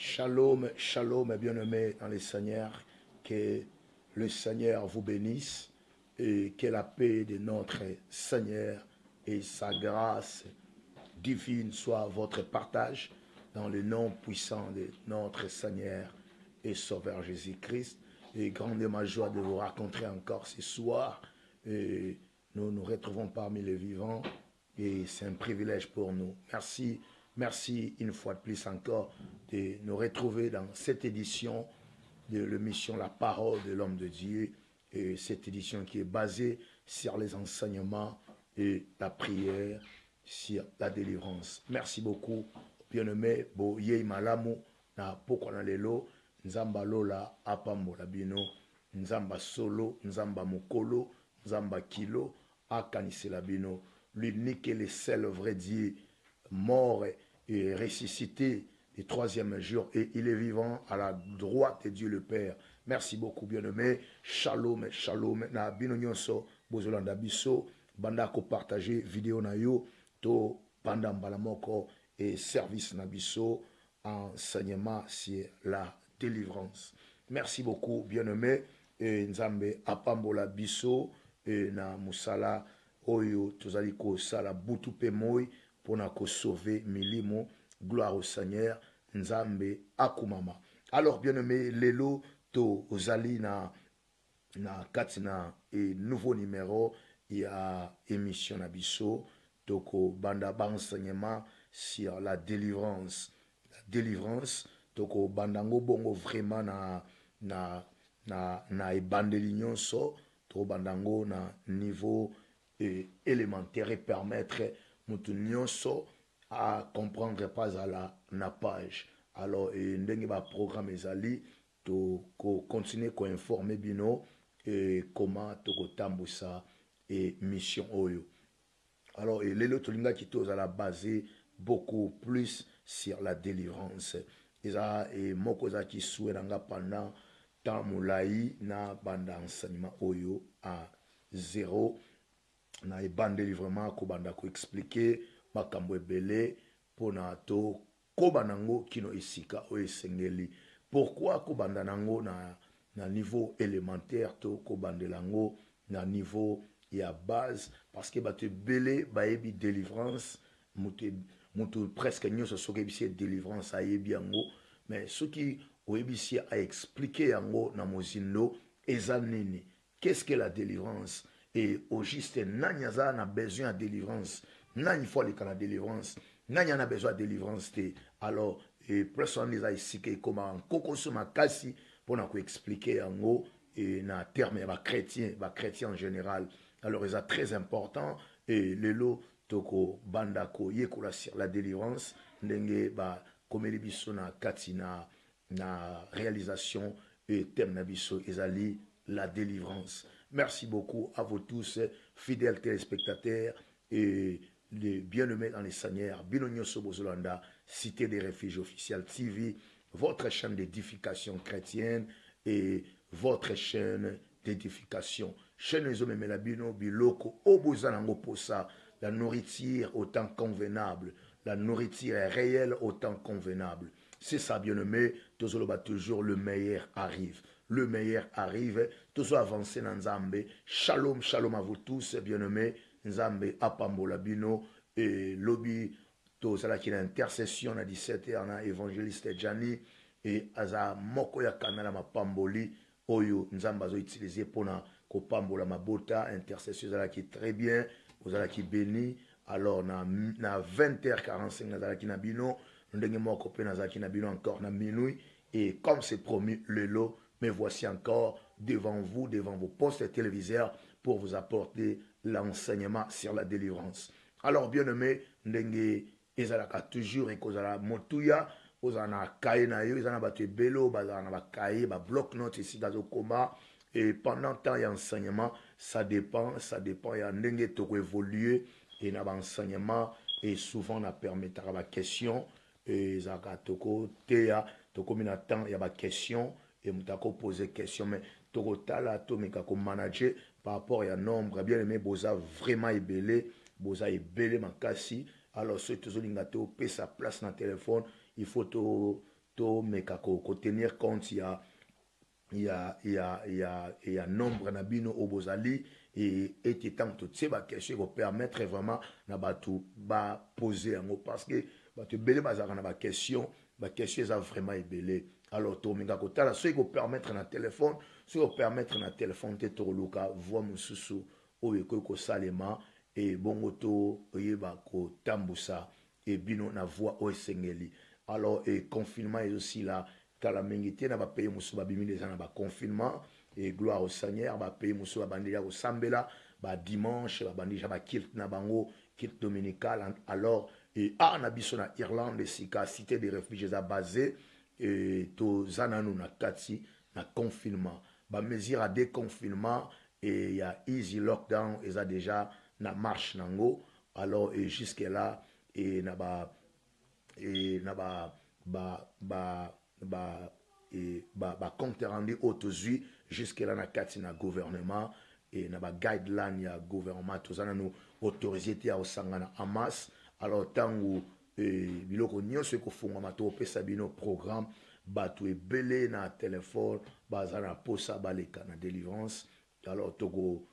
Shalom, shalom, bien-aimés dans le Seigneur, que le Seigneur vous bénisse et que la paix de notre Seigneur et sa grâce divine soit votre partage dans le nom puissant de notre Seigneur et Sauveur Jésus-Christ. Et grande est ma joie de vous rencontrer encore ce soir. Et nous nous retrouvons parmi les vivants et c'est un privilège pour nous. Merci, merci une fois de plus encore de nous retrouver dans cette édition de l'émission La Parole de l'Homme de Dieu. Et cette édition qui est basée sur les enseignements et la prière, sur la délivrance. Merci beaucoup, bien-aimé. Bo yei malamu na poko na lelo nzamba lola apambola bino nzamba solo nzamba mokolo nzamba kilo akanisela bino l'unique et le seul vrai Dieu mort et ressuscité le troisième jour et il est vivant à la droite de Dieu le Père. Merci beaucoup, bien-aimé. Shalom, shalom. Na bino nyonso bozolanda biso banda ko partager vidéo na yo to banda mbala moko et service na biso enseignement sur la délivrance. Merci beaucoup, bien-aimé. Et nzambe apambola biso et na musala oyo tozali ko sala butu pe moi pona ko sauver milimo. Gloire au Seigneur. Nzambe akumama. Alors, bien-aimé, lelo to ozali na katina et nouveau numéro il y a émission na biso toko banda enseignement sur la délivrance. La délivrance toko bandango bongo vraiment na ebandeli nyonso to bandango na niveau élémentaire et permettre mutu nyonso à comprendre pas à la page. Alors ndenge ba programme ezali to continuer ko informer bino et comment to tambusa et mission oyo. Alors lelo tolinga kito za la basé beaucoup plus sur la délivrance. Eza et moko za ki soueranga pendant temps mulai na banda enseignement oyo à zéro na ebande délivrement ko banda ko expliquer makambo ebele pona to koba nango kino isika o esengeli. Pourquoi kobanda nango na niveau élémentaire to kobande lango na niveau ya base? Parce que bate belé baebi délivrance mutu presque nyonso soki ebisi délivrance ayebi yango, mais soki oyebisi a expliquer yango na mozindo eza nini. Qu'est-ce que la délivrance? Et au juste nanyaza na besoin de délivrance. Nani faut les la délivrance. Nani a besoin de délivrance. Alors, personne les a ici comment koko suma kasi pour nous expliquer en haut et na terme chrétien en général. Alors, c'est très important et le lot toko bandako yekola sur la délivrance ndenge ba komeli biso na katina na réalisation et thème na biso ezali la délivrance. Merci beaucoup à vous tous, fidèles téléspectateurs et les bien-aimés dans les Seigneurs. Bilonio Sobozolanda, Cité des Réfugiés Officiels TV, votre chaîne d'édification chrétienne et votre chaîne d'édification. Chaîne les hommes la bino biloko obozanango posa, la nourriture autant convenable, la nourriture est réelle autant convenable. C'est ça, bien-aimé, toujours le meilleur arrive. Le meilleur arrive, toujours avancé dans Nzambe. Shalom, shalom à vous tous, bien-aimés. Nzambe apambola bino et lobby tozala ki na intercession na 17h na évangéliste Jani et aza moko ya kanala mapamboli oyo Nzambe azo utiliser pona ko pambola mabota intercession zala ki très bien, ozala ki béni. Alors na 20h45 nazala ki na bino ndenge moko pe nazala ki na bino encore na minuit et comme c'est promis le lot me voici encore devant vous, devant vos postes téléviseurs pour vous apporter l'enseignement sur la délivrance. Alors, bien-aimé, ndenge ezalaka toujours et kozala motuya, ozana kaye na yo, ezana bate belo, bazana ba kaye, ba bloc note ici dans le coma. Et pendant temps y a enseignement, ça dépend, y a ndenge toko évoluer et na ba enseignement et souvent na permettra ba question et zaka toko teya, toko mina temps y a ba question et moutako poser question mais toko tala to meka ko manager par rapport à un nombre bien aimé boza vraiment ébélé boza ébélé makasi. Alors ceux qui ont pe sa place dans le téléphone il faut to meka ko tenir compte il y a nombre na bino obozali et tant tout c'est ba question ko permettre vraiment na batu ba poser yango parce que batu belé bazaka na ba question ça vraiment belé alors to minga ko tala so ko permettre na téléphone so ko permettre na téléphone te to luka voix mususu oyo ko salema et bongo to yeba ko tambusa et bino na voix o sengeli alors et confinement est aussi là kala mengite na ba payer musu ba bimi les na ba confinement et gloire au Seigneur ba payer musu ba bandia ko sambela ba dimanche ba bandija ba kilt na bango kilt dominical alors et na biso na Irlande sika cité des réfugiés à basé et to zananu na kati na confinement ba mesure à déconfinement et il y a easy lockdown et ça déjà na marche nango alors et jusque là et na ba compte rendu autosui jusque là na kati na gouvernement et na ba guideline ya gouvernement tout ça nous autorité à osangana en masse alors tangu biloko nyonso ko funga mato pesa bino programme batu ebele na téléphone bazana posa baleka na délivrance alors togo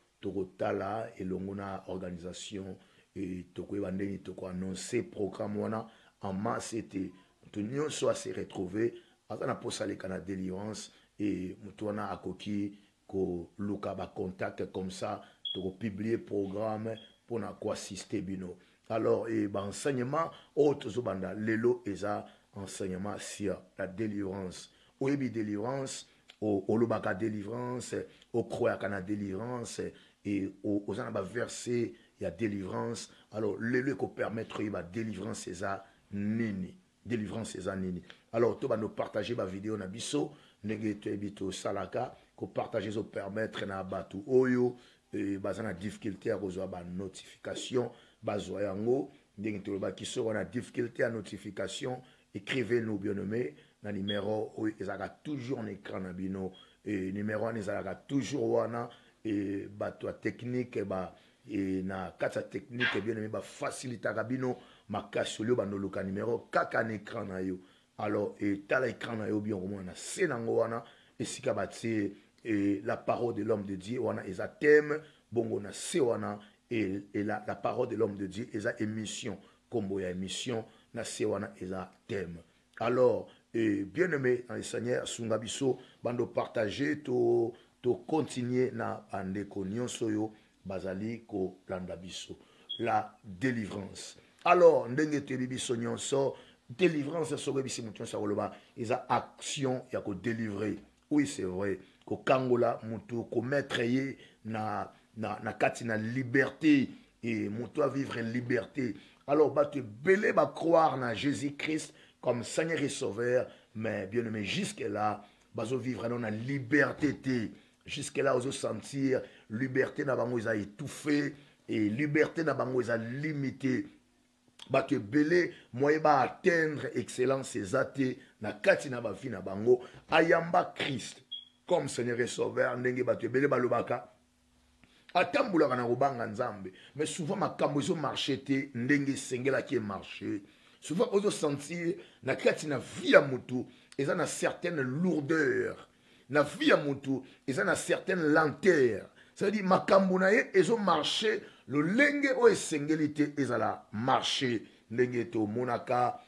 tala elongo na organisation et toko ebandeni toko annoncer programme wana en masse était tout nyonso a se retrouver azana posa leka na délivrance et mutwana akoki ko luka ba contact comme ça toko publier programme pour na ko assister bino alors et ba enseignement autres zobanda lelo eza enseignement sur la délivrance oyebi délivrance au lobaka délivrance au croyaka na délivrance et aux ba verset il y a délivrance alors lelo ko permettre ba délivrance eza nini délivrance eza nini alors to ba no partager ba vidéo na biso ndenge to ebito salaka ko partager zo permettre na batu oyo bazana difficulté à kozwa ba notification bazwa yango ndenge to ba kiso wana difficulté à notification écrivez-nous bien nommé na numéro ezaka toujours en écran na bino et numéro ezaka toujours wana et bato technique ba et na kata technique bien nommé ba faciliter bino makasi olio bandoluka numéro kaka na écran na yo alors et tala écran na yo bien au na senango wana esika batie et la parole de l'homme de Dieu wana eza thème bongo na se wana et la parole de l'homme de Dieu eza émission combo ya émission na se wana eza thème alors et bien aimé dans le Seigneur sunga biso bando partager to continuer na andeko nyonso yo bazali ko landa biso la délivrance alors ndenge te biso nyonso délivrance sogo bisi mutu sa koloba eza action ya ko délivrer oui c'est vrai ko kangola mutu ko mettre ye na kati na liberté et mutu à vivre en liberté alors ba te belé ba croire na Jésus-Christ comme Seigneur et Sauveur mais bien aimé jusque là bazo vivre dans la liberté jusque là ozo sentir liberté na bango eza étouffé et liberté na bango eza limité ba te belé moye ba atteindre excellence ezate na kati na ba vie na bango ayamba Christ comme Seigneur et Sauveur ndenge ba te belé balobaka atambulaka na kobanga nzambe mais souvent makambo ezo marché te ndenge sengela ki marché souvent ozo sentir na kati na vie ya mutu eza na certaine lourdeur na vie ya mutu eza na certaine lenteur c'est-à-dire makambo na ye ezo marché le lenge o esengeli te ezala marché ndenge to monaka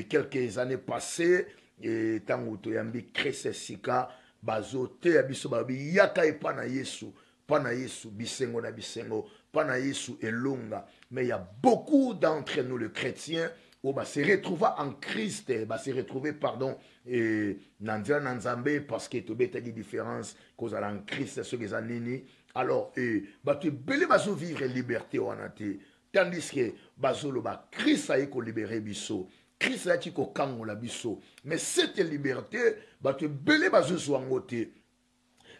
quelques années passées et tango to yambi krese sika bazo te ya biso babi yaka epa na Yesu pana Yesu bisengo na bisengo pana Yesu elonga mais il y a beaucoup d'entre nous les chrétiens où bah se retrouver en Christ bah se retrouver pardon et nanzia nanzambe parce que to beta di différence cause à en Christ ce que zanini alors bah tu belé bazo vivre liberté wanate tandis que bazo lo ba Christ a ko libérer biso Christ a ti ko kangola biso mais cette liberté bah tu belé bazo soangote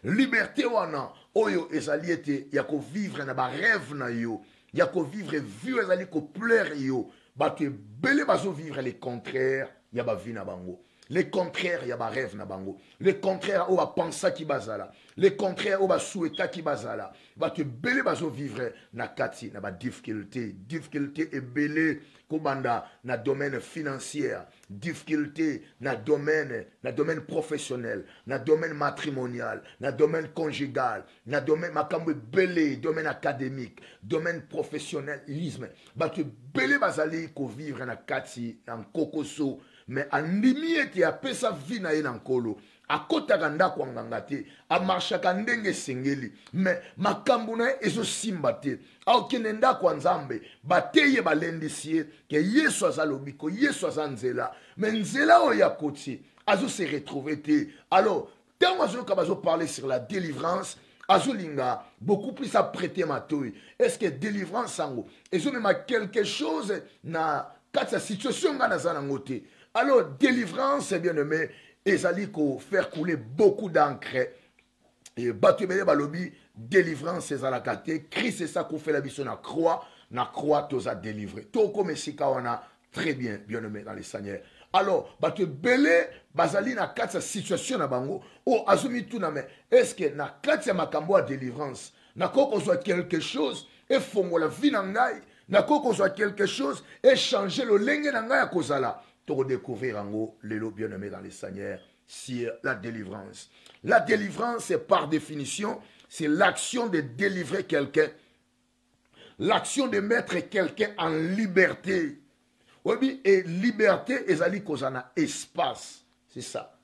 liberté wana oyo ezali ete ya ko vivre na ba rêve na yo ya ko vivre vie ezali ko plaire yo bato belé bazo vivre les contraires ya ba vie na bango Le contraire, il y a un rêve na bango. Le contraire, on va penser qui bazala. Le contraire, on va souhaiter qui bazala. Va te belé bazo vivre na kati na ba difficulté. Difficulté et belé komanda na domaine financier, difficulté na domaine professionnel, na domaine matrimonial, na domaine conjugal, na domaine makambo belé, domaine académique, domaine professionnalisme. Va te belé bazali ko vivre na kati na kokoso. Mais andimi ete apesa vie na ye na nkolo akotaka ndako nganga te amarchaka ndenge sengeli mais makambo na ye ezosimba te aokende ndako ya nzambe bateye balendisi ye ke yesu aza lobiko yesu aza nzela mais nzela oyo ya koti azose retrouve te. Alors ntango azoyoka bazoparle sur la délivrance azolinga beaucoup plus apprêter matoi. Est-ce que délivrance sango ezomema quelque chose na kati ya situation nga naza nango te. Alors, délivrance, bien aimé, ezali ko faire couler beaucoup d'encre. Et batubele balobi, délivrance, ezalakate. Christ, c'est ça qu'on fait la mission na croix, tous a délivré. Tout comme sika on a très bien aimé dans les Seigneurs. Alors, batubele, bazali na kati situation na bango, oh, azumi tout na me, est-ce que na kati makambo a délivrance, na koko soit quelque chose, et fongo la vie na ngai, na koko soit quelque chose, et changer le lenge na ngai a kozala. Pour découvrir en haut les lots bien aimés dans les Seigneurs, c'est la délivrance. La délivrance, par définition, c'est l'action de délivrer quelqu'un, l'action de mettre quelqu'un en liberté. Oui, et liberté, ezali kozana espace, c'est ça.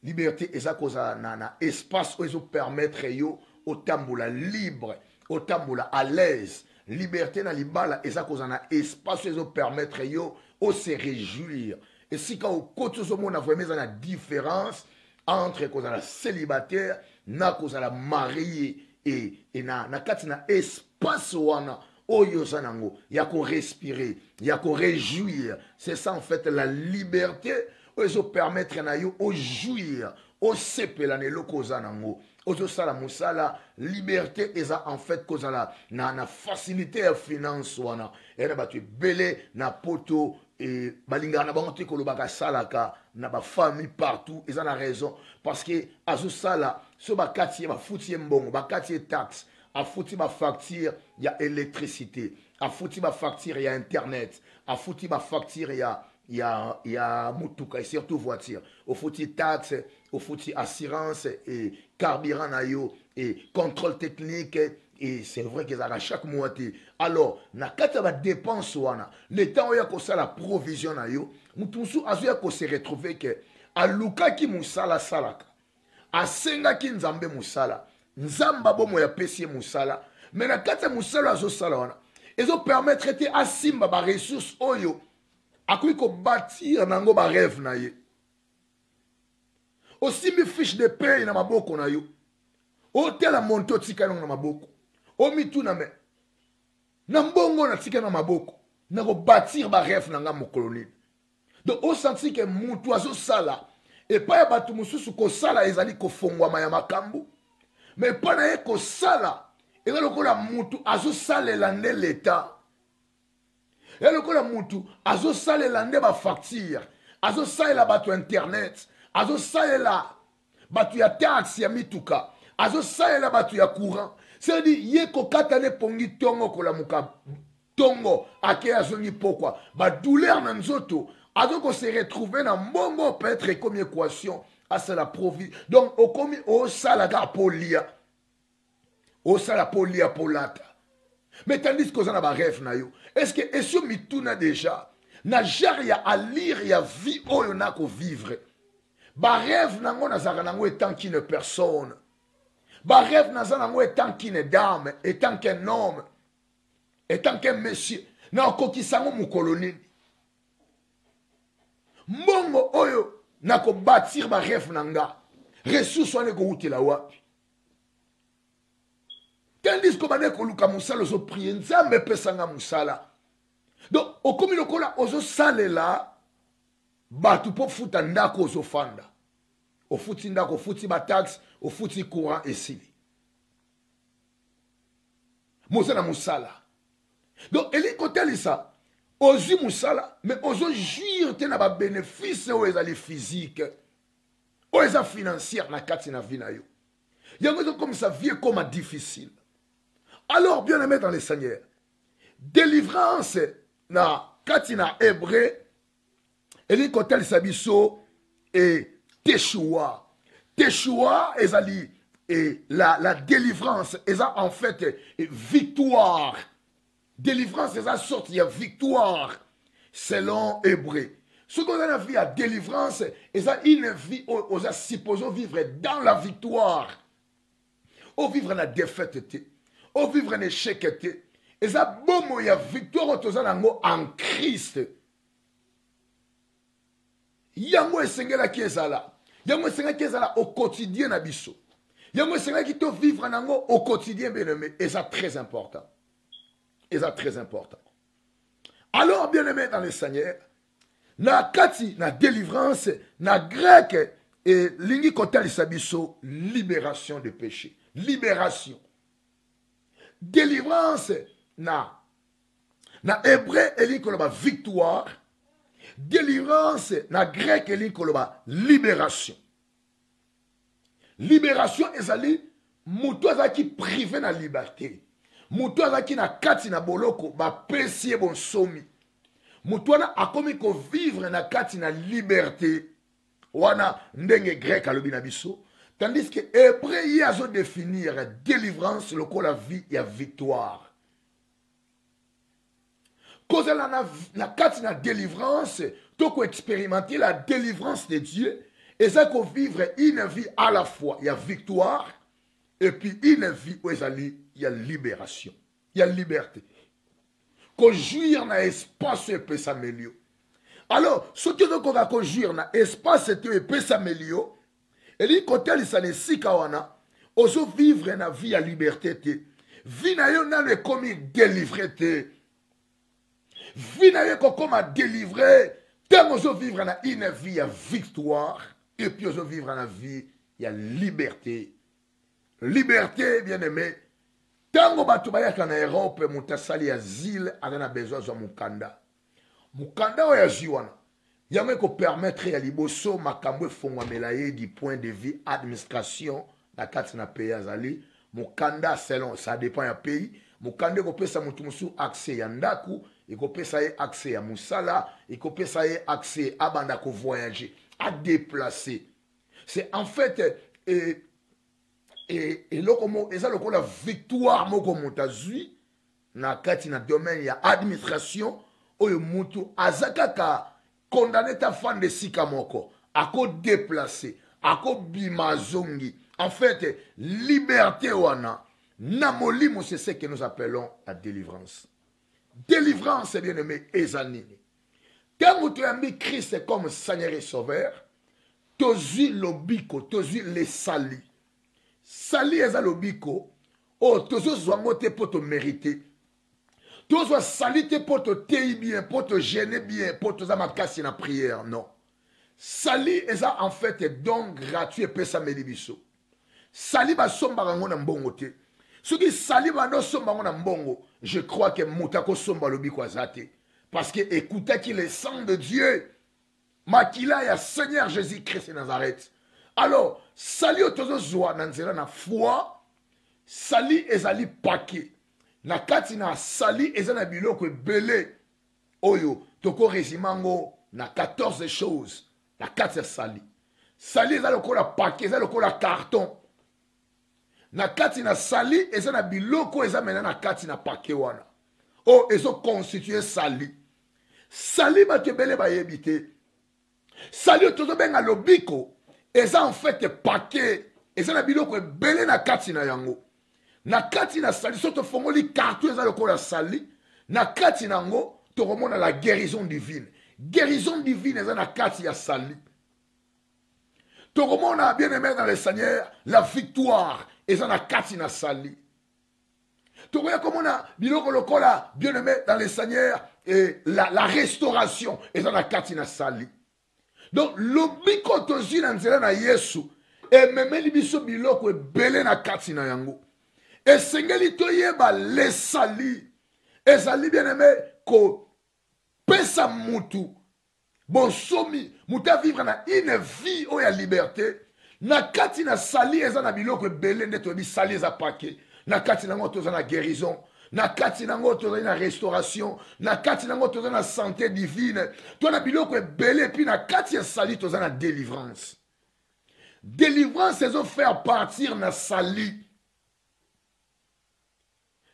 Liberté, ezali kozana espace où ils permettre yo au tamboula libre, au tamboula à l'aise. Liberté na libala, ezali kozana espace où ils permettre yo au se réjouir. Et si quand au côté de monde a vraiment la différence entre cause la célibataire, na cause la mariée et na kati na espace wana oyo sanango, ya ko respirer, ya ko réjouir. C'est ça en fait la liberté oyo permettre na yo au jouir, au sepela ne lokoza nango. Ozo sala musala liberté eza en fait cause na facilité ya finance wana. Et na batu belé na poto et balinga na bango te kolobaka salaka na ba famille partout ils ont la raison parce que azo sala so ba kati ba futi mbongo ba kati taxe a futi ba facture ya électricité a futi ba facture ya internet a futi ba facture ya mutuka et surtout voiture au futi taxe au futi assurance et carburant na yo et contrôle technique. Et c'est vrai qu'ils ont chaque mois. Alors, na kata ba dépense wana, le temps où il y a la provision na yo, mutusu azuya ko se retrouver que aluka ki musala salaka. Asenga ki nzambe musala. Nzamba bomo ya pesi musala. Mais na kata musala azo sala wana. Ezo permettre te asimba ba ressources oyo. Akui ko bâtir nango ba rêve na ye. Aussi mi fiche de paye na maboko na yo. O tela monto tika na maboko. Omitu na me na mbongo na tika na maboko na ko bâtir ba rêve na nga mokoloni. Donc on senti que mutu azo sala et pas batu mususu ko sala ezali ko fongwa ya makambu mais pas na ye ko sala ezali ko la mutu azo sala lande l'état ezali ko la mutu azo sala lande ba facture azo sala batu internet azo sala batu ya taxi ya mituka azo sala batu ya courant. C'est-à-dire, ye ko katane pongi tongo ko la muka tongo ake azongi pourquoi ba douleur na nzoto azoko se retrouver na mbongo peut-être comme équation à la provi donc au comme au salaga polia au sala polia polata mais tandis que ça ba rêve na yo est-ce que eso mituna déjà na jaria à lire ya vie oyo na ko vivre ba rêve nango na zaka nango etant qu'une personne. Ba rêve nazanango étant qu'une dame, étant qu'un homme, étant qu'un monsieur. Na okokisango mukoloni. Mbongo oyo na ko bâtir ba rêve nanga. Ressources wane ko utila wapi. Tandis que bane ko luka musala zo prier nzambe pesanga musala. Donc okomi lokola ozo salela batu po futa ndako ozo fanda. Au fouti ndako, au fouti ba taxe, au fouti courant et si. Mosala musala. Donc, elle est côté ça. Ozi musala, mais ozo jouir te na ba bénéfice ou ezali physique, ou eza financière na kati na vie na yo. Yango comme ça vie comme difficile. Alors bien aimé dans le Seigneur, délivrance na kati na hébreu, eli kotel sabiso et Teshua. Teshua ezali et la délivrance eza en fait victoire. Délivrance, c'est une sorte de victoire selon Hébreu. Ce qu'on a vu à délivrance, c'est une vie où on est supposé vivre dans la victoire. Ou vivre dans la défaite, ou vivre dans l'échec. Et ça, bon, il y a victoire en Christ. Yango esengela qui est là. Yango esengela qui est là au quotidien na biso. Yango esengela qui te vivre au quotidien, bien aimé. Et ça, très important. Et ça très important. Alors, bien aimé dans le Seigneur, na kati, na délivrance, na grec, et lingi kotel sabiso, libération de péché. Libération. Délivrance, na hébreu, eli koloba victoire. Délivrance, na grec, eli koloba libération. Libération, ezali, moutou azaki privé na liberté. Mutu azaki na kati na boloko ba pesie bon somi. Mutu wana akomi ko vivre na kati na liberté. Wana ndenge grec alobi na biso. Tandis que hébreu y azo définir délivrance loko la vie ya victoire. Cause na kati na délivrance, toko expérimenter la délivrance de Dieu et ça ko vivre une vie à la fois ya victoire et puis une vie où il y a libération, il y a liberté. Qu'on jouir dans l'espace et peut s'améliorer. Alors, ce que nous avons jouir dans l'espace et peut s'améliorer, et dit quand il s'en est si kawana, oso vivre na vie à liberté te. Vie na yo na le komi délivré te. Vie na yo comme délivré, tant oso vivre na une vie à victoire et puis oso vivre na vie à liberté. Liberté, bien aimé. Tango batu bayaka na Europe, mutasali asile, ana besoin de mukanda. Mukanda oya jiwana. Yame ko permettre ya liboso makambo fongwa melaye du point de vue administration na kati na pays azali. Mukanda selon ça dépend ya pays. Mukanda ko pesa mutu musu accès ya ndaku, ko pesa ye accès ya musala, ko pesa ye accès à banda ko voyager, à déplacer. C'est en fait et lokomo eza lokola victoire moko mutazui na kati na domaine ya administration oyo mutu azakaka condamné ta fan de sika moko ako déplacer ako bimazongi en fait liberté wana na molimo c'est ce que nous appelons la délivrance. Délivrance bien aimé ezanini quand tu as mis Christ comme Seigneur et Sauveur tozui lobiko tozui les sali. Sali eza lobiko, oh, tozo zwango te pour te mériter. Tozo sali te pour te tei bien, pour te gêner bien, pour te zamakasi na prière, non. Sali eza en fait don gratuit et pesa melibiso. Sali ba somba rango na mbongo te. Ce qui sali ba no somba rango na mbongo, je crois que mutako somba lobiko azate. Parce que écoutez qu'il est sang de Dieu. Makila ya Seigneur Jésus-Christ de Nazareth. Alors, sali otozo zwa nanzela na foi, sali ezali pake. Na kati na sali ezana biloko ebele. Oyo, toko rezimango na 14 choses. Na kati ya sali. Sali ezali lokola pake, ezali lokola carton. Na kati na sali ezana biloko ezamena na kati na pake wana. Oh, ezo constituer sali. Sali batebele bayebite. Sali otozo benga lobiko. Eza en fait paquet. Eza na biloko ebele na kati na yango. Na kati na sali. Soto fongoli carton eza lokola sali. Na kati na yango. To remona la guérison divine. Guérison divine eza na kati ya sali. To remona bien aimé dans le Seigneur. La victoire eza na kati na sali. To remona komona biloko lokola bien aimé dans le Seigneur. Et la restauration eza na kati na sali. Donc, lobiko tozi na nzela na Yesu, e memeli biso biloko ebele na kati na yango. E sengeli toyeba les sali. Ezali bien aimé ko pesa mutu bonsomi mutu vivre na une vie oyo ya liberté na kati na sali eza na biloko ebele nde toyebi sali eza pake na kati nango toza na guérison na kati nango tozali na restauration na kati nango toza na santé divine to na biloko ebele epuis na kati ya sali toza na délivrance. Délivrance ezo faire partir na sali.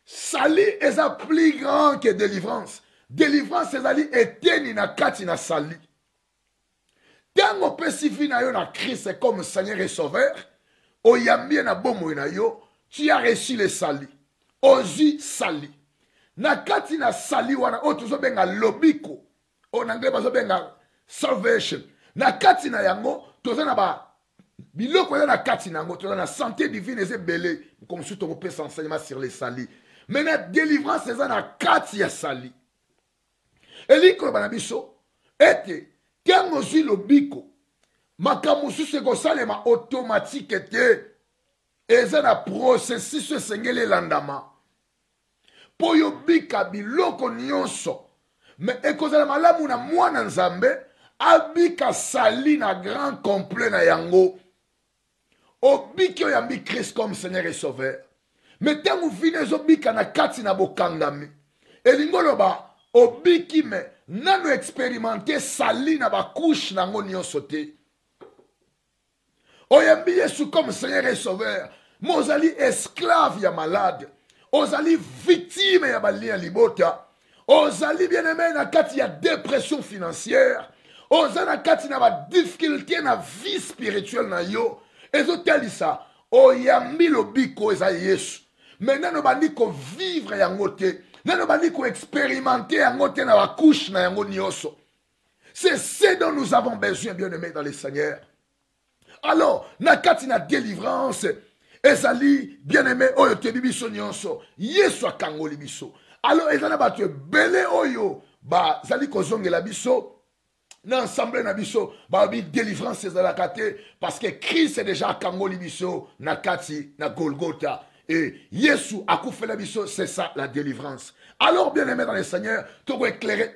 Sali eza plus grand que délivrance. Délivrance ezali eteni na kati na sali. Tango pesifi na yo na Christ comme Seigneur et Sauveur, oyambi na bomoi na yo, tu as reçu le sali. Ozi sali. Na kati na sali wana o tozo benga lobiko. En anglais bazo benga salvation. Na kati na yango tozo na ba biloko na kati na yango tozo na santé divine eze belé comme si to peut s'enseignement sur les sali. Mais la délivrance eza na kati ya sali. Eliko bana biso ete kango zwi lobiko makambo susu ekosalema automatique te eza na processus esengeli elandama mpo yobika biloko nyonso me ekozala malamu na mwana nzambe abika sali na grand complet na yango obiki oyambi Christ comme Seigneur et Sauveur me ntango vino ezobika na kati na bokangami elingi oloba obiki me nano expérimenté sali na bakouche nango nyonso te oyambi Yesu comme Seigneur et Sauveur mozali esclave ya malade ozali victime ya balia libota ozali bien-aimé na kati ya dépression financière ozali na kati na badifficulté na vie spirituelle na yo ezotalisa oyambi lobiko eza Yesu me nano bandi kovivre yango te nano bandi koexpérimenter yango te na bakouche na yango nyonso. C'est ce dont nous avons besoin, bien-aimés dans le Seigneur. Alors, na kati na délivrance ezali bien-aimé oyo te bibiso nyonso Yesu akangoli biso. Alors ezana bato ebele oyo bazali kozongela biso na ensemble na biso babi délivrance ezalaka te parce que Christ est déjà akangoli biso na kati na Golgotha. Et Yesu akufela biso, c'est ça la délivrance. Alors bien-aimé dans le Seigneur, tu dois éclairer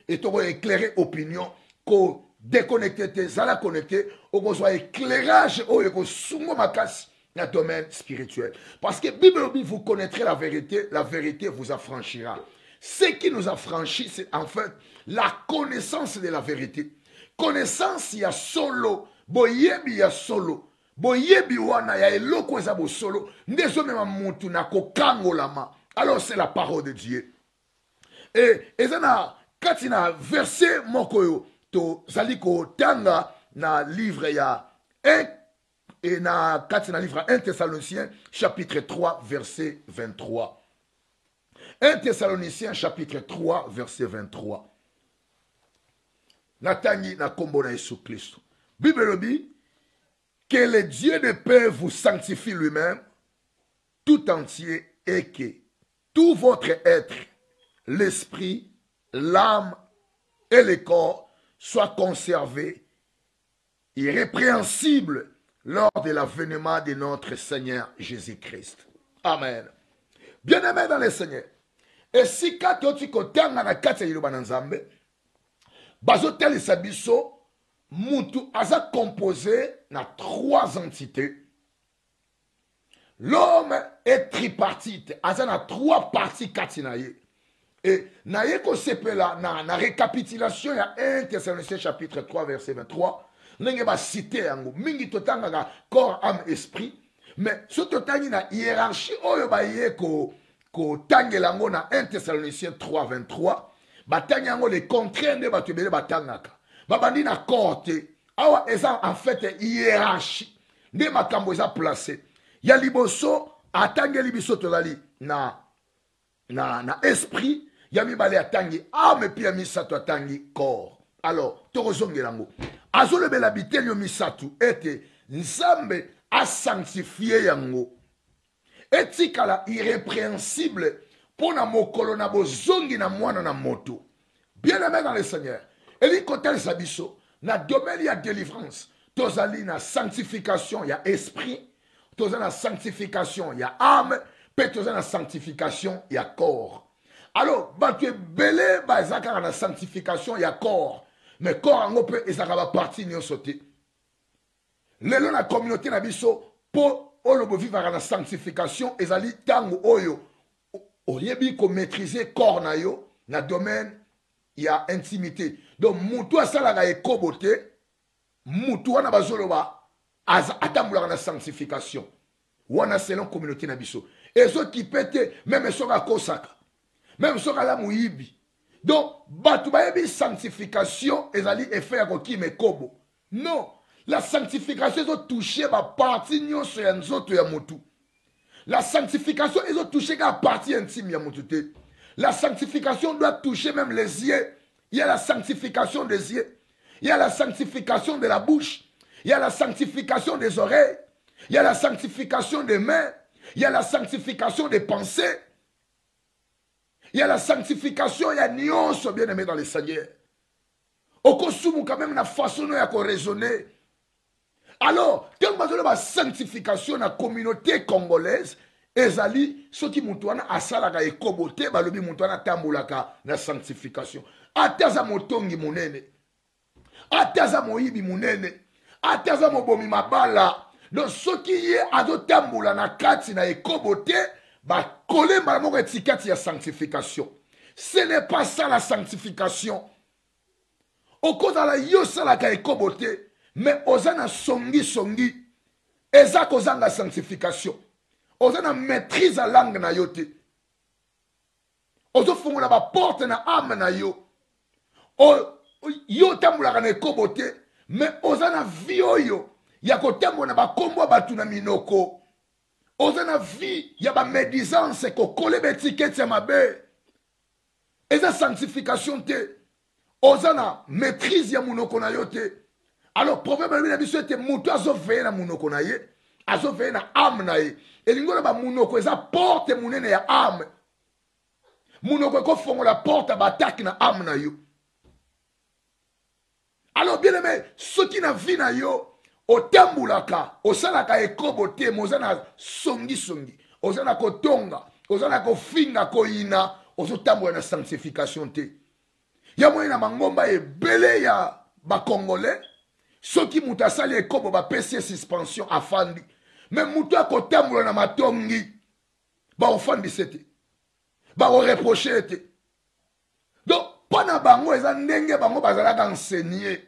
et tu dois éclairer opinion ko déconnecté te zala connecté au besoin éclairage au ko sungo makasi dans le domaine spirituel. Parce que Bible vous connaîtrez la vérité vous affranchira. Ce qui nous affranchit, c'est en fait la connaissance de la vérité. Connaissance ya solo, boyebi ya solo. Boyebi wana ya eloko eza bo solo ndezo mema mutu na kokangolama. Alors c'est la parole de Dieu. Et ezana katina verset mokoyo to zaliko tanga na livre ya 1 et na katina livre 1 Thessaloniciens chapitre 3 verset 23. 1 Thessaloniciens chapitre 3 verset 23. Natangi na kombo na Yesu Kristo. Bible dit que le Dieu de paix vous sanctifie lui-même tout entier et que tout votre être, l'esprit, l'âme et le corps soient conservés irrépréhensibles lors de l'avènement de notre Seigneur Jésus-Christ. Amen. Bien-aimés dans le Seigneur, et si kato tikotanga na kati ya liloba na Nzambe, bazotalisa biso mutu aza composé na 3 entités. L'homme est tripartite, aza na 3 parties katinaye. Et naye ko sepela na récapitulation ya 1 Thessaloniciens chapitre 3 verset 23, ndenge ba cité yango mingi totanga ka corps, âme, esprit, mais so totangi na hiérarchie oyo ba ye ko tangela ngo na 1 Thessaloniciens 3 23, batangi yango les contraintes de bato bele batangaka. Babandi na corte, awa eza en fait hiérarchie, nde makambo eza placé. Ya liboso atangeli biso tozali na esprit, ya mibale atangi âme puis ya misato atangi corps. Alors tokozongela ngo azolebela biteli yo misato ete Nzambe a sanctifié yango etikala irrépréhensible pona mokolo na bozongi na mwana na moto. Bien-aimé dans le Seigneur, eli kotel sabiso na domaine ya délivrance tozali na sanctification ya esprit, tozali na sanctification ya âme, pe tozali na sanctification ya corps. Alors, tu es belé, ezaka na sanctification, il y a corps. Mais corps en peut ezaka ba partie nyo sauté. Lelo na communauté na biso po olobo vivre na sanctification ezali tango oyo oyebi ko maîtriser corps na yo na domaine il y a intimité. Donc mutu asala ekobote, mutu wana bazoloba atambula na sanctification. Wana selon communauté na biso. Et ceux qui pètent même soka kosaka. Même soka la muibi. Donc batu bayebi sanctification ezali effet ya koki mekobo. Non. La sanctification est touchée par partie nyonso ya nzoto ya mutu. La sanctification est touchée par la partie intime ya mutu te. La sanctification doit toucher même les yeux. Il y a la sanctification des yeux. Il y a la sanctification de la bouche. Il y a la sanctification des oreilles. Il y a la sanctification des mains. Il y a la sanctification des pensées. Il y a la sanctification, il y a nyonso bien aimé dans les Seigneurs. Au consomme quand même la façon dont il y a raisonner. Alors, tellement de la sanctification dans la communauté congolaise, ezali ceux qui mutuana asalaka ekobote balobi mutuana tambulaka na sanctification. Ataza motongi munene. Ataza moyibi munene. Ataza mobomi mabala. Donc ceux qui y azo tambula na kati na ekobote ba coller malamo étiquette ya sanctification. Ce n'est pas ça la sanctification. Au cause de la yosalaka ekobote. Mais osana songi songi, eza kozanga sanctification. Osana maîtrise la langue na yote. Ozo fungola ba porte na âme na yo. Yo tambula na ekobote, mais osana vie oyo ya kotambola ba kombo batu na minoko. Osana vie ya ba médisance ko kole betikete ya mabe. Eza sanctification te. Osana maîtrise ya munoko na yote. Alors, le problème de la mission était que azo veille na munoko na ye, azo veille na âme na ye. Et l'ingo ba munoko eza porte munene ya âme. Munoko ko fongo la porte ba attaque na âme na yo. Alors bien aimé, ceux qui na vie na yo, o tambulaka, o salaka ekobote, mozana songi songi, ozana ko tonga, ozana ko finga ko ina, ozo tambula na sanctification te. Ya moyena mangomba ebele ya ba congolais. Ceux qui muta sali ekobo ba PC suspension afandi. Mais muta kotamula na matongi. Ba ofandi sete. Ba o reprocher te. Donc pana bango eza ndenge bango bazalaka enseigner.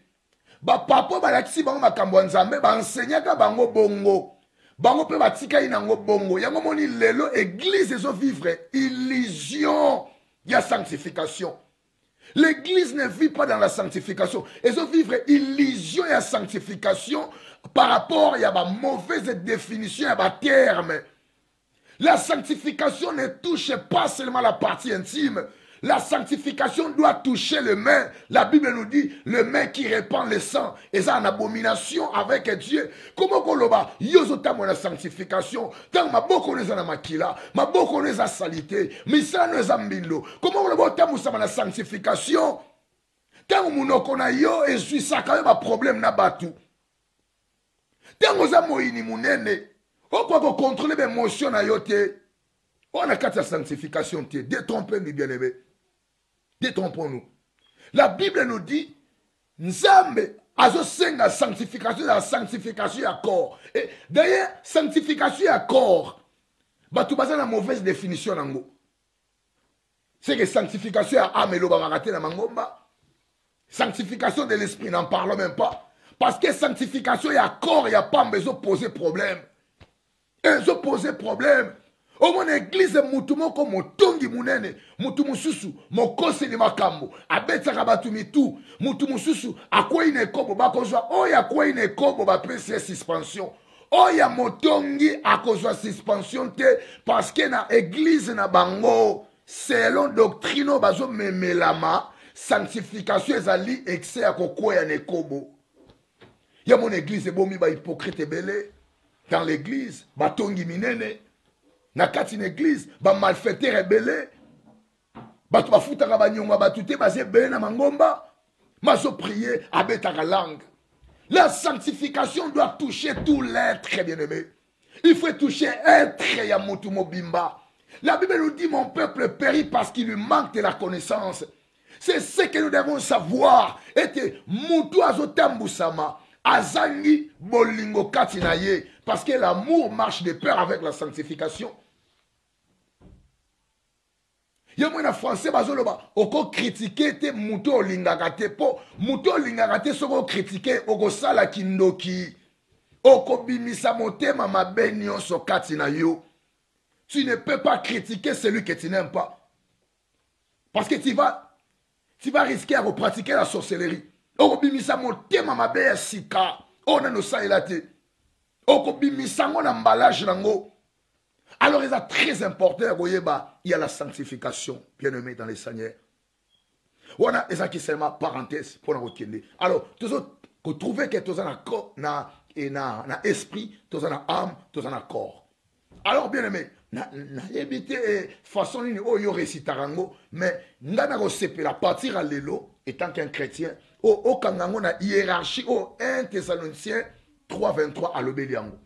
Ba papa ba lakisi bango makambo nzambe ba enseigner ka bango bongo. Bango pe batika inango bongo. Yango moni lelo église ezo vivre illusion ya sanctification. L'église ne vit pas dans la sanctification. Ils ont vivre illusion et sanctification par rapport à la mauvaise définition et à terme. La sanctification ne touche pas seulement la partie intime. La sanctification doit toucher le main. La Bible nous dit, le main qui répand le sang est en abomination avec Dieu. Comment koloba yozotamo la sanctification? Tant ma boko neza na makila, ma boko neza salité, misala neza mbindo. Comment koloba tamo sa la sanctification? Tant munoko na yo ezuisaka yo ba problème na batu. Tant oza moyini munene, okwa ko contrôler ba émotion na yo te. On a quatre sanctification te. Détrompez-nous bien-aimés. Détrompons-nous. La Bible nous dit, Nzambe azo senga sanctification, la sanctification à corps. Et d'ailleurs, sanctification à corps, bah tu bases la mauvaise définition nango. C'est que sanctification à âme et l'eau raté na mangomba. Sanctification de l'esprit, n'en parlons même pas. Parce que sanctification à corps, il n'y a pas besoin de poser problème. Ils ont posé problème. Au mon église mutumo ko motongi munene mutu mususu mokose ni makambo abetaka batu mitu mutu mususu akwa ine kobo bakozwa oya akwa ine kobo ba pese suspension oya motongi akozwa suspension te parce que na église na bango selon doctrine bazo memelama sanctification ezali excès akokoya ne kobo ya mon église bomi ba hypocrite belé dans l'église batongi minene na kati une église, ba malfaiteur rebelle, ba tu bafutaka ba nyonga ba tuté basé belé na mangomba, maso prier abetaka langue. La sanctification doit toucher tout l'être bien-aimé. Il faut toucher être ya mutu mobimba. La Bible nous dit, mon peuple périt parce qu'il lui manque de la connaissance. C'est ce que nous devons savoir. Et mutu azotambusama, azangi bolingo katinaye, parce que l'amour marche de pair avec la sanctification. Yamwe na français bazoloba oko critiquer te mutu olingaka te po mutu olingaka te soko critiquer oko sala kindoki oko bimisa motema mabe nyonso kati na yo. Tu ne peux pas critiquer celui que tu n'aimes pas. Parce que tu vas risquer à pratiquer la sorcellerie. Oko bimisa motema mabe sika ona no sa elate. Oko bimisa ngona emballage nango. Alors, il est très important, il y a la sanctification, bien aimé dans les Seigneurs. On a qui seulement parenthèse pour nous retenir. Alors, vous trouvez que tu as un esprit, tu as un âme, tu as un corps. Alors, bien aimé, éviter façon de réciter, mais nous avons partir à l'élo, étant qu'un chrétien, au Kangango, na hiérarchie, au 1 Thessaloniciens 3:23 à l'obéliango.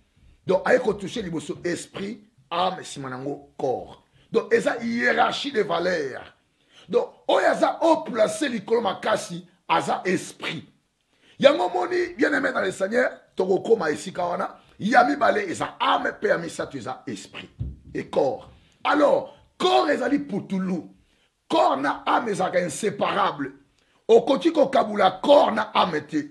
Donc, avec toucher l'esprit, âme, simanango, corps. Donc, il y a une hiérarchie de valeurs. Donc, il y a placé l'icône makasi, il y a esprit. Il y a un moment, bien aimé dans le Seigneur, Togoko ici, il y a mis balé, il y a âme, permis ça, tu as esprit et corps. Alors, corps est allé pour tout loup. Corps na âme est inséparable. Au côté ko kabula, corps na âme était.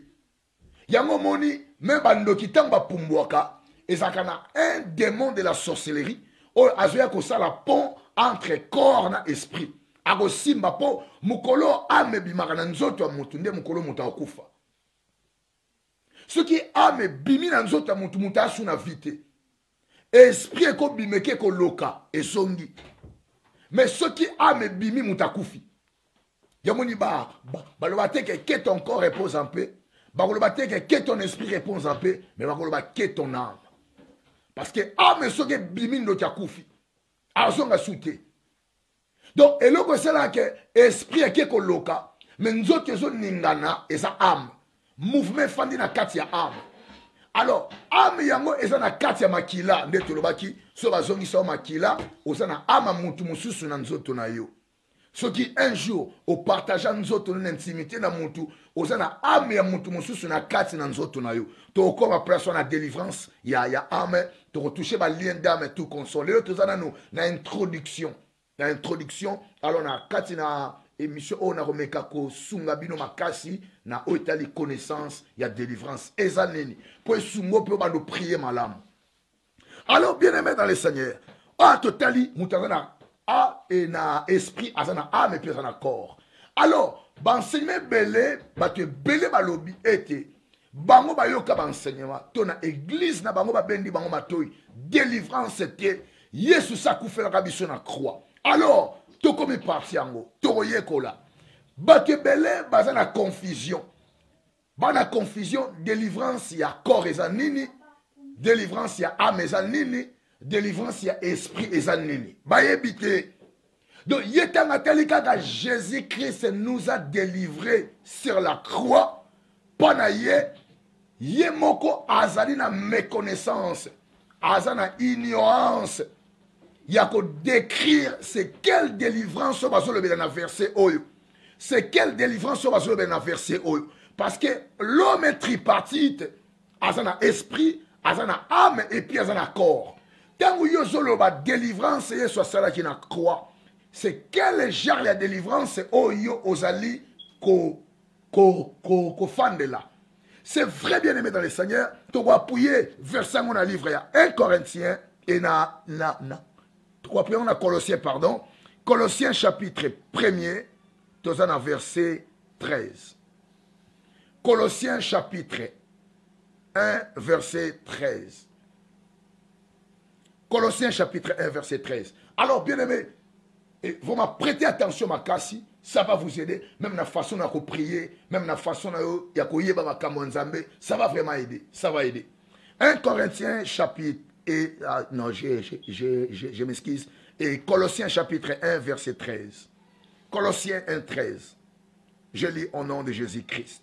Il y a un moment, même bando qui tamba pumboaka, et ça un démon de la sorcellerie. Ou azoya ko ça la pont entre corps et esprit. Ako simba po mukolo ame bimaka na nzoto ya mutu nde mukolo muta okufa. Ce qui ame bimi na nzoto ya mutu muta asu na vite. Esprit ko bimeke ko loka esongi. Mais ce qui ame bimi muta kufi. Yamoni baloba te que ton corps repose en paix. Baloba te que ton esprit repose en paix, mais baloba que ton âme. Parce que âme soke bimi no koufi. Azonga soute. Donc eloko sala que esprit ke ko loka, mais nzoto zo ningana eza âme. Mouvement fandi na kati ya âme. Alors âme yango eza na kati ya makila ndeto lobaki so bazongi so makila ozana âme mutu mususu na nzoto na yo. Ce qui un jour au partageant nzoto l'intimité na mutu ozana âme ya mutu mususu na kati na nzoto na yo. To comme après son la délivrance ya âme to retoucher ba lien d'âme tout consoler to zana no na introduction. Na introduction alors na kati na émission on a remeka ko sunga bino makasi na otali connaissance ya délivrance ezaneni pour sungo pour ba no prier malam. Alors bien aimé dans le Seigneur, a totali mutazana a et na esprit azana âme et puis azana corps. Alors banseignement belé bate belé balobi été bango bayoka banseignement tona église na bango babendi bango matoyi délivrance était Yesu sakufela kabiso na croix. Alors to comme parti yango to yekola bate belé bazana confusion. Bana confusion délivrance ya corps ezanini délivrance ya âme ezanini délivrance ya esprit ezanini bayebite. Donc yetanga telika Jésus-Christ nous a délivrés sur la croix pana ye moko azali na méconnaissance azana ignorance ya ko décrire c'est quelle délivrance bazo le na verset oyo c'est quelle délivrance bazo le na verset oyo parce que l'homme est tripartite azana esprit azana âme et puis azana corps. Tango yo zolo ba délivrance yesu asala ki na croix. C'est quel genre de délivrance oyo ozali ko fande là. C'est vrai bien aimé dans le Seigneur. Tu dois appuyer verset mon livre ya 1 Corinthiens et tu dois appuyer on a Colossiens pardon. Colossiens chapitre 1er, tu as verset 13. Colossiens chapitre 1 verset 13. Colossiens chapitre 1 verset 13. Alors bien aimé, vous m'apprêtez attention ma cassi, ça va vous aider, même la façon de prier, même la façon de ça va vraiment aider, ça va aider. 1 Corinthiens chapitre et non, je m'excuse, et Colossiens chapitre 1 verset 13. Colossiens 1 13. Je lis au nom de Jésus-Christ.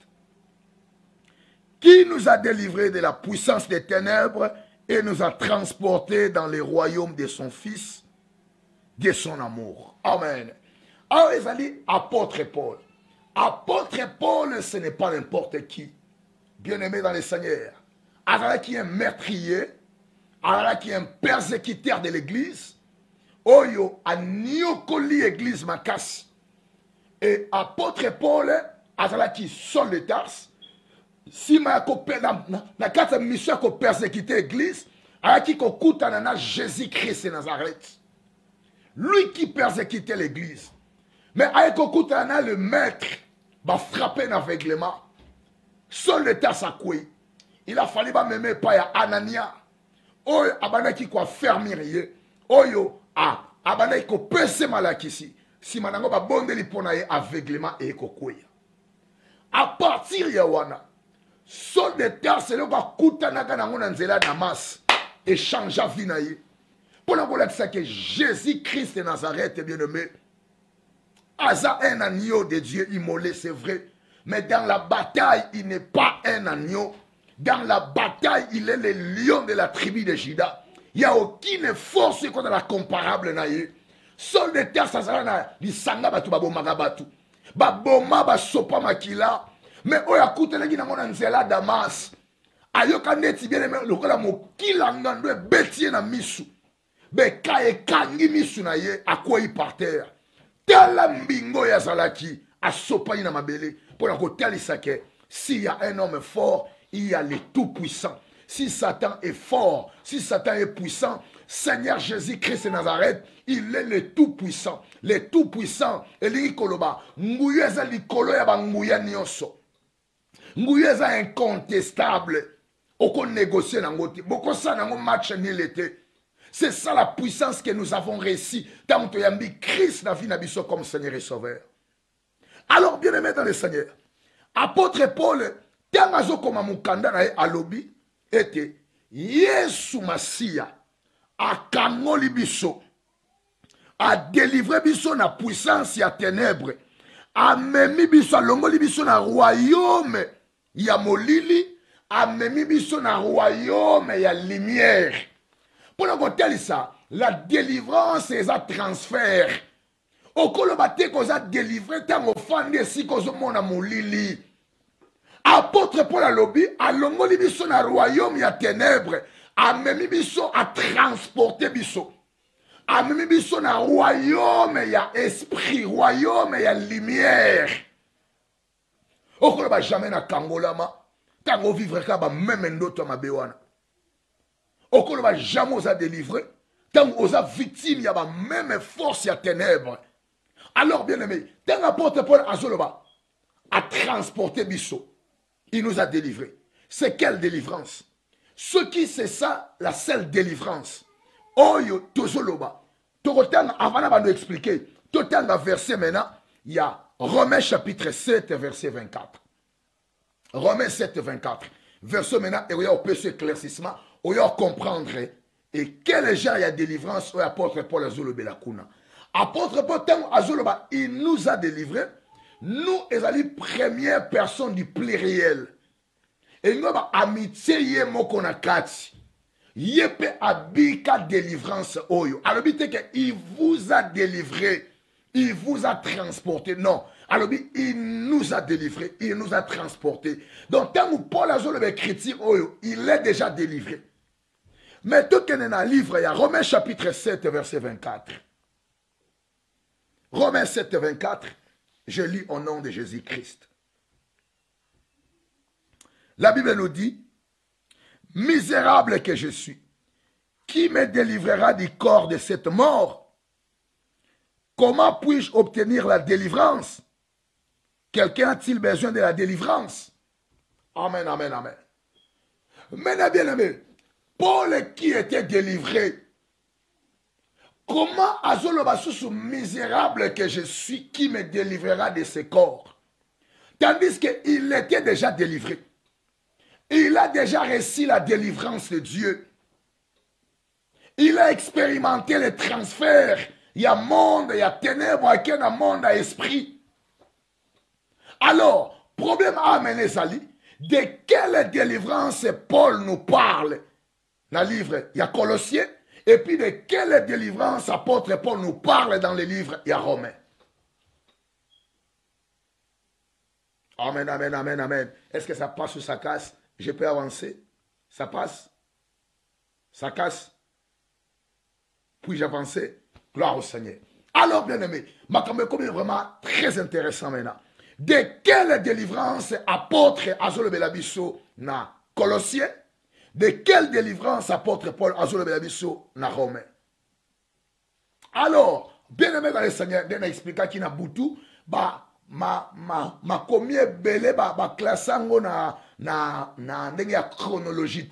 Qui nous a délivrés de la puissance des ténèbres et nous a transportés dans les royaumes de son Fils, de son amour. Amen. Alors, ils ont dit apôtre Paul. Apôtre Paul, ce n'est pas n'importe qui. Bien-aimé dans le Seigneur. Alors, qui est un meurtrier, alors qui est un persécuteur de l'église, Oyo a niokoli l'église makas. Et apôtre Paul, alors qui sort de Tarse, si ma na kata mission ko persécuter l'église, alors qui kokuta na Jésus-Christ de Nazareth. Lui qui persécutait l'église. Mais avec kokuta na le maître, va frapper d'aveuglement. Seul le Tarse a quoi? Il a fallu pas m'aimer pas ya Anania. Oyo abana qui quoi fermier. Oyo a abana qui pese malakisi. Si manango ba bonde li pona ye aveuglement et kokoya. À partir ya wana sol de terre c'est le ba kutana kana ngona nzela Damas échangea vie na ye. Pour la voir que Jésus-Christ de Nazareth bien-aimé Asa un agneau de Dieu immolé, c'est vrai. Mais dans la bataille, il n'est pas un agneau. Dans la bataille, il est le lion de la tribu de Juda. Il n'y a aucune force contre la comparable naïe. Sol de terre, ça sera na lisanga batu babomaka batu. Baboma basopa makila. Mais oya kuteleki na ngona nzela Damas. Ayoka neti bien aimé lokola mokila ngando betie na misu. Beka e kangi misu na ye akoi par terre. Tala mbingo ya zalaki asopa na mabele pour la kotalisa ke s'il y a un homme fort, il y a le tout-puissant. Si Satan est fort, si Satan est puissant, Seigneur Jésus-Christ de Nazareth, il est le tout-puissant. Le tout-puissant, Eli Koloba, Nguyeza likolo ya banguya nyonso. Nguyeza incontestable. Oko négocier nangote. Boko sa nango match ni l'été. C'est ça la puissance que nous avons réussi. Tant que yambi Christ na vie nabiso comme Seigneur et Sauveur. Alors bien aimé dans le Seigneur, apôtre Paul, tant azo comme mukanda na alobi, était Yesu Masia a kangoli biso, a délivré biso na puissance ya ténèbres, a memi biso a longoli biso na royaume ya molili, a memi biso na royaume ya lumière. Pour le côté ça, la délivrance et la transfert. Au kolobate qu'on a délivré tant au fan de si qu'on a molili. Apôtre Paul a lobby, a longoli biso na royaume ya ténèbres, a memi biso a transporté biso. A memi biso na royaume ya esprit, royaume ya lumière. Au koloba jamais na kangolama, tango vivre ka ba même ndoto ma bewana. Au qu'on va jamais oser délivrer, tant qu'on a victime, il y a même force à ténèbres. Alors, bien aimé, tant l'apôtre Paul Azoloba a transporté Bisso, il nous a délivrés. C'est quelle délivrance? Ce qui c'est ça, la seule délivrance. Oyo, Tozoloba. Torotan, avant de nous expliquer, Totan, la verset maintenant, il y a Romains chapitre 7, verset 24. Romains 7, 24. Verset maintenant, et il y a un peu ce éclaircissement. On va comprendre et quel genre il y a délivrance au apôtre Paul Azoloba la Kuna. Apôtre Paul Azoloba, il nous a délivrés. Nous, ils sont les premières personnes du pluriel. Et nous avons amitié yé mokona kati. Yépe abika délivrance oyo. Alors il vous a délivré, il vous a transporté. Non. Alors il nous a délivré, il nous a transporté. Donc tant que Paul Azoloba écrit oyo, il est déjà délivré. Mais tout qu'il y a un livre, il y a Romains chapitre 7, verset 24. Romains 7, 24, je lis au nom de Jésus-Christ. La Bible nous dit, misérable que je suis, qui me délivrera du corps de cette mort? Comment puis-je obtenir la délivrance? Quelqu'un a-t-il besoin de la délivrance? Amen, amen, amen. Maintenant, bien aimé, Paul qui était délivré, comment Azoloba sous misérable que je suis, qui me délivrera de ce corps? Tandis qu'il était déjà délivré. Il a déjà reçu la délivrance de Dieu. Il a expérimenté le transfert. Il y a monde, il y a ténèbres, il y a monde, il y a esprit. Alors, problème à amener Zali, de quelle délivrance Paul nous parle? Dans le livre, il y a Colossiens, Et puis de quelle délivrance apôtre Paul nous parle dans les livres et à Romains. Amen, amen, amen, amen. Est-ce que ça passe ou ça casse? Je peux avancer? Ça passe? Ça casse? Puis-je avancer? Gloire au Seigneur. Alors, bien aimé, ma est vraiment très intéressant maintenant. De quelle délivrance apôtre Azolo Belabiso na Colossiens? De quelle délivrance apôtre Paul Azolo Belabiso na Romains? Alors, bien aimé dans le Seigneur, il a expliqué qu'il n'a boutou, ma combien belé classe na ndenge ya chronologie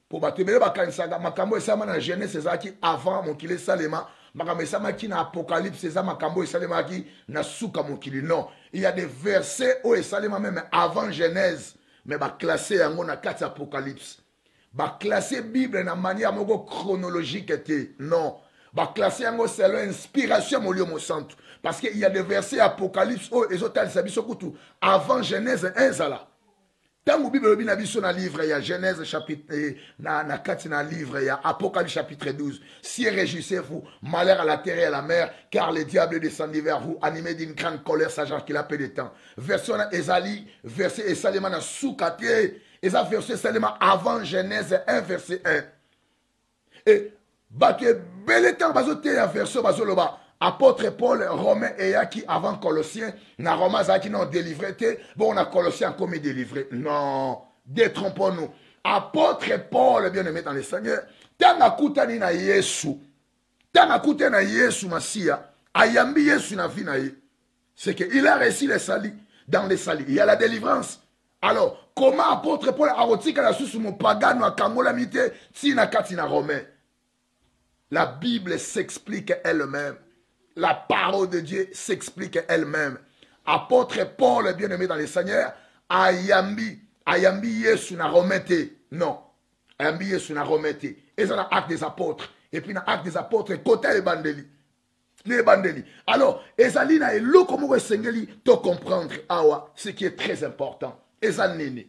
pour ba tebele ba kanisa makambo esama na Genèse ezaki avant mokili salema makambo esama ki na Apocalypse ezama makambo esalema ki na suka mokili. Non, il y a des versets où esalema même avant Genèse mais ba classer yango na kati Apocalypse. Ba classer Bible na manière moko chronologique te. Non, ba classer yango selon inspiration mo lieu mo centre parce qu'il y a des versets Apocalypse où ezotal sabiso kutu avant Genèse 1 zala. Dans la Bible, il y a un livre, il y a Genèse chapitre, na livre, il y a Apocalypse chapitre 12. Si réjouissez-vous, malheur à la terre et à la mer, car le diable est descendu vers vous, animé d'une grande colère, sachant qu'il a peu de temps. Version Ezali, verset Esalema na Soukate, Eza verset Esalema avant Genèse 1, verset 1. Et, baké, bel temps, bazote, ya version, bazoloba. Apôtre Paul, Romain et qui avant Colossiens, na Romain qui n'ont délivré, bon, on a Colossiens comme délivré. Non, détrompons-nous. Apôtre Paul, bien aimé dans le Seigneur, tant à koutani na Yesu, tant à koutani na Yesu, Massia, ayambi Yesu na vie na ye, c'est qu'il a réussi les salis, dans les salis, il y a la délivrance. Alors, comment apôtre Paul a retiré la sous mon pagano à Kangola mité, si na katina Romain? La Bible s'explique elle-même. La parole de Dieu s'explique elle-même. Apôtre Paul, bien-aimé dans le Seigneur, ayambi Yesu na romete. Non. Ayambi Yesu na romete. Et ça, l'acte des apôtres. Et puis, dans l'acte des apôtres, côté les bandeli. Les bandeli. Alors, ezali na elo comme vous sengeli, to comprendre, awa, ce qui est très important. Ezali nini.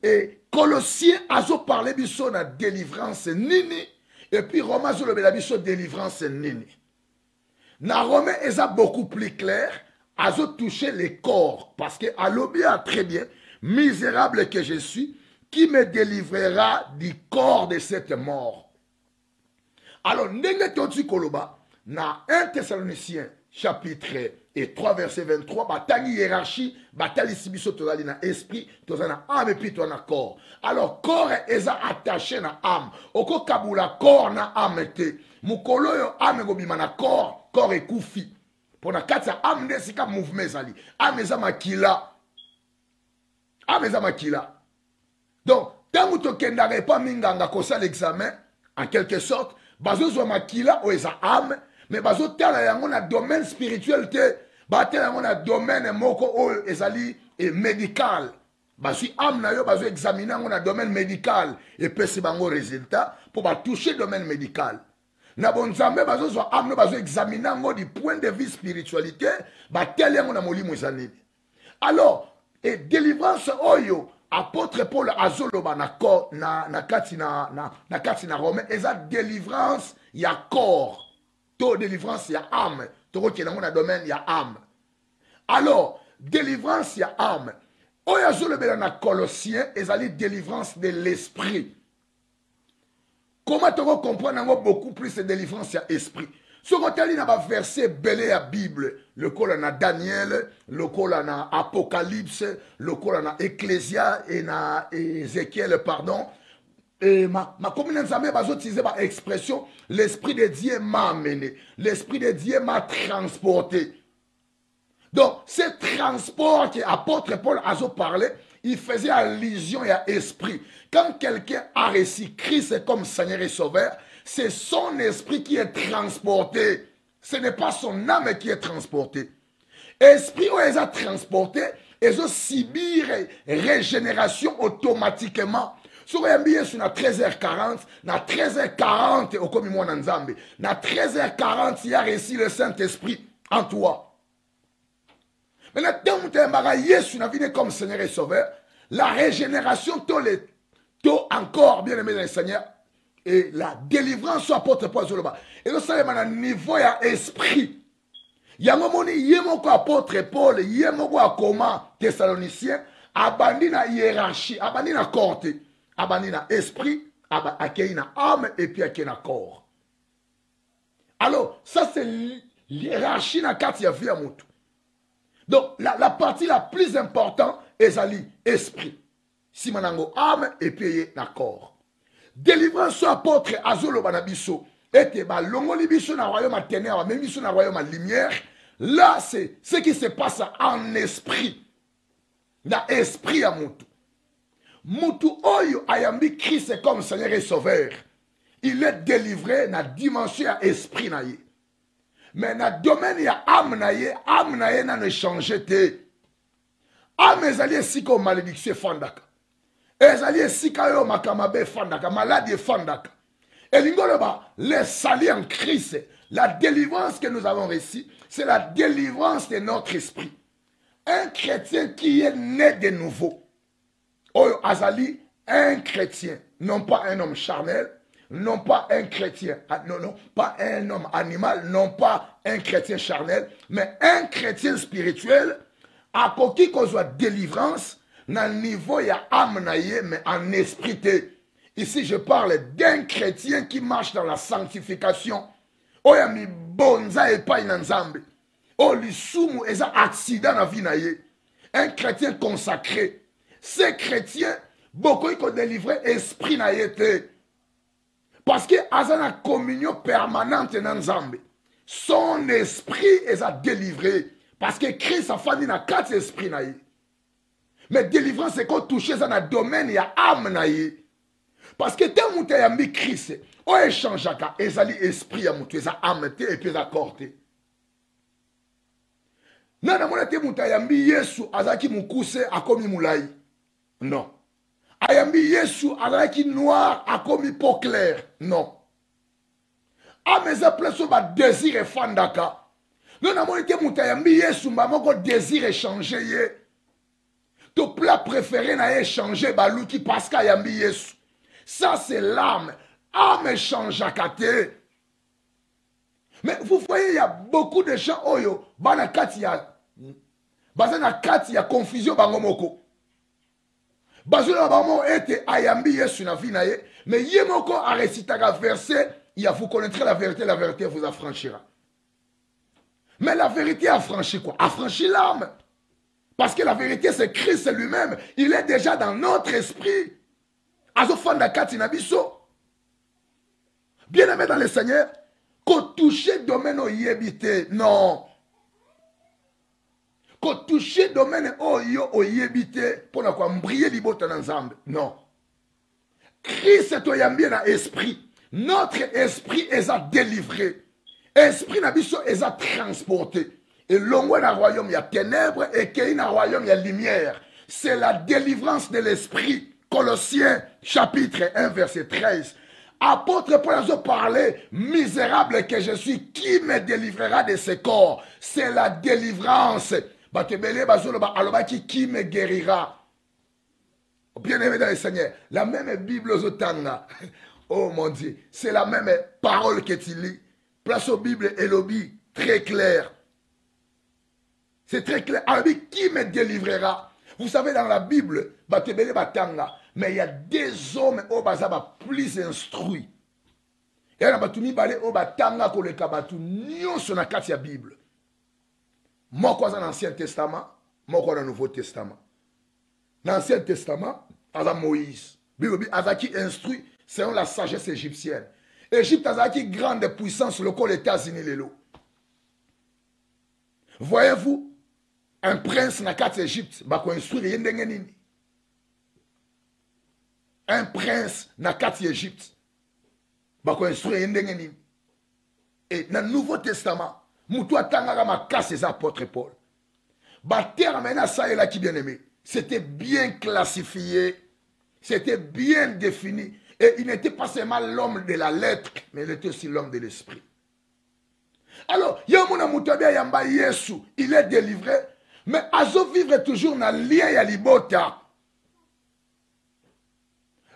Et Colossiens, azo parlé biso na délivrance nini. Et puis, Romains, zo le biso délivrance nini. Na Romain est beaucoup plus clair, à toucher les corps, parce que à l'obia très bien, misérable que je suis, qui me délivrera du corps de cette mort. Alors, n'enge toti koloba, na 1 Thessaloniciens, chapitre 3, verset 23, batali hiérarchie, batali sibiso tozali na esprit, tozali na âme et puis na corps. Alors, corps est attaché na âme. Oko kabula corps na âme te. Mukolo yo âme gobima na corps ekufi. Pour na kati ya âme nde sika mouvement ezali. Âme eza makila. Âme eza makila. Donc, tango tokendaka epa minganga kosa l'examen, en quelque sorte, bazozwa makila o eza âme, mais bazotala yango na domaine spirituel te, batala yango na domaine moko oyo ezali médical. Basi âme na yo bazo examiner yango na domaine médical et pesi bango résultat pour ba toucher domaine médical. Na bonzambe bazo zo âme bazo examiner yango du point de vue spiritualité, batela yango na molimo ezanini. Alors, et délivrance oyo apôtre Paul azoloba na kati na Romain eza délivrance ya corps. To délivrance ya âme. Toko kenango na domaine ya âme. Alors, délivrance ya âme. Oya zolobela na Colossiens ezali délivrance de l'esprit. Comment toko comprendre beaucoup plus de délivrance ya esprit? Ce côté na ba verset belé ya Bible, le col na Daniel, le col na Apocalypse, le col na Ecclésia et na Ézéchiel pardon. Et ma commune nzambe bazo utiliser ba expression l'esprit de Dieu m'a amené, l'esprit de Dieu m'a transporté. Donc, ce transport que l'apôtre Paul a parlé, il faisait allusion à esprit. Quand quelqu'un a reçu Christ comme Seigneur et Sauveur, c'est son esprit qui est transporté. Ce n'est pas son âme qui est transportée. Esprit où ils ont transporté, ils ont subi régénération automatiquement. Si vous avez sur 13h40, na 13h40, au comme moi Nzambe, na 13h40, il y a reçu le Saint-Esprit en toi. Maintenant, tant que Jésus n'a venu comme Seigneur et Sauveur, la régénération, encore bien aimé dans le Seigneur, Et la délivrance soit apôtre Paul Zoloba. Et nous savons à niveau ya esprit. Yango moni yemoko apôtre Paul, yemoko akoma Thessaloniciens, abandi na hiérarchie, abandi na corps, abandi na esprit, akei na âme et puis akei na corps. Alors, ça c'est l'hiérarchie na kati ya vie ya mutu. Donc, la partie la plus importante est l'esprit. Si manango âme et puis na corps. Délivrance soit apôtre azolo banabiso. Et ba longoli biso na royaume à ténèbres, même biso na royaume à lumière. Là, c'est ce qui se passe en esprit. Na esprit à mutu. Mutu oyo ayambi Christ comme Seigneur et Sauveur. Il est délivré na dimension à esprit na ye. Mais na domaine ya âme na ye na ne changé te. Âme ezali esiko malédiction fandaka. Ezali esika yo makamabe fandaka, maladie fandaka. Et l'ingoloba, les salis en Christ, la délivrance que nous avons reçue, c'est la délivrance de notre esprit. Un chrétien qui est né de nouveau. Oyo azali, un chrétien, non pas un homme charnel, non pas un chrétien, non, pas un homme animal, non pas un chrétien charnel, mais un chrétien spirituel, à qui qu'on soit délivrance, dans le niveau il y a âme naïe, mais en esprit. Ici je parle d'un chrétien qui marche dans la sanctification. Oh ya mi bonza et pas inanzambe. Oh l'isumu est un accident dans la vie naïe. Un chrétien consacré. Ces chrétiens, beaucoup ils ont délivré esprit naïe. Parce que a une communion permanente dans Nzambe. Son esprit est délivré. Parce que Christ a fait dans 4 esprits. Mais délivrance, c'est qu'on touche dans le domaine, il y a âme. Parce que tant que tu as mis Christ, on échange avec l'esprit, il y a âme et puis il y a corps. Non, non, non, tu as mis Yesu, azaki mukuse, akomi moulai. Non. Ayambi Yesu, azaki noir, akomi peau claire. Non. Ameza pleso ba désir et fandaka. Non, non, non, tu as mis Yesu, mako désir échanger ye. Ton plat préféré n'a échangé balouki parce qu'il y a mis Yesu. Ça c'est l'âme. Âme change à kate. Mais vous voyez, il y a beaucoup de gens oyo. Banakati ya. Banakati ya confusion bangomoko. Bazuna bango ete ayambi Yesu na vie na ye. Mais yemoko a récité un verset. Il y a vous connaîtrez la vérité vous affranchira. Mais la vérité affranchit quoi? Affranchit l'âme. Parce que la vérité, c'est Christ lui-même. Il est déjà dans notre esprit. Bien-aimé dans le Seigneur, qu'on touche domaine au yébité. Non. Qu'on touche domaine au yébité pour ne pas briller l'ibota dans l'ensemble. Non. Christ est au yambien dans l'esprit. Notre esprit est à délivrer. Esprit n'abisso est à transporter. Et l'ongwe dans le royaume, il y a ténèbres et qu'il dans le royaume, il y a lumière. C'est la délivrance de l'esprit. Colossiens, chapitre 1, verset 13. Apôtre Paul a parlé, misérable que je suis, qui me délivrera de ce corps? C'est la délivrance. Qui me guérira? Bien-aimé dans le Seigneur, la même Bible aux Otanga. Oh mon Dieu, c'est la même parole que tu lis. Place aux Bibles et lobby, très clair. C'est très clair. Alors, qui me délivrera? Vous savez, dans la Bible, mais il y a des hommes qui sont plus instruits. Il y a des hommes qui sont dans la Bible. Moi, je suis dans l'Ancien Testament, moi, je suis dans le Nouveau Testament. Dans l'Ancien Testament, il y a Moïse. Qui instruit selon la sagesse égyptienne. Égypte a une grande puissance, le corps des États-Unis. Voyez-vous, un prince na kati Égypte va construire nini. Un prince na kati Égypte va construire nini. Et dans le Nouveau Testament, mutu atangaka makasi les apôtres Paul. Terre maintenant ça et là qui bien aimé. C'était bien classifié, c'était bien défini. Et il n'était pas seulement l'homme de la lettre, mais il était aussi l'homme de l'esprit. Alors, il est délivré, mais Azo vivre toujours dans le lien et libota.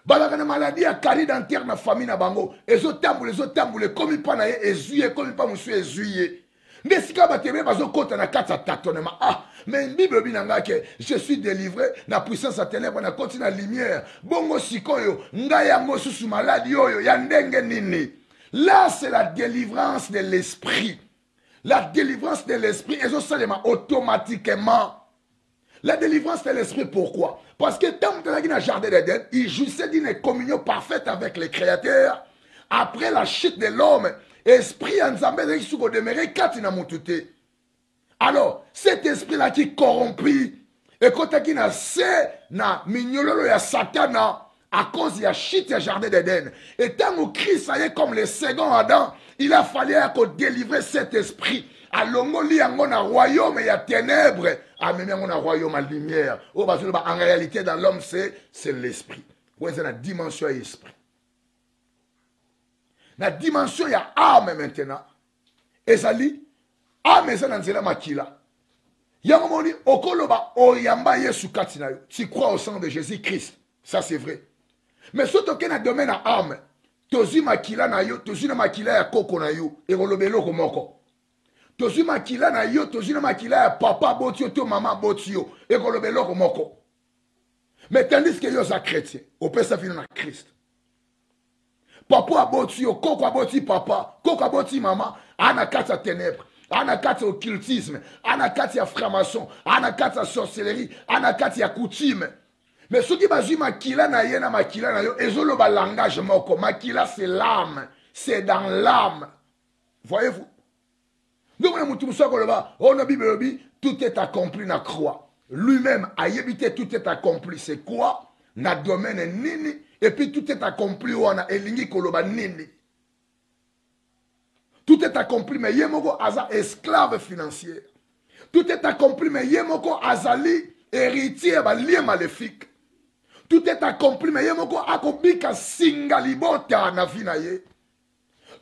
balaka na maladie ya carie dentaire na famille na bango ezotambola ekomi mpa na ye ezwi ye ekomi mpa mosusu ezwi ye nde esika bato ebele bazokɔta na kati ya tâtonnement mais bible elobi na ngai ke je suis délivré na puissance ya ténèbre nakoti na lumière bongo sikoyo ngai yango susu maladi oyo ya ndenge nini. Là c'est la délivrance de l'esprit. La délivrance de l'esprit ezosalema automatiquement. La délivrance de l'esprit, pourquoi? Parce que tant que dans le jardin d'Éden, il jouissait d'une communion parfaite avec le Créateur. Après la chute de l'homme, esprit en Zambé de demeurer katina mutute. Alors, cet esprit-là qui corrompt, et quand il a na mignolo ya Satana, à cause de la chute du jardin d'Éden. Et tant que Christ est comme le second Adam, il a fallu délivrer cet esprit. Alors, il y a un royaume, il y a ténèbres. Il y a un royaume à lumière. En réalité, dans l'homme, c'est l'esprit. C'est la dimension de l'esprit. La dimension, il y a âme maintenant. Et ça dit, âme, c'est dans la makila. Il y a un moment où tu crois au sang de Jésus-Christ. Ça, c'est vrai. Mais surtout qu'il y a un domaine à âme. Tu as makila na yo, tu as makila ya koko na yo. Et rolobelo komoko. Tozu makila na yo, tozu na makila ya papa botio, to maman botio, et kolobelo komoko. Mais tandis que yo sa chrétien, au peut sa na Christ. Papa botio, koko aboti papa, koko aboti maman, anakata ténèbres, anakata occultisme, anakata franc-maçon, anakata sorcellerie, anakata coutume. Mais ce qui bazu makila na ye na makila na yo, ezolo ba langage moko, makila c'est l'âme, c'est dans l'âme. Voyez-vous? Donc, on a Bible, tout est accompli dans la croix. Lui-même a évité tout est accompli. C'est quoi? Na domaine nini. Et puis tout est accompli. On a elingi koloba nini. Tout est accompli. Mais yemoko aza esclave financier. Tout est accompli. Mais yemoko azali héritier ba lien maléfique. Tout est accompli. Mais yemoko akobika singa libota na vinaye.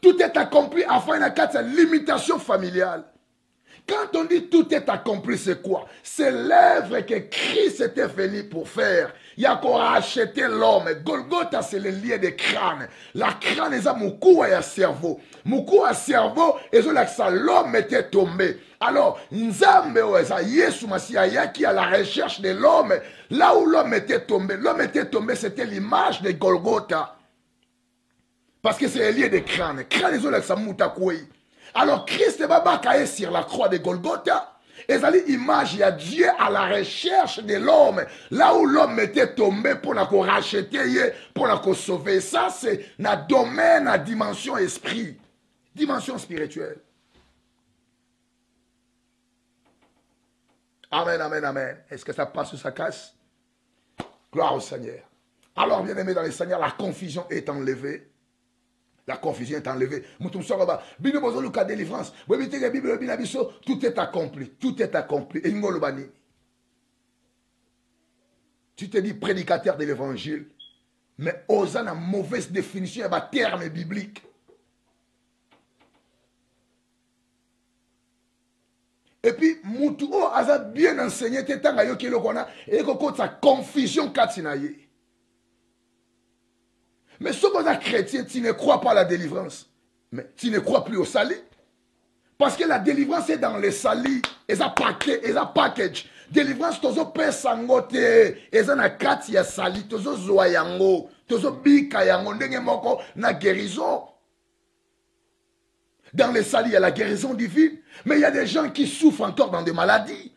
Tout est accompli afin de limitation familiale. Quand on dit tout est accompli, c'est quoi? C'est l'œuvre que Christ était venu pour faire. Il y a qu'on racheté l'homme. Golgotha, c'est le lien de crâne. La crâne, c'est moukou à cerveau. Moukou à cerveau, et ça, l'homme était tombé. Alors, Nzambe, Yesu Masiya, qui à la recherche de l'homme, là où l'homme était tombé, c'était l'image de Golgotha. Parce que c'est le lien de crâne. Crâne, c'est moutakoué. Alors, Christ va batailler sur la croix de Golgotha. Et ça l'image, il y a Dieu à la recherche de l'homme. Là où l'homme était tombé pour la racheter, pour la sauver. Ça, c'est la domaine, la dimension esprit. Dimension spirituelle. Amen, amen, amen. Est-ce que ça passe ou ça casse? Gloire au Seigneur. Alors, bien aimé dans le Seigneur, la confusion est enlevée. La confusion est enlevée. Délivrance. Tout est accompli. Tout est accompli. Tu te dis prédicateur de l'évangile, mais osant la mauvaise définition de terme biblique. Et puis, Moutou a bien enseigné, et sa confusion katinaye. Mais si tu es chrétien, tu ne crois pas à la délivrance. Mais tu ne crois plus au salut. Parce que la délivrance est dans le salut. Et ça package. Délivrance, tu as sangote. Et ça na kati ya salut. Tu as zoyango. Tu as bika yango. Ndenge moko na guérison. Dans le salut, il y a la guérison divine. Mais il y a des gens qui souffrent encore dans des maladies.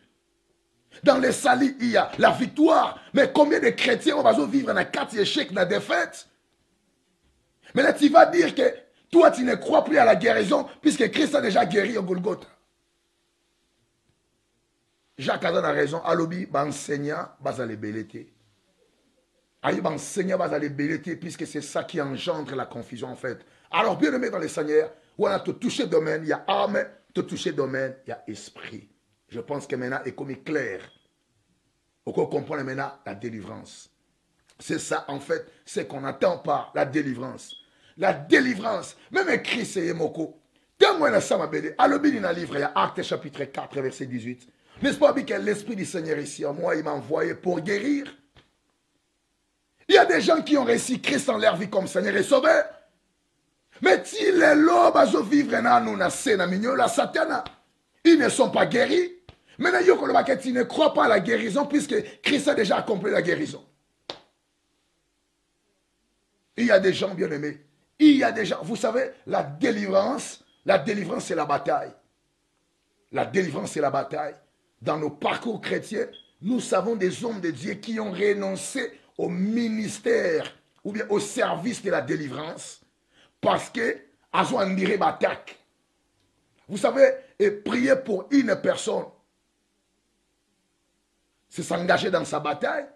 Dans le salut, il y a la victoire. Mais combien de chrétiens vont vivre dans 4 échecs, dans la défaite? Mais là, tu vas dire que toi, tu ne crois plus à la guérison puisque Christ a déjà guéri au Golgotha. Jacques a raison. Alobi, enseignant, va aller belleter. Aïe, enseignant, va aller belleter puisque c'est ça qui engendre la confusion en fait. Alors, bien aimé dans le Seigneur, on a te touché domaine, il y a âme, te touché domaine, il y a esprit. Je pense que maintenant, est comme clair. On comprend maintenant la délivrance. C'est ça, en fait, c'est qu'on attend par la délivrance. La délivrance, même Christ et Moko. Témoin ça, ma belle. Alobi dans le livre, il y a Actes chapitre 4, verset 18. N'est-ce pas que l'Esprit du Seigneur ici en moi, il m'a envoyé pour guérir. Il y a des gens qui ont reçu Christ en leur vie comme Seigneur et Sauveur. Mais si les lobes à vivre la Satan, ils ne sont pas guéris. Maintenant, ils ne croient pas à la guérison puisque Christ a déjà accompli la guérison. Il y a des gens bien aimés. Il y a des gens, vous savez, la délivrance c'est la bataille. La délivrance c'est la bataille. Dans nos parcours chrétiens, nous savons des hommes de Dieu qui ont renoncé au ministère ou bien au service de la délivrance parce que ils ont une attaque. Vous savez, et prier pour une personne, c'est s'engager dans sa bataille.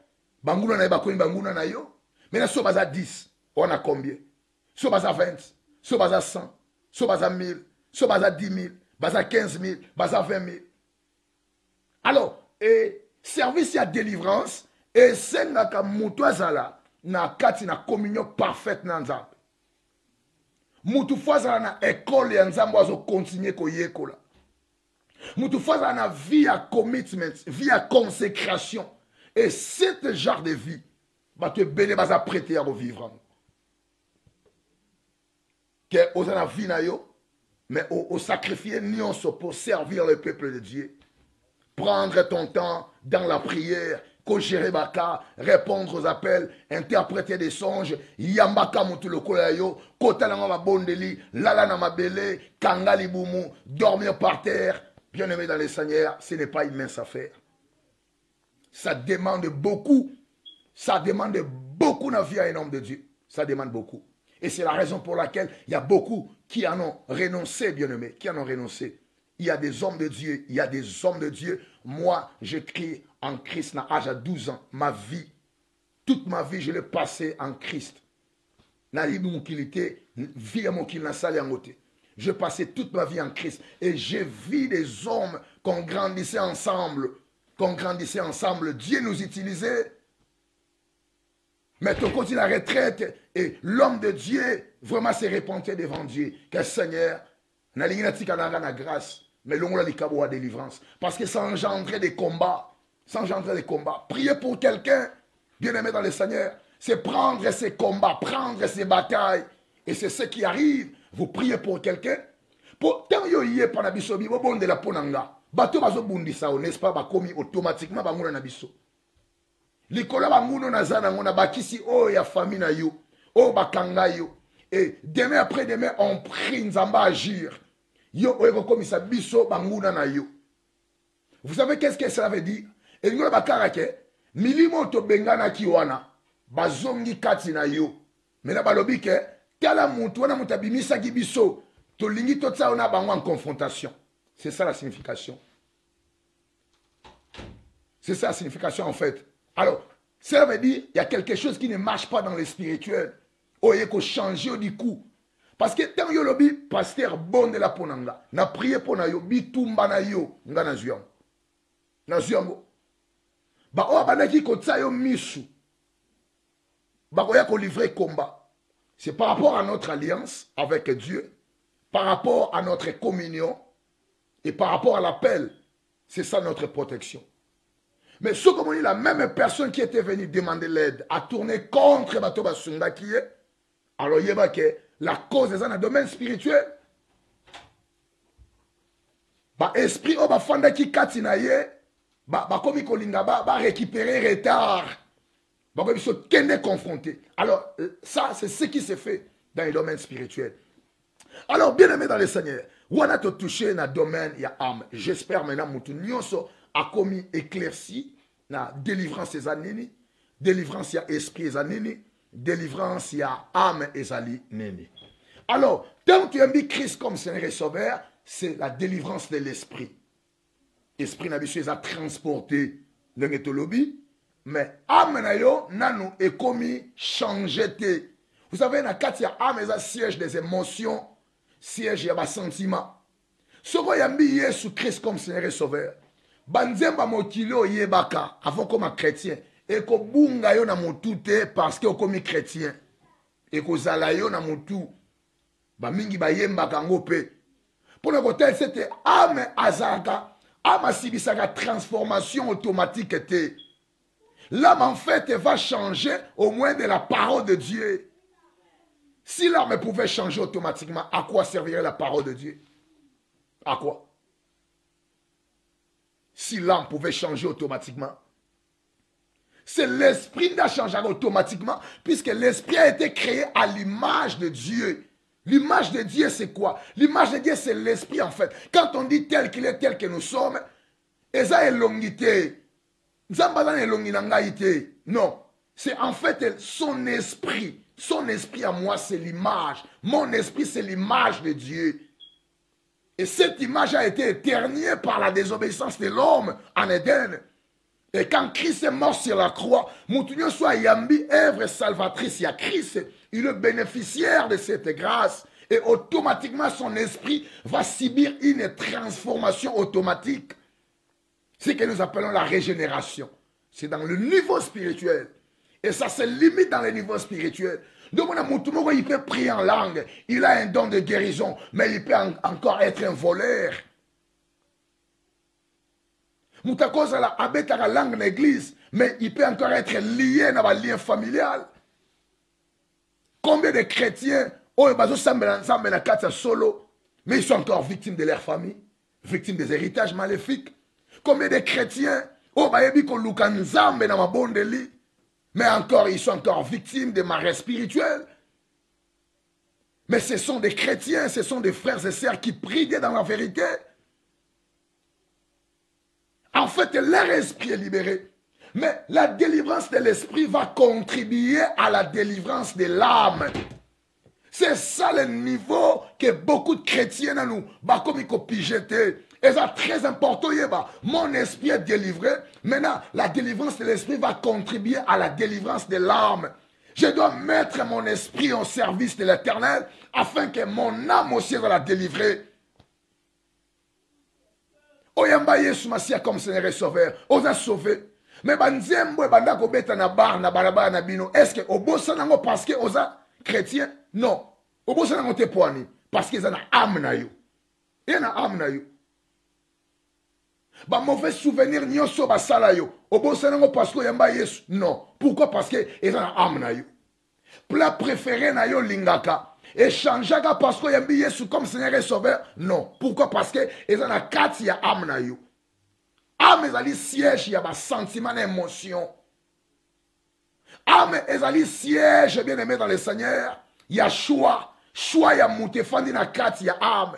Banguna na bakoni banguna na yo. Maintenant, si on a 10, on a combien? Si on a 20, si on a 100, si on a 1000, si on a 10 000, si on a 15 000, si on a 20 000. Alors, service à délivrance, et c'est que mutu azala na kati na communion parfaite na nzambe. Mutu fazala na école ya nzambe azo continuer ko yekola. Mutu fazala na vie à commitment, vie à consécration. Et ce genre de vie, va te béné baza prêter à revivre. Que osana vie na yo, mais au sacrifier nyonso pour servir le peuple de Dieu. Prendre ton temps dans la prière, gérer baka, répondre aux appels, interpréter des songes, yambaka mutu lokola yo, kota na ma bondeli, lala na mabele, kanga libumu, dormir par terre. Bien aimé dans les Seigneurs, ce n'est pas une mince affaire. Ça demande beaucoup. Ça demande beaucoup dans la vie à un homme de Dieu. Ça demande beaucoup. Et c'est la raison pour laquelle il y a beaucoup qui en ont renoncé, bien aimé, qui en ont renoncé. Il y a des hommes de Dieu, il y a des hommes de Dieu. Moi, j'écris en Christ à l'âge de 12 ans. Ma vie, toute ma vie, je l'ai passée en Christ. Je passais toute ma vie en Christ. Et j'ai vu des hommes qu'on grandissait ensemble. Dieu nous utilisait. Mais on continue la retraite et l'homme de Dieu vraiment s'est répandu devant Dieu. Que Seigneur, n'a la grâce, mais l'on a la délivrance. Parce que ça engendrait des combats. Prier pour quelqu'un, bien aimé dans le Seigneur, c'est prendre ses combats, prendre ses batailles. Et c'est ce qui arrive. Vous priez pour quelqu'un. Tant yo yé pa na biso bi bon de la ponanga. Bato bazo bundisa n'est-ce pas ba komi automatiquement ba nguna na biso. Likola ba nguno na zana ngona bakisi o ya famille na yo. O bakanga yo. Et demain après demain on prie nzamba agir. Yo o komisa biso ba nguna na yo. Vous savez qu'est-ce que cela veut dire? Et ngona bakarake milimo to bengana ki wana bazongi kati na yo. Mais na balobi ke tala muntu wana mutabimisa ki biso. Tolingi tout ça on a en confrontation. C'est ça la signification. C'est ça la signification en fait. Alors, ça veut dire il y a quelque chose qui ne marche pas dans le spirituel. Oh, il faut changer du coup. Parce que tant yo lobi pasteur bon de la ponanga, na prié pour na yo bitumba na yo nga na zuyango. Na zuyango. Ba o banaki ko tsa yo misu. Ba ko ya ko livrer combat. C'est par rapport à notre alliance avec Dieu. Par rapport à notre communion et par rapport à l'appel, c'est ça notre protection. Mais ce comme on dit, la même personne qui était venue demander l'aide a tourné contre Batoba Sunda qui est, alors il y a que la cause est dans le domaine spirituel. Ba esprit o ba fanda ki katina ye, ba komi kolinga ba récupérer retard. Ba komi so kende confronté. Alors ça c'est ce qui se fait dans le domaine spirituel. Alors, bien aimé dans le Seigneur, on a touché dans le domaine, il y a âme. J'espère maintenant que nous a commis éclairci dans délivrance des années, délivrance il y a esprit des années, délivrance il y a âme et zali nini. Alors, tant que tu as mis Christ comme Seigneur et Sauveur, c'est la délivrance de l'esprit. L'esprit n'a pas à transporter le lobby, mais âme nanou est commis changer. Vous savez, dans le y a âme et siège des émotions. Siège ya ba sentiment. Soko yambi Yesu Christ comme Seigneur et Sauveur. Banzemba mokilo yebaka avant comme chrétien et ko bunga yo na motute parce que comme chrétien et ko zala yo na motu ba mingi ba yembaka ngope. Pour le côté c'était âme azaka, âme sibisaka transformation automatique était. L'âme, en fait, elle va changer au moins de la parole de Dieu. Si l'âme pouvait changer automatiquement, à quoi servirait la parole de Dieu? À quoi? Si l'âme pouvait changer automatiquement. C'est l'esprit qui a changé automatiquement, puisque l'esprit a été créé à l'image de Dieu. L'image de Dieu, c'est quoi? L'image de Dieu, c'est l'esprit, en fait. Quand on dit tel qu'il est, tel que nous sommes, et ça est l'ongité. Non, c'est en fait son esprit. Son esprit à moi, c'est l'image. Mon esprit, c'est l'image de Dieu. Et cette image a été éterniée par la désobéissance de l'homme en Éden. Et quand Christ est mort sur la croix, Moutounio soit Yambi, œuvre salvatrice, il y a Christ, il est bénéficiaire de cette grâce. Et automatiquement, son esprit va subir une transformation automatique. Ce que nous appelons la régénération. C'est dans le niveau spirituel. Et ça se limite dans le niveau spirituel. Donc, il peut prier en langue. Il a un don de guérison. Mais il peut encore être un voleur. Moutakosa la abeta la langue dans l'église. Mais il peut encore être lié dans un lien familial. Combien de chrétiens solo, mais ils sont encore victimes de leur famille. Victimes des héritages maléfiques. Combien de chrétiens mais encore, ils sont encore victimes des marais spirituels. Mais ce sont des chrétiens, ce sont des frères et sœurs qui prient Dieu dans la vérité. En fait, leur esprit est libéré. Mais la délivrance de l'esprit va contribuer à la délivrance de l'âme. C'est ça le niveau que beaucoup de chrétiens nous, comme ils copient jeter. Et c'est très important. Mon esprit est délivré. Maintenant, la délivrance de l'esprit va contribuer à la délivrance de l'âme. Je dois mettre mon esprit au service de l'Éternel afin que mon âme aussi va la délivrer. Oyamba Yesu Masia comme Seigneur et Sauveur. On a sauvé. Mais banzembo banda ko beta na bar na barabara na bino. Est-ce que obosa nango parce que oza chrétien? Non. Obosa nango te poani parce que zana âme na yo. Et na âme na yo. Ba mauvais souvenir nyoso ba sala yo. Obosa nango parce que yamba Yesu. Non. Pourquoi? Parce que ezana âme na yo. Plat préféré na yo lingaka. Et changeaka parce que yambi Yesu comme Seigneur et Sauveur. Non. Pourquoi? Parce que ezana kati ya âme na yo. Âme ezali siège, il y a un sentiment d'émotion. Âme ezali siège, bien aimé dans le Seigneur. Il y a choix. Choix, il y a moutefandi na kat, il y a âme.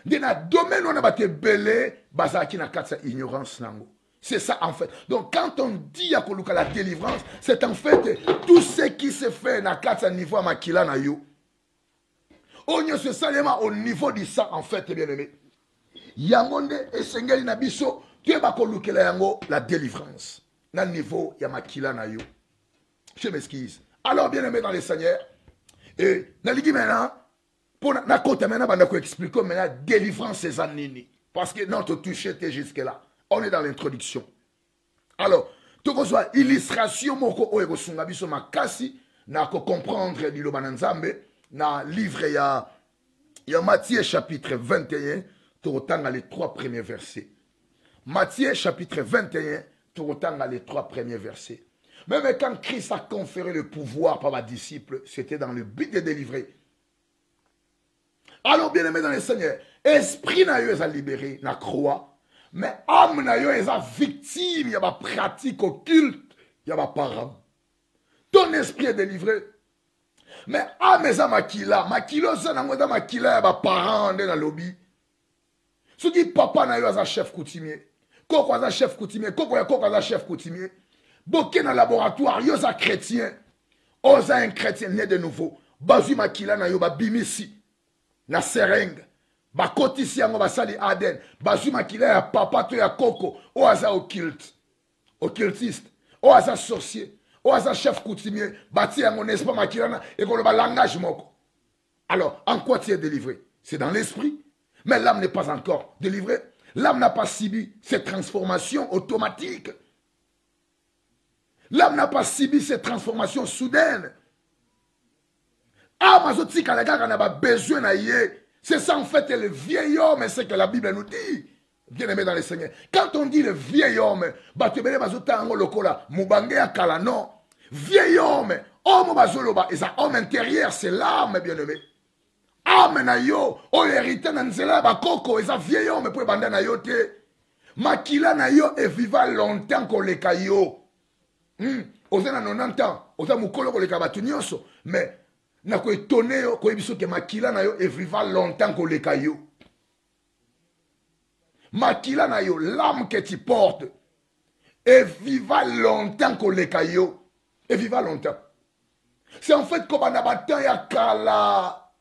Dans le domaine où on a été belé, bazaki na kat, c'est ignorance nango. C'est ça en fait. Donc quand on dit à la délivrance, c'est en fait tout ce qui se fait na kat à niveau makila na yo. On y est seulement au niveau du sang en fait, bien aimé. Yangonde esengeli na biso te bakolukela yango la délivrance na niveau ya makila na yo. Je m'excuse. Alors bien aimé dans le Seigneur, et naligi maintenant pour na côté maintenant banda ko expliquer maintenant délivrance c'est anini parce que notre touché était jusque là. On est dans l'introduction. Alors, tout soit illustration moko o ekosunga biso makasi na ko comprendre liloba na Nzambe na livre ya Matthieu chapitre 21. Tu retends les 3 premiers versets. Matthieu chapitre 21, tu retends les 3 premiers versets. Même quand Christ a conféré le pouvoir par ma disciple, c'était dans le but de délivrer. Alors bien aimé dans le Seigneur, esprit n'a eu à libérer, na croix, mais âme n'a eu à victime, il y a ma pratique occulte, il y a ma parent. Ton esprit est délivré. Mais âme est à makila, makilo ça n'a pas makila, il y a ma parent dans le lobby. Ce qui papa na yo aza chef coutumier, koko aza chef coutumier, koko aza chef coutumier, boké na laboratoire, yo aza chrétien, oza un chrétien né de nouveau, bazu makila na yo ba bimisi, na seringue, ba kotisi yango basali Aden, bazu makila ya papa to ya koko, o aza occultiste, o aza sorcier, o aza chef coutumier, bati yango n'est-ce pas makila na, et qu'on le langage moko. Alors, en quoi tu es délivré? C'est dans l'esprit. Mais l'âme n'est pas encore délivrée. L'âme n'a pas subi cette transformation automatique. L'âme n'a pas subi cette transformation soudaine. C'est ça en fait le vieil homme, c'est ce que la Bible nous dit. Bien aimé dans le Seigneur. Quand on dit le vieil homme, batebele bazotango lokola, mubange ya kala, non. Vieil homme, homme bazoloba, et ça homme intérieur, c'est l'âme, bien aimé. Âme na yo, o hérité na nzela bakoko, et ça vieil homme pour banda na yo te. Makila na yo et viva longtemps koleka yo. Oza na 90 ans, oza mukolo koleka batu nyonso, mais na ko étonné yo ko biso ke makila na yo et viva longtemps koleka yo. Makila na yo, l'âme que tu portes, et viva longtemps koleka yo. Et viva longtemps. C'est en fait comme on a battu ya kala.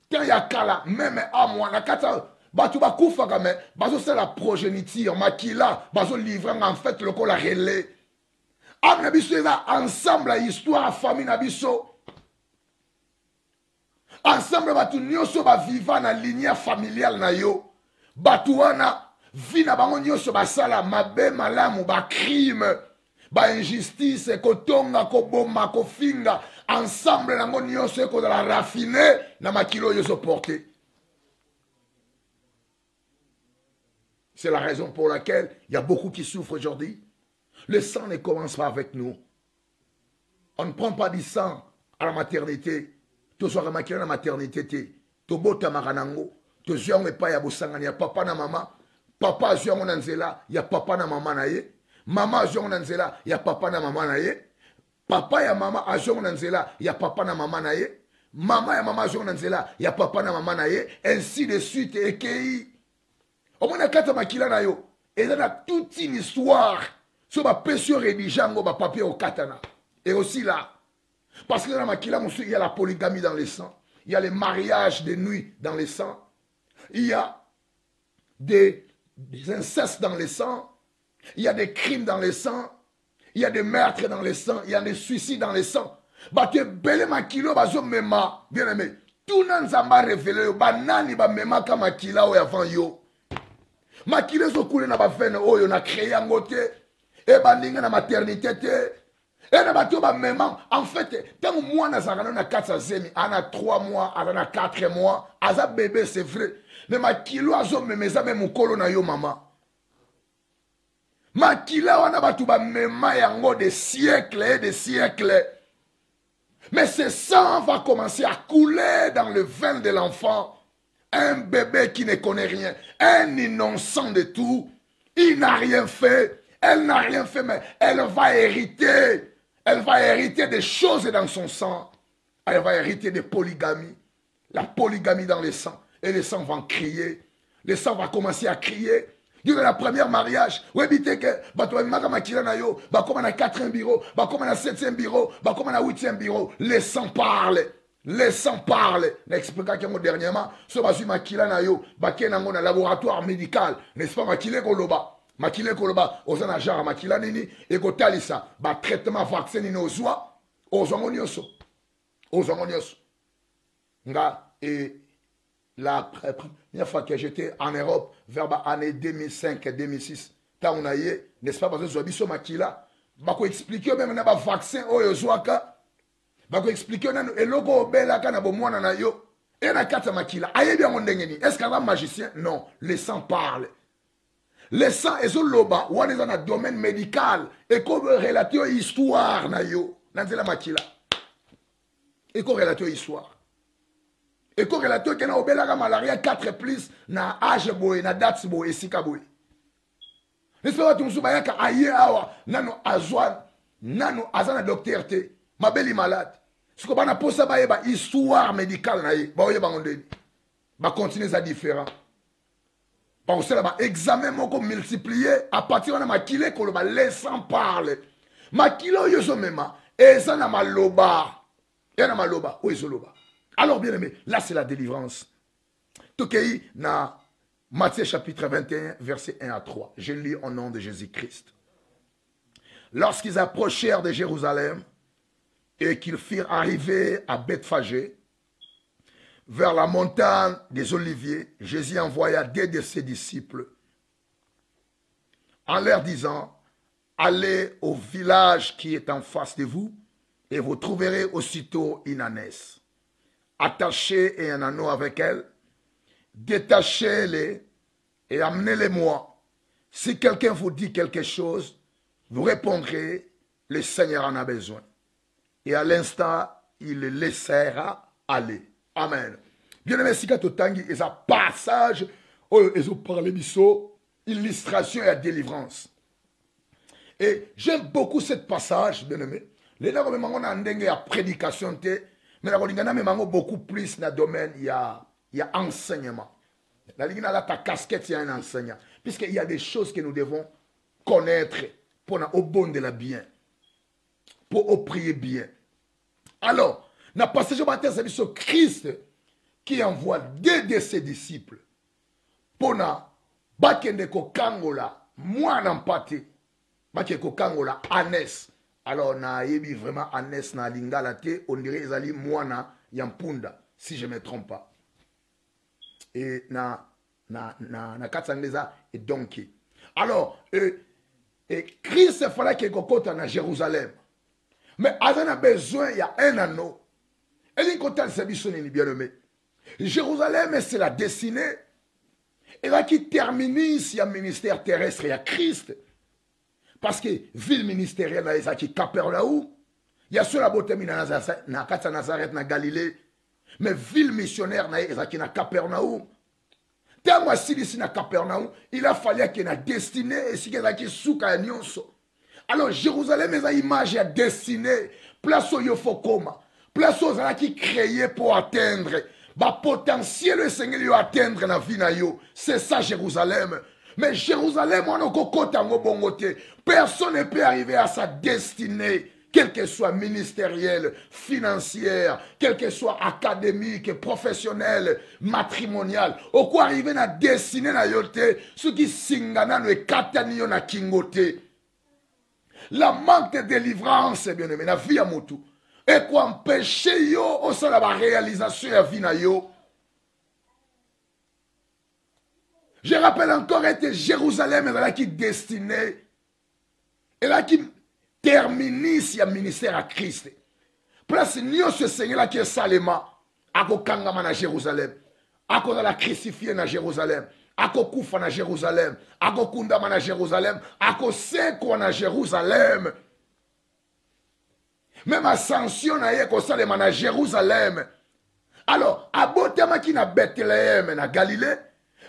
Tant ya kala, même à moi, la kata. Batu bakufa kame, bazo c'est la progéniture, makila, bazo livrer en fait le col à relais. Am nabiso eza ensemble la histoire famille nabiso. Ensemble batu nyonso ba vivant na lignée familiale na yo. Batu wana vi na bango nyonso basala mabe malamu ba crime, ba injustice kotonga koboma kofinga ensemble nango nyonso ko la raffiner na makilo yo so porter. C'est la raison pour laquelle il y a beaucoup qui souffrent aujourd'hui. Le sang ne commence pas avec nous. On ne prend pas du sang à la maternité. Tu sois remarqué à la maternité. Tu bota maranango. Tu zion et pas ya bosangani. Il y a papa na maman. Papa zion nanzela. Il y a papa na maman na ye. Maman zion nanzela. Il y a papa na maman na ye. Papa ya maman zion nanzela. Il y a papa na maman na ye. Maman ya maman zion nanzela. Il y a papa na maman na ye. Ainsi de suite. Et qui au moins, quand makila na yo, et là, toute une histoire sur ma péché rédigeant au papier au katana. Et aussi là, parce que dans makila, il y a la polygamie dans le sang, il y a les mariages de nuit dans le sang, il y a des incestes dans le sang, il y a des crimes dans le sang, il y a des meurtres dans le sang, il y a des suicides dans le sang. Bate belle makilo bazo mema, bien aimé. Tout nan zamba révélé, banani ba mema ka makila ou avant yo. Makile zo koule na ba veine oyo na créé yango te e bandinga na maternité te e na bato ba mema en fait tant moi na zakana na 4 zemi ana 3 mois ana 4 mois aza bébé c'est vrai mais makilo azo memeza même mukolo na yo mama makila wana bato ba mema yango des siècles et des siècles mais ce sang va commencer à couler dans le veine de l'enfant. Un bébé qui ne connaît rien, un innocent de tout, il n'a rien fait, elle n'a rien fait, mais elle va hériter des choses dans son sang. Elle va hériter de polygamie, la polygamie dans le sang, et le sang va crier, le sang va commencer à crier. Dieu de la première mariage, oui, évitez que, comme on a 4e bureau, comme on a 7e bureau, comme on a 8e bureau, le sang parle. Les sang parle. N'explique que dernièrement, ce que makila na yo, baké nango na laboratoire médical, n'est-ce pas makile koloba, ozana jara makila nini, et ko talisa, ba traitement vaccin ni ozwa, ozongo nyoso. Nga, et la première fois que j'étais en Europe, vers l'année 2005-2006, tant on a eu, n'est-ce pas, parce que zobiso makila, bako expliquer même na ba vaccin oyozwaka, bako expliquer nanu eloko obela kana bomwana na yo et na kata makila ayebi yango ndenge ni est-ce qu'un magicien non le sang parle le sang ezoloba wana eza na domaine médical et comme relater histoire na yo na nzela makila et comme relater histoire et comme relater que na obela ka malaria 4 plus na âge boy na date boy esika boy n'est-ce pas tu musuba yaka aye awa nano azwa nano azana docteur te ma belle malade. Ce qu'on a posé ba histoire médicale na ye, ba oye ba ngondeni. Ba continuer ça différent. Ba osela ba examen moko multiplier à partir de makile ko ba laissant parler. Makilo yo so mema, et ça na maloba. Et na maloba, o izoloba. Alors bien aimé, là c'est la délivrance. Tokei na Matthieu chapitre 21 verset 1 à 3. Je lis au nom de Jésus-Christ. Lorsqu'ils approchèrent de Jérusalem, et qu'ils firent arriver à Bethphagée, vers la montagne des Oliviers, Jésus envoya 2 de ses disciples en leur disant, allez au village qui est en face de vous et vous trouverez aussitôt une ânesse, attachez et un anneau avec elle, détachez-les et amenez-les-moi. Si quelqu'un vous dit quelque chose, vous répondrez, le Seigneur en a besoin. Et à l'instant, il le laissera aller. Amen. Bien-aimé, si tu as un passage, ils ont parlé biso, illustration et la délivrance. Et j'aime beaucoup ce passage, bien-aimé. Les gens qui ont une prédication, mais ils ont beaucoup plus dans le domaine, il y a enseignement. Dans ta casquette, il y a un enseignant. Puisqu'il y a des choses que nous devons connaître pour au bon de la bien. Pour prier bien. Alors, dans le passage de matin, c'est sur Christ qui envoie deux de ses disciples pour bakende ko kangola mwana mpate bakende ko kangola Anes. Alors, na yebi vraiment Anes na lingala te, on dirait ezali mwana yampunda, si je ne me trompe pas. Et na katsangleza et donkey. Alors, Christ il fallait qu'il côté à Jérusalem. Mais Azan a besoin, il y a un anneau. Et il y a un service bien nommé. Jérusalem, c'est la destinée. Et là qui termine ici, il y a un ministère terrestre, il y a Christ. Parce que ville ministérielle, il y a Capernaum. Il y a ceux la beauté na Nazareth, na Galilée. Mais ville missionnaire, il y a Capernaum. Tant que si ici na Capernaum, il a fallu qu'il y ait une destinée et si il y a qui souka nyonso. Alors Jérusalem est une image à dessiner, place où il faut comme, place où il qui créé pour atteindre, le potentiel le Seigneur atteindre dans la vie na yo, c'est ça Jérusalem. Mais Jérusalem on a côté en bongoté, personne ne peut arriver à sa destinée. Quel que soit ministériel, financière, quel que soit académique, professionnel, matrimonial, au quoi arriver à dessiner na yote, ce qui singana no katani na kingote. La manque de délivrance, bien aimé, la vie à motu. Et quoi empêcher yo, au sein de la réalisation de la vie na yo. Je rappelle encore, était Jérusalem, elle a qui destiné, elle a qui terminé le ministère à Christ. Place nous ce Seigneur là qui est Salema, à Kangama na Jérusalem, à la crucifié na Jérusalem. Ako kufa na Jérusalem, ako kundama na Jérusalem, ako seko na Jérusalem. Même ascension na ye ko salema na Jérusalem. Alors, abotema ki na Bethléem na Galilée,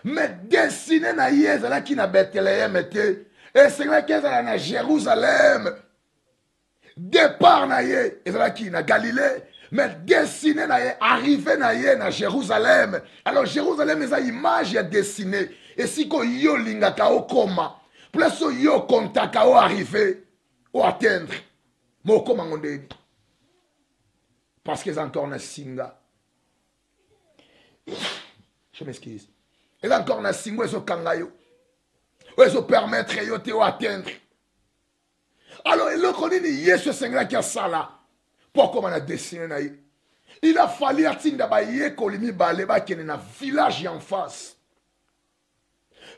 mais destiné na ye zala ki na Bethléem te, et c'est là que zala na Jérusalem. Départ na ye, zala ki na Galilée. Mais dessiné, arrivé na Jérusalem. Alors Jérusalem est une image dessinée. Et si ko yo lingaka o koma, plus yo kontaka o arrivé, o atteindre. Mo koma ngondeni. Parce qu'ils encore na singa. Je m'excuse. Ils encore na singa so kangayo. Ou so permettre yo te o atteindre. Alors le konini Yesu Seigneur qui a ça là. Pourquoi on a dessiné na ye? Il a fallu atteindre kolimi baleba qui est na village en face.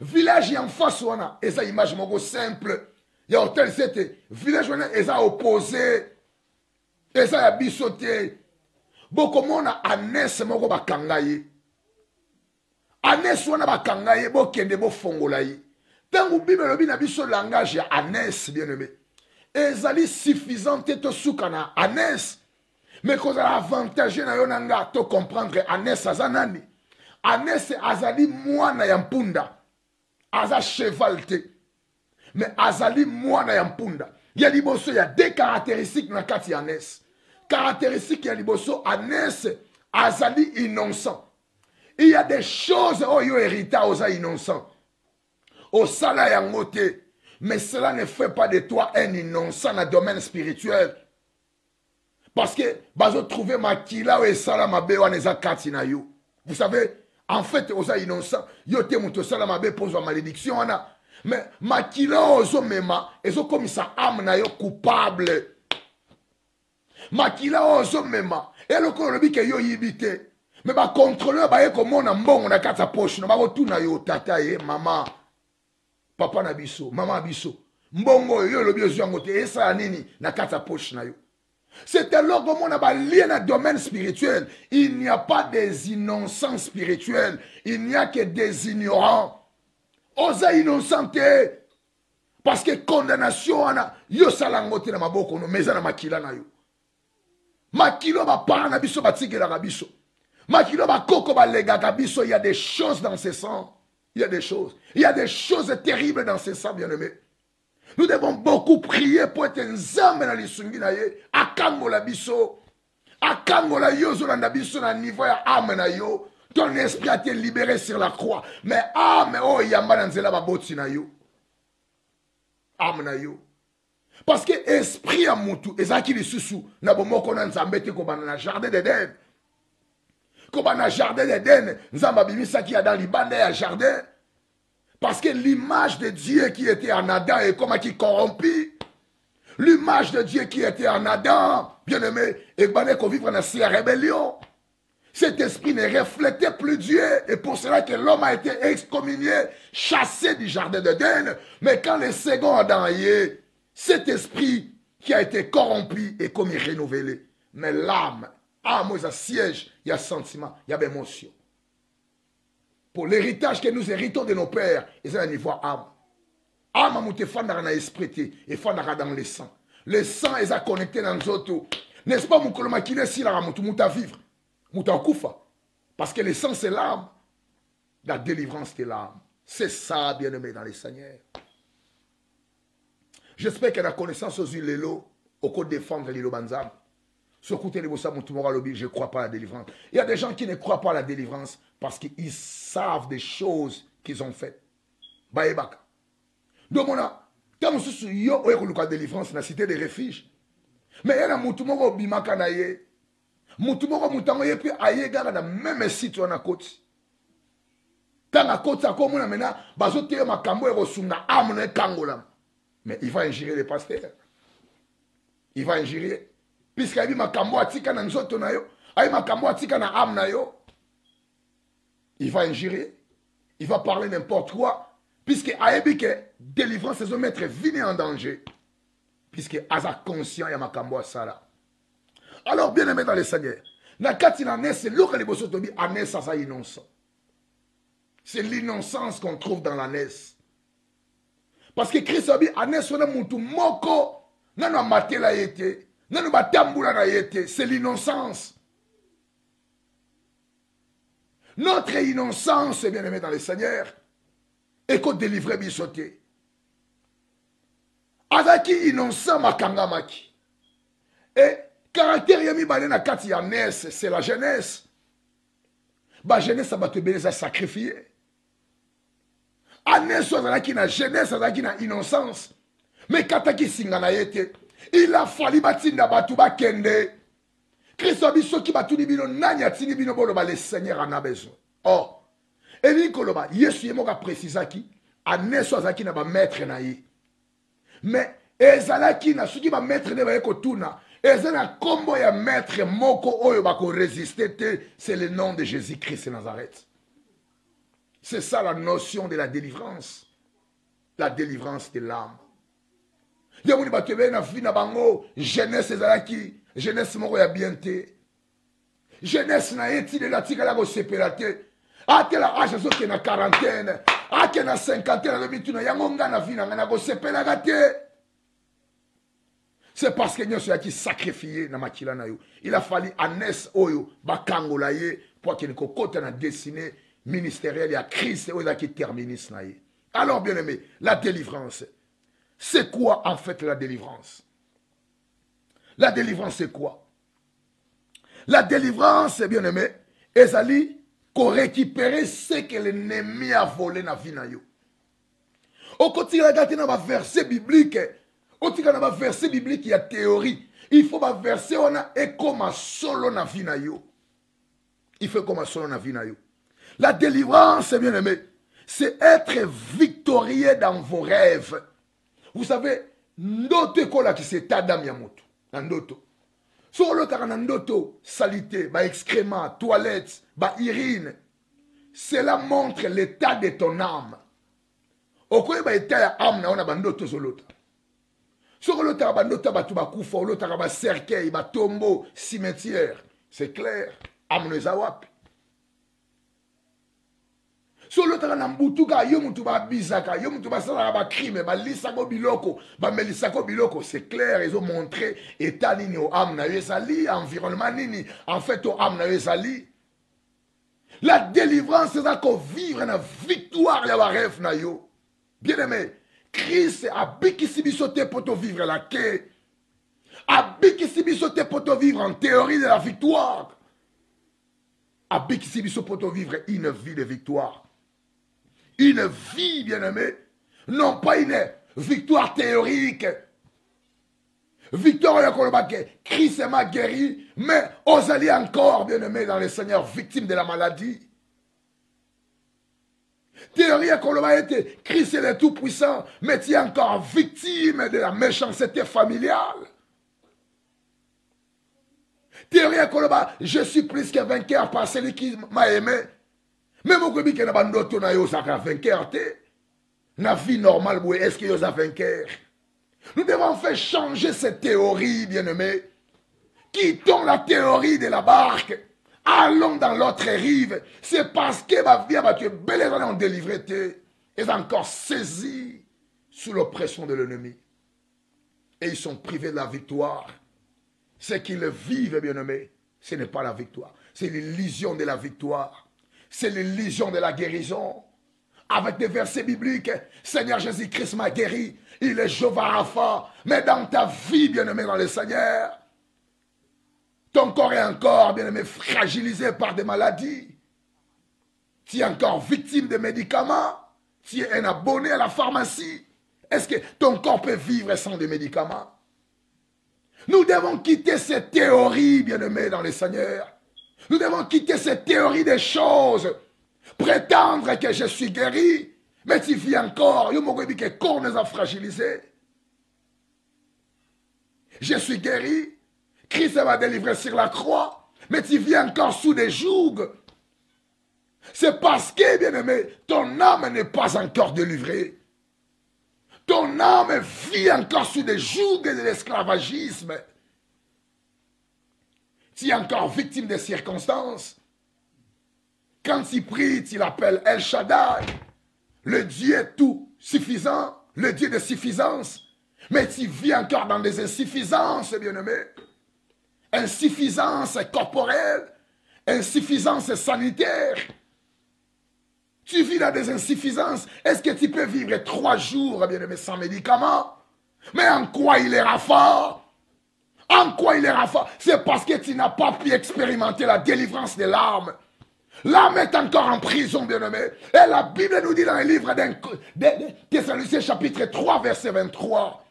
Village en face wana, eza image moko simple. Ya hôtel c'était village wana eza opposé. Eza ya bisoté. Boko mona Anes moko bakanga ye. Anes wana bakanga ye bo kende bo fongola ye. Tangu Bible lobi na biso langage ya Anes bien aimé. Ezali suffisante to soukana Anes. Mais qu'on a l'avantage na yonanga to comprendre Anes azanani. Anes azali mwana yampunda. Aza cheval te. Mais azali mwana yampunda. Ya liboso ya deux caractéristiques na kati Anes. Caractéristiques ya liboso Anes azali innocent. Il y a des choses oh yo hérita oza innocent. Au sala yangote. Mais cela ne fait pas de toi un innocent dans le domaine spirituel. Parce que, bazo trouver makila ou salamabe ou aneza katina yo. Vous savez, en fait, osa innocent, yo te muto salamabe pose la malédiction ana. Mais makila ozo mema, ezo comme sa âme na yo coupable. Makila ozo mema, et le kolobi ke yo yibite. Mais ba contrôleur ba ye comme on a mbongo na kata poche, no ba retourna yo tata ye maman. Papa na biso, maman biso. Mbongo yo lobi yo yangote esa nini na kata poche na yo. C'est alors que on a lié dans le domaine spirituel. Il n'y a pas des innocents spirituels. Il n'y a que des ignorants. oza innocente. Parce que condamnation wana yo salangote na maboko no meza na makila na yo. Makilo ba para na biso batikela ka biso. Makilo ba koko ba lega ka biso, il y a des choses dans ce sang. Il y a des choses. Il y a des choses terribles dans ce sang, bien-aimés. Nous devons beaucoup prier pour être nzambe na lisungi na ye, akangola biso. Akangola yo zolanda biso na niveau ya âme na yo. Ton esprit a été libéré sur la croix. Mais âme oh yamba na nzela ba boti na yo. Âme na yo. Parce que esprit a mutu ezaki lisusu na bomoko na nzambe te ko bana na jardin d'Éden. Ko bana jardin d'Éden, nzamba bimisa qui a dans libanda ya jardin. Parce que l'image de Dieu qui était en Adam est comme qui corrompu. L'image de Dieu qui était en Adam, bien-aimé, et qu'on vivre dans la rébellion. Cet esprit ne reflétait plus Dieu. Et pour cela que l'homme a été excommunié, chassé du jardin d'Éden. Mais quand le second Adam y est, cet esprit qui a été corrompu est comme renouvelé. Mais l'âme, il y a siège, il y a sentiment, il y a émotion. Pour l'héritage que nous héritons de nos pères, c'est un niveau âme. Âme, c'est fondara dans l'esprit et fondara dans le sang. Le sang est connecté dans nous autres. N'est-ce pas, mon coloma qui est si là, mouta vivre, mouta koufa. Parce que le sang, c'est l'âme. La délivrance, c'est l'âme. C'est ça, bien-aimé, dans les Seigneurs. J'espère que la connaissance aux îles au côté défendre l'île Banzam. Je ne crois pas à la délivrance. Il y a des gens qui ne croient pas à la délivrance parce qu'ils savent des choses qu'ils ont faites. Baïbaka. Donc, quand on se dit qu'il y a délivrance dans la cité des refuges, mais il y a des gens qui ont bimaka na ye. Mutumoko mutango ye puis aye gara na même site on a côte. Quand à côte ça comme on a maintenant, bazote makambo e rosunga amne kangola. Mais il va ingérer les pasteurs. Il va ingérer. Puisqu'il y a makambo atika na nzoto na yo, aye makambo atika na âme na yo. Il va ingérer. Il va parler n'importe quoi. Puisque ayebi que délivrance c'est mettre vie en danger. Puisque aza conscient ya makambo asala. Alors, bien aimé dans les Seigneurs, c'est c'est l'innocence qu'on trouve dans la naisse. Parce que Christ a dit, c'est l'innocence. Notre innocence, bien aimé dans les Seigneurs, est qu'on délivre bisoté. Azaki innocent makangamaki. Et caractère yami balena kati ya naisse, c'est la jeunesse. Ba jeunesse ça va te bénir à sacrifier. A naisse ça qui na jeunesse, ça qui na innocence. Mais kataki singana yete, il a fallu batinda batuba kende. Christ biso ki batuni bino nanya tini bino bolo ba le Seigneur en a besoin. Oh. Et ni koloba, Yesu yemo ka précisa ki a naisse ça qui na ba maître na yi. Mais ezalaki na suki ba maître ne ba ekotuna. Et c'est un combo ya maître moko oyo bako résister, c'est le nom de Jésus-Christ de Nazareth. C'est ça la notion de la délivrance. La délivrance de l'âme. Yamuni batebe na vie na bango, jeunesse ezalaki, jeunesse moko ya bienté. Jeunesse na eti de la tika la go séparate. Ate la âge so ke na quarantaine, ate na cinquantaine na bituna yango nga na vie na go séparate te. C'est parce que nous sommes sacrifiés dans makila na yo. Il a fallu Anes Oyo, Bakangola ye, pour qu'il y ait une destinée ministérielle et à Christ qui termine. Alors, bien aimé, la délivrance. C'est quoi en fait la délivrance? La délivrance, c'est quoi? La délivrance, bien aimé, ezali qu'on récupère ce que l'ennemi a volé dans la vie na yo. Au côté de la verset biblique, au tika na ba verset biblique il y a théorie. Il faut ba verset on a et comme solo na vie na yo. Il faut comme solo na vie na yo. La délivrance, bien aimé, c'est être victorieux dans vos rêves. Vous savez, ndoto kola qui c'est Adam Yamoto, ndoto. Solo ta ndoto, salité, ba excrément, toilette, ba urine. Cela montre l'état de ton âme. Okoye ba état ya âme na on a ba ndoto zolota. Sur le tabanota batuba kufa, le taraba cercueil, tombeau, cimetière, c'est clair. Amnezawap. Solo taka na mbutuka yo mutu ba bizaka, yo mutu ba sala ba crime, ba lisako biloko, ba melisako biloko, c'est clair, ils ont montré état nini au âme na yo ezali, environnement nini, en fait au âme na yo ezali. La délivrance c'est ça qu'on vivre na victoire ya ba rêve na yo. Bien aimé, Christ a bikisi biso te pour te vivre la quai. A bikisi biso te pour te vivre en théorie de la victoire. A bikisi biso pour te vivre une vie de victoire. Une vie, bien-aimé, non pas une victoire théorique. Victoire, Christ m'a guéri, mais osez encore, bien-aimé, dans le Seigneur, victime de la maladie. Théorie, Christ est le tout-puissant, mais tu es encore victime de la méchanceté familiale. Théorie, je suis plus que vainqueur par celui qui m'a aimé. Mais mon coéquipier n'a pas d'autre vainqueur. La vie normale, est-ce qu'il y a vainqueur? Nous devons faire changer cette théorie, bien-aimé. Quittons la théorie de la barque. Allons dans l'autre rive. C'est parce que ma vie, tu es bel et en délivré, est encore saisi sous l'oppression de l'ennemi. Et ils sont privés de la victoire. Ce qu'ils vivent, bien-aimé, ce n'est pas la victoire. C'est l'illusion de la victoire. C'est l'illusion de la guérison. Avec des versets bibliques, Seigneur Jésus-Christ m'a guéri. Il est Jéhovah Rapha. Mais dans ta vie, bien-aimé dans le Seigneur, ton corps est encore, bien-aimé, fragilisé par des maladies. Tu es encore victime de médicaments. Tu es un abonné à la pharmacie. Est-ce que ton corps peut vivre sans des médicaments? Nous devons quitter cette théorie, bien-aimé dans le Seigneur. Nous devons quitter cette théorie des choses. Prétendre que je suis guéri, mais tu vis encore. Je me dis que le corps nous a fragilisés. Je suis guéri. Christ m'a délivré sur la croix, mais tu vis encore sous des jougs. C'est parce que, bien-aimé, ton âme n'est pas encore délivrée. Ton âme vit encore sous des jougs de l'esclavagisme. Tu es encore victime des circonstances. Quand tu pries, tu l'appelles El Shaddai, le Dieu tout suffisant, le Dieu de suffisance. Mais tu vis encore dans des insuffisances, bien-aimé. Insuffisance corporelle, insuffisance sanitaire. Tu vis dans des insuffisances. Est-ce que tu peux vivre 3 jours, bien-aimé, sans médicaments? Mais en quoi il est fort? En quoi il est fort? C'est parce que tu n'as pas pu expérimenter la délivrance de l'âme. L'âme est encore en prison, bien-aimé. Et la Bible nous dit dans le livre de Thessaloniciens chapitre 3, verset 23.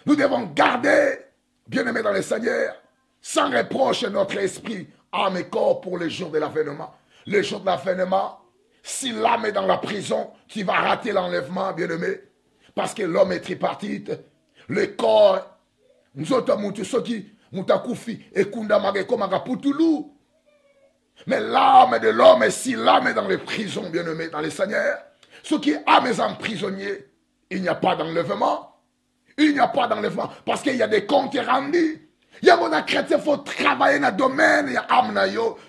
Nous devons garder, bien-aimé dans le Seigneur, sans reproche notre esprit, âme et corps pour le jour de l'avènement. Le jour de l'avènement, si l'âme est dans la prison, tu vas rater l'enlèvement, bien-aimé. Parce que l'homme est tripartite. Le corps, nous autres, mais l'âme de l'homme, si l'âme est dans les prisons, bien-aimé, dans les seigneurs, ceux qui âment en prisonnier, il n'y a pas d'enlèvement. Il n'y a pas d'enlèvement. Parce qu'il y a des comptes rendus. Il y a mon chrétien, il faut travailler dans le domaine, il y a âme.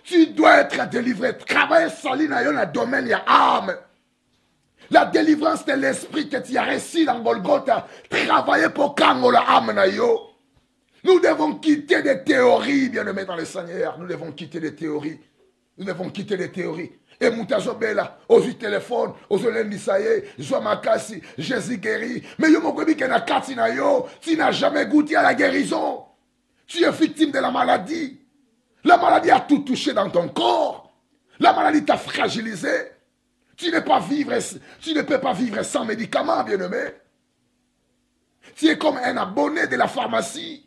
Tu dois être délivré. Travailler sali dans le domaine, il y a âme. La délivrance de l'esprit que tu as reçu dans Golgotha, travailler pour quand la âme. Nous devons quitter des théories, bien-aimés dans le Seigneur. Nous devons quitter des théories. Nous devons quitter les théories. Et Moutazobela, aux téléphones, aux lendisaye, Joamakasi, Jésus guéri. Mais yo mokobi kena katina yo, tu n'as jamais goûté à la guérison. Tu es victime de la maladie. La maladie a tout touché dans ton corps. La maladie t'a fragilisé. Tu ne peux pas vivre sans médicaments, bien-aimé. Tu es comme un abonné de la pharmacie.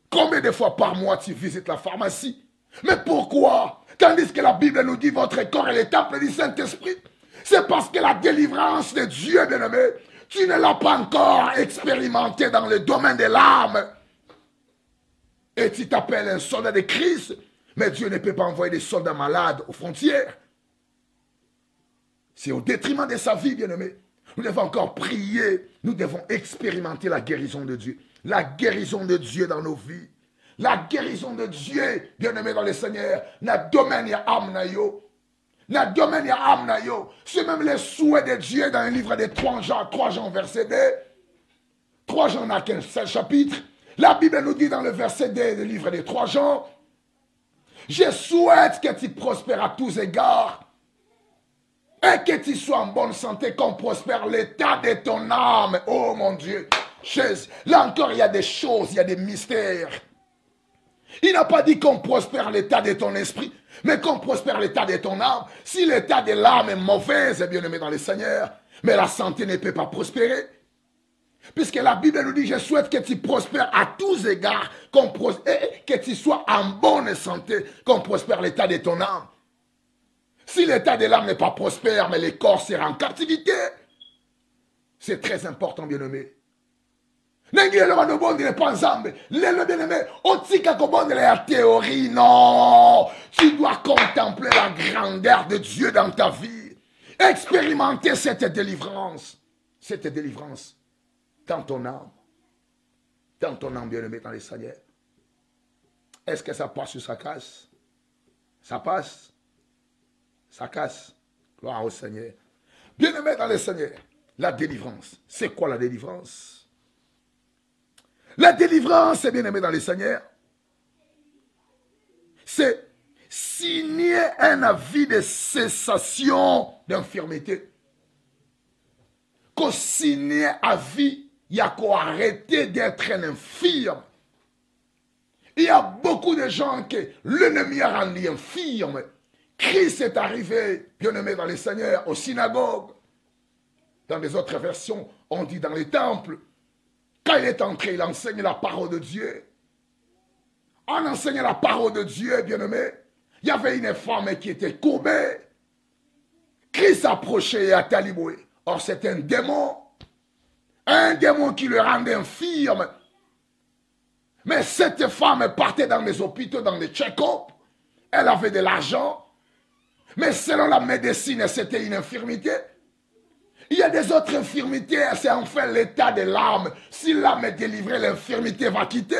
Combien de fois par mois tu visites la pharmacie? Mais pourquoi? Tandis que la Bible nous dit votre corps est le temple du Saint-Esprit. C'est parce que la délivrance de Dieu, bien-aimé, tu ne l'as pas encore expérimenté dans le domaine de l'âme. Et tu t'appelles un soldat de Christ, mais Dieu ne peut pas envoyer des soldats malades aux frontières. C'est au détriment de sa vie, bien-aimé. Nous devons encore prier. Nous devons expérimenter la guérison de Dieu. La guérison de Dieu dans nos vies. La guérison de Dieu, bien-aimé dans le Seigneur. Na domaine ya âme na yo. na domaine ya âme na yo. C'est même le souhait de Dieu dans le livre de 3 Jean verset 2. 3 Jean n'a qu'un seul chapitre. La Bible nous dit dans le verset 2 du livre de 3 Jean, je souhaite que tu prospères à tous égards et que tu sois en bonne santé, qu'on prospère l'état de ton âme. Oh mon Dieu. Là encore, il y a des choses, il y a des mystères. Il n'a pas dit qu'on prospère l'état de ton esprit, mais qu'on prospère l'état de ton âme. Si l'état de l'âme est mauvais, c'est bien aimé dans le Seigneur, mais la santé ne peut pas prospérer. Puisque la Bible nous dit, je souhaite que tu prospères à tous égards, que tu sois en bonne santé, qu'on prospère l'état de ton âme. Si l'état de l'âme n'est pas prospère, mais le corps sera en captivité, c'est très important, bien-aimé. La théorie, non. Tu dois contempler la grandeur de Dieu dans ta vie. Expérimenter cette délivrance. Cette délivrance dans ton âme. Dans ton âme, bien-aimé, dans les Seigneur. Est-ce que ça passe ou ça casse? Ça passe? Ça casse. Gloire au Seigneur. Bien-aimé dans les Seigneur. La délivrance. C'est quoi la délivrance? La délivrance, bien aimé dans le Seigneur, c'est signer un avis de cessation d'infirmité. Qu'on signe un avis, il y a qu'à arrêter d'être un infirme. Il y a beaucoup de gens que l'ennemi a rendu infirme. Christ est arrivé, bien aimé dans le Seigneur, aux synagogues. Dans les autres versions, on dit dans les temples. Quand il est entré, il enseigne la parole de Dieu. En enseignant la parole de Dieu, bien-aimé, il y avait une femme qui était courbée. Christ s'approchait et a taliboué. Or, c'est un démon. Un démon qui le rendait infirme. Mais cette femme partait dans les hôpitaux, dans les check-up. Elle avait de l'argent. Mais selon la médecine, c'était une infirmité. Il y a des autres infirmités, c'est enfin l'état de l'âme. Si l'âme est délivrée, l'infirmité va quitter.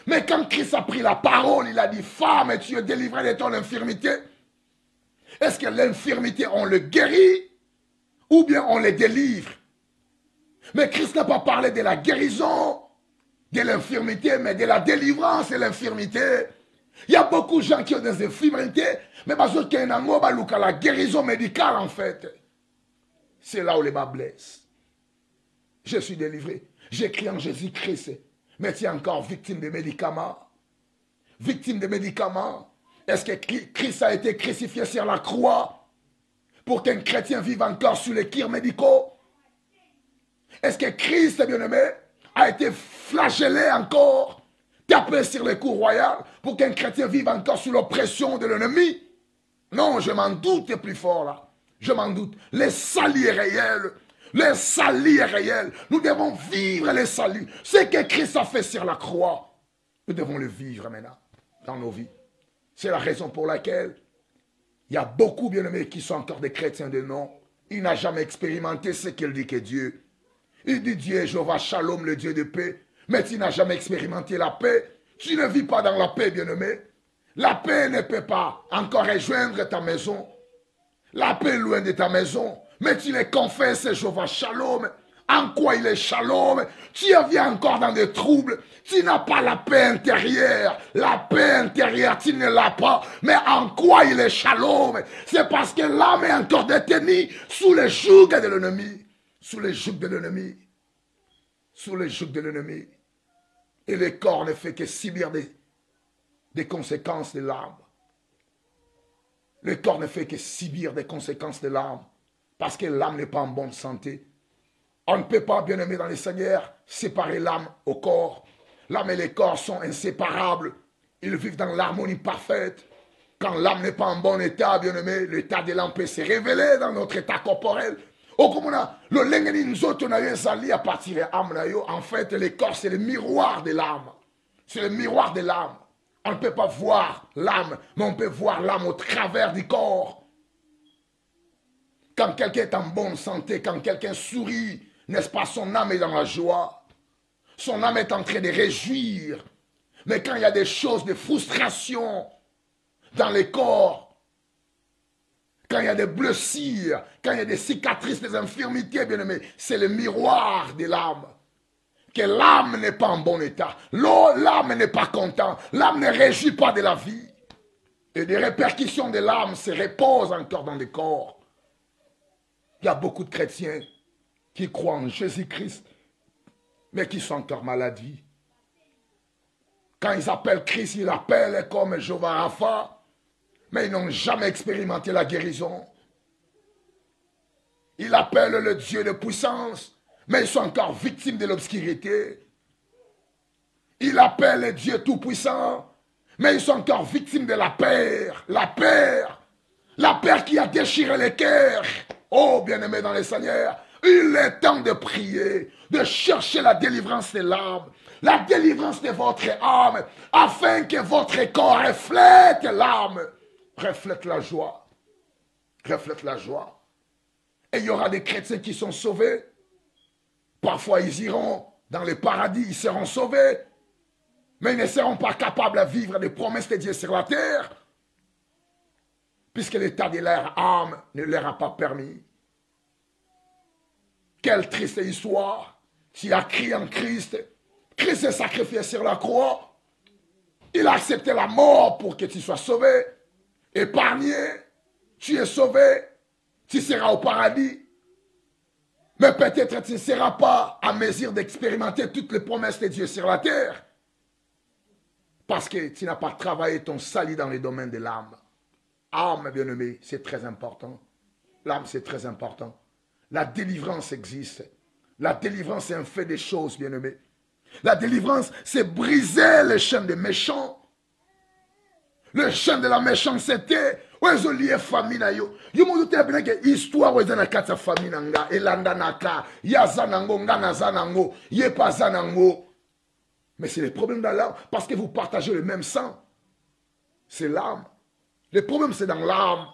Mais quand Christ a pris la parole, il a dit, femme, tu es délivrée de ton infirmité. Est-ce que l'infirmité, on le guérit ou bien on le délivre? Mais Christ n'a pas parlé de la guérison de l'infirmité, mais de la délivrance de l'infirmité. Il y a beaucoup de gens qui ont des infirmités, mais parce qu'il y a la guérison médicale en fait. C'est là où les bas blessent. Je suis délivré. J'écris en Jésus-Christ. Mais tu es encore victime de médicaments. Victime de médicaments. Est-ce que Christ a été crucifié sur la croix pour qu'un chrétien vive encore sous les kirs médicaux? Est-ce que Christ, bien-aimé, a été flagellé encore, tapé sur les cours royales pour qu'un chrétien vive encore sous l'oppression de l'ennemi? Non, je m'en doute plus fort là. Je m'en doute. Le salut est réel. Le salut est réel. Nous devons vivre le salut. Ce que Christ a fait sur la croix, nous devons le vivre maintenant dans nos vies. C'est la raison pour laquelle il y a beaucoup, bien-aimés, qui sont encore des chrétiens de nom. Il n'a jamais expérimenté ce qu'il dit que Dieu. Il dit Dieu est Jéhovah Shalom, le Dieu de paix. Mais tu n'as jamais expérimenté la paix. Tu ne vis pas dans la paix, bien-aimé. La paix ne peut pas encore rejoindre ta maison. La paix est loin de ta maison. Mais tu les confesses, Jéhovah Shalom. En quoi il est Shalom? Tu viens encore dans des troubles. Tu n'as pas la paix intérieure. La paix intérieure, tu ne l'as pas. Mais en quoi il est Shalom? C'est parce que l'âme est encore détenue sous le joug de l'ennemi. Sous le joug de l'ennemi. Sous le joug de l'ennemi. Et le corps ne fait que subir des conséquences de l'âme. Le corps ne fait que subir des conséquences de l'âme. Parce que l'âme n'est pas en bonne santé. On ne peut pas, bien aimé dans le Seigneur, séparer l'âme au corps. L'âme et le corps sont inséparables. Ils vivent dans l'harmonie parfaite. Quand l'âme n'est pas en bon état, bien aimé, l'état de l'âme peut se révéler dans notre état corporel. En fait, le corps, c'est le miroir de l'âme. C'est le miroir de l'âme. On ne peut pas voir l'âme, mais on peut voir l'âme au travers du corps. Quand quelqu'un est en bonne santé, quand quelqu'un sourit, n'est-ce pas, son âme est dans la joie. Son âme est en train de réjouir. Mais quand il y a des choses de frustration dans le corps, quand il y a des blessures, quand il y a des cicatrices, des infirmités, bien aimé, c'est le miroir de l'âme. Que l'âme n'est pas en bon état. L'âme n'est pas contente. L'âme ne réjouit pas de la vie. Et des répercussions de l'âme se reposent encore dans le corps. Il y a beaucoup de chrétiens qui croient en Jésus-Christ, mais qui sont encore malades. Quand ils appellent Christ, ils l'appellent comme Jéhovah Rapha, mais ils n'ont jamais expérimenté la guérison. Ils appellent le Dieu de puissance, mais ils sont encore victimes de l'obscurité. Ils appellent le Dieu tout-puissant, mais ils sont encore victimes de la peur. La peur qui a déchiré les cœurs. Oh, bien-aimés dans le Seigneur, il est temps de prier, de chercher la délivrance de l'âme, la délivrance de votre âme, afin que votre corps reflète l'âme, reflète la joie, reflète la joie. Et il y aura des chrétiens qui sont sauvés. Parfois, ils iront dans le paradis, ils seront sauvés, mais ils ne seront pas capables de vivre des promesses de Dieu sur la terre, puisque l'état de leur âme ne leur a pas permis. Quelle triste histoire. Tu as crié en Christ. Christ s'est sacrifié sur la croix. Il a accepté la mort pour que tu sois sauvé, épargné. Tu es sauvé. Tu seras au paradis. Mais peut-être tu ne seras pas à mesure d'expérimenter toutes les promesses de Dieu sur la terre. Parce que tu n'as pas travaillé ton salut dans le domaine de l'âme. Âme, bien-aimé, c'est très important. L'âme, c'est très important. La délivrance existe. La délivrance est un fait des choses, bien-aimé. La délivrance, c'est briser les chaînes des méchants. Le chaîne de la méchanceté. Où est-ce lié famille na yo? Yo mo doute bien que histoire où est na kata famille nanga elanda naka yazanango ngana zanango yepa zanango. Mais c'est le problème dans l'âme parce que vous partagez le même sang. C'est l'âme. Le problème c'est dans l'âme.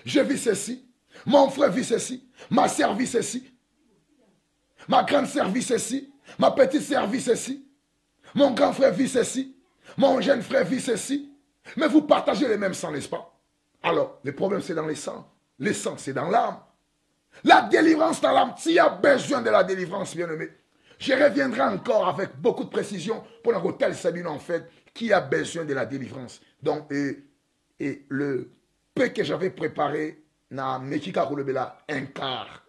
Je vis ceci, mon frère vit ceci, ma sœur vit ceci, ma grande sœur vit ceci, ma petite sœur vit ceci, mon grand frère vit ceci, mon jeune frère vit ceci. Mais vous partagez les mêmes sangs, n'est-ce pas? Alors, le problème c'est dans les sangs. Les sangs c'est dans l'âme. La délivrance dans l'âme, s'il y a besoin de la délivrance, bien-aimé, je reviendrai encore avec beaucoup de précision pour notre tel Sabine en fait, qui a besoin de la délivrance. Donc, et le peu que j'avais préparé, na Mekika Koulebela, un quart.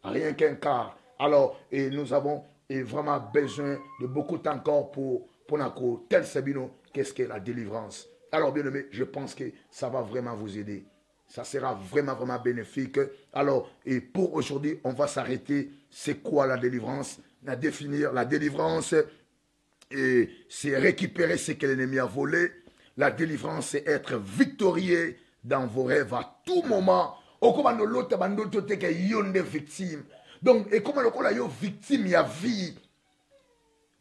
Rien qu'un quart. Alors, et nous avons vraiment besoin de beaucoup de temps encore pour notre tel Sabino, qu'est-ce qu'est la délivrance. Alors, bien aimé, je pense que ça va vraiment vous aider. Ça sera vraiment, vraiment bénéfique. Alors, et pour aujourd'hui, on va s'arrêter. C'est quoi la délivrance? La définir. La délivrance, c'est récupérer ce que l'ennemi a volé. La délivrance, c'est être victorieux dans vos rêves à tout moment. Donc, et comment le victime, il y a vie.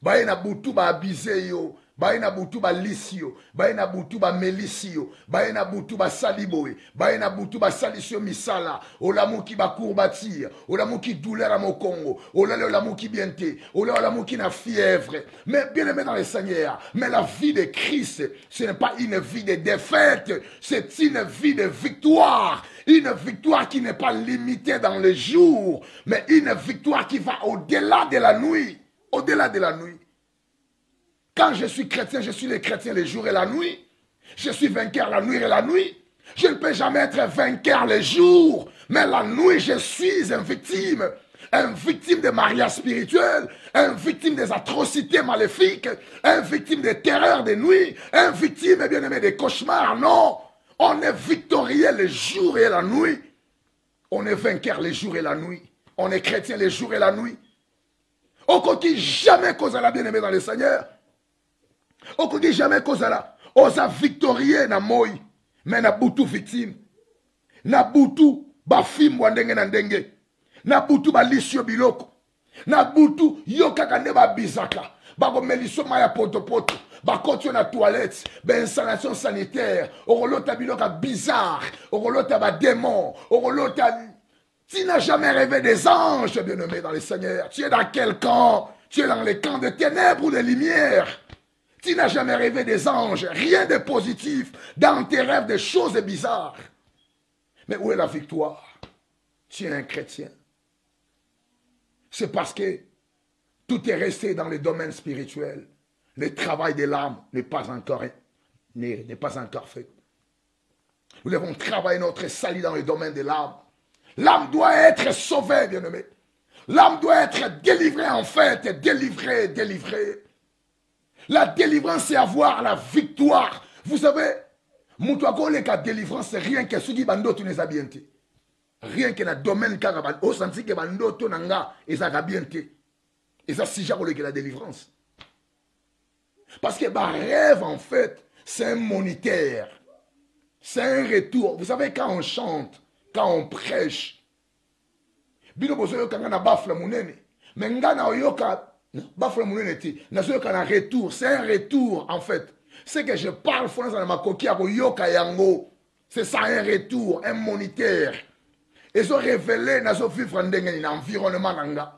Baye na butu ba abise yo, baye na butu ba lisio, baye na butu ba melisio, baye na butu ba saliboe, baye na butu ba salisio misala, olamu ki ba courbatir, olamu ki douleur à mon Congo, olamu ki bienté, olamu ki na fièvre. Mais bien aimé dans le Seigneur, mais la vie de Christ, ce n'est pas une vie de défaite, c'est une vie de victoire. Une victoire qui n'est pas limitée dans le jour, mais une victoire qui va au-delà de la nuit. Au-delà de la nuit. Quand je suis chrétien, je suis le chrétien le jour et la nuit. Je suis vainqueur la nuit et la nuit. Je ne peux jamais être vainqueur le jour. Mais la nuit, je suis un victime. Un victime de mariage spirituel. Un victime des atrocités maléfiques. Un victime des terreurs de nuit. Un victime, bien aimé, des cauchemars. Non. On est victorieux le jour et la nuit. On est vainqueur le jour et la nuit. On est chrétien le jour et la nuit. On ne dit jamais qu'on a bien-aimé dans le Seigneur. On ne dit jamais qu'on a. On a victorié na moi. Mais na boutou victime. Na boutou ba film wandenge na ndenge. Na boutou ba lisio biloko. Na boutou yo kakande ba bizaka. Ba ko melisio maya poto poto. Ba kontio na toilette. Ba installation sanitaire. Orolota biloko bizarre. Orolota ba démon. Orolota. Tu n'as jamais rêvé des anges, bien-aimé dans le Seigneur. Tu es dans quel camp? Tu es dans les camps de ténèbres ou de lumière? Tu n'as jamais rêvé des anges, rien de positif. Dans tes rêves, des choses bizarres. Mais où est la victoire? Tu es un chrétien. C'est parce que tout est resté dans les domaines spirituels. Le travail de l'âme n'est pas encore fait. Nous devons travailler notre salut dans le domaine de l'âme. L'âme doit être sauvée, bien-aimé. L'âme doit être délivrée, en fait, délivrée. La délivrance, c'est avoir la victoire. Vous savez, la délivrance, c'est rien que ce qui bando tu les habientes. Rien que dans le domaine caravan, au sens que bando tu n'anga et ça habiente. Et ça, c'est déjà la délivrance. Parce que ma rêve, en fait, c'est un moniteur. C'est un retour. Vous savez, quand on chante, quand on prêche, bino bozo quand on a bafle mounene, mais ngana oyoka bafle mounene ti, nazo quand on a retour, c'est un retour en fait. C'est que je parle français dans ma coquille à yoka yango, c'est ça un retour, un moniteur. Et so révélé nazo vivre ndenge na environnement nanga.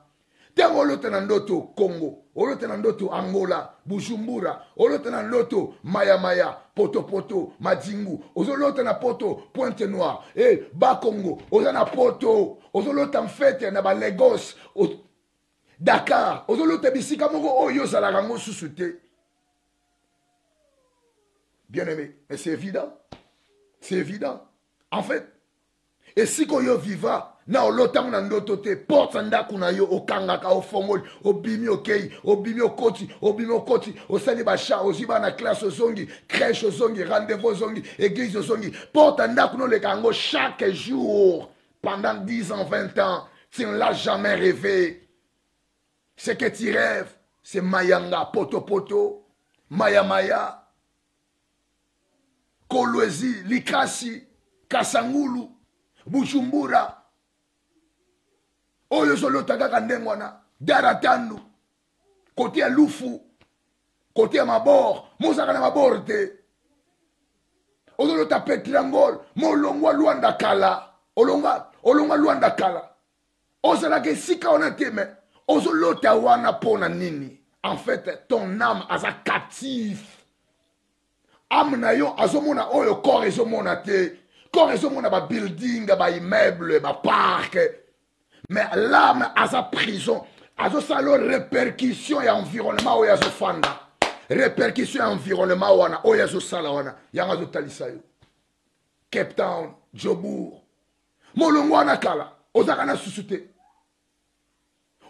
Tango lote na ndoto Congo, olote na ndoto Angola, Bujumbura, olote na ndoto Maya, Poto, Madingu, ozolote na Poto, Pointe Noire, Bakongo, oza na Poto, ozolote en fait na ba Lagos, Dakar, ozolote bisika moko oyo za la rango susute. Bien aimé, mais c'est évident. C'est évident. En fait, et si koyo viva, na olotang na ndoto te, porte ndaku na yo, okangaka, ofongoli, obimi okei, obimi okoti, osali bacha, oziba na classe ozongi, crèche ozongi, rendez-vous ozongi, église ozongi, porte ndaku no le kango chaque jour, pendant 10 ans, 20 ans, tu ne l'as jamais rêvé. Ce que tu rêves, c'est Mayanga, Poto, Maya, Kolwezi, Likasi, Kasangulu, Bujumbura, Oyo Zolota Gagandengwana, Daratandu, côté à Lufu, côté à Mabor, Mozakana Maborte, Ozolota Petriangol, Molongwa Luanda Kala, Olonga Luanda Kala, Ozalake Sika Onateme, Ozolota Wana Pona Nini. En fait, ton âme a sa captif. Âme na yo, azomona oyo corps ezomona te. Corps ezomona ba building, ba immeuble, ba parc. Mais l'âme a sa prison. Azo salo répercussion et environnement oyo azofanda. Répercussion et environnement wana oyo azosala wana. Yanga zo talisa yo. Cape Town, Jobour. Molongo wana kala. Ozaka na susute.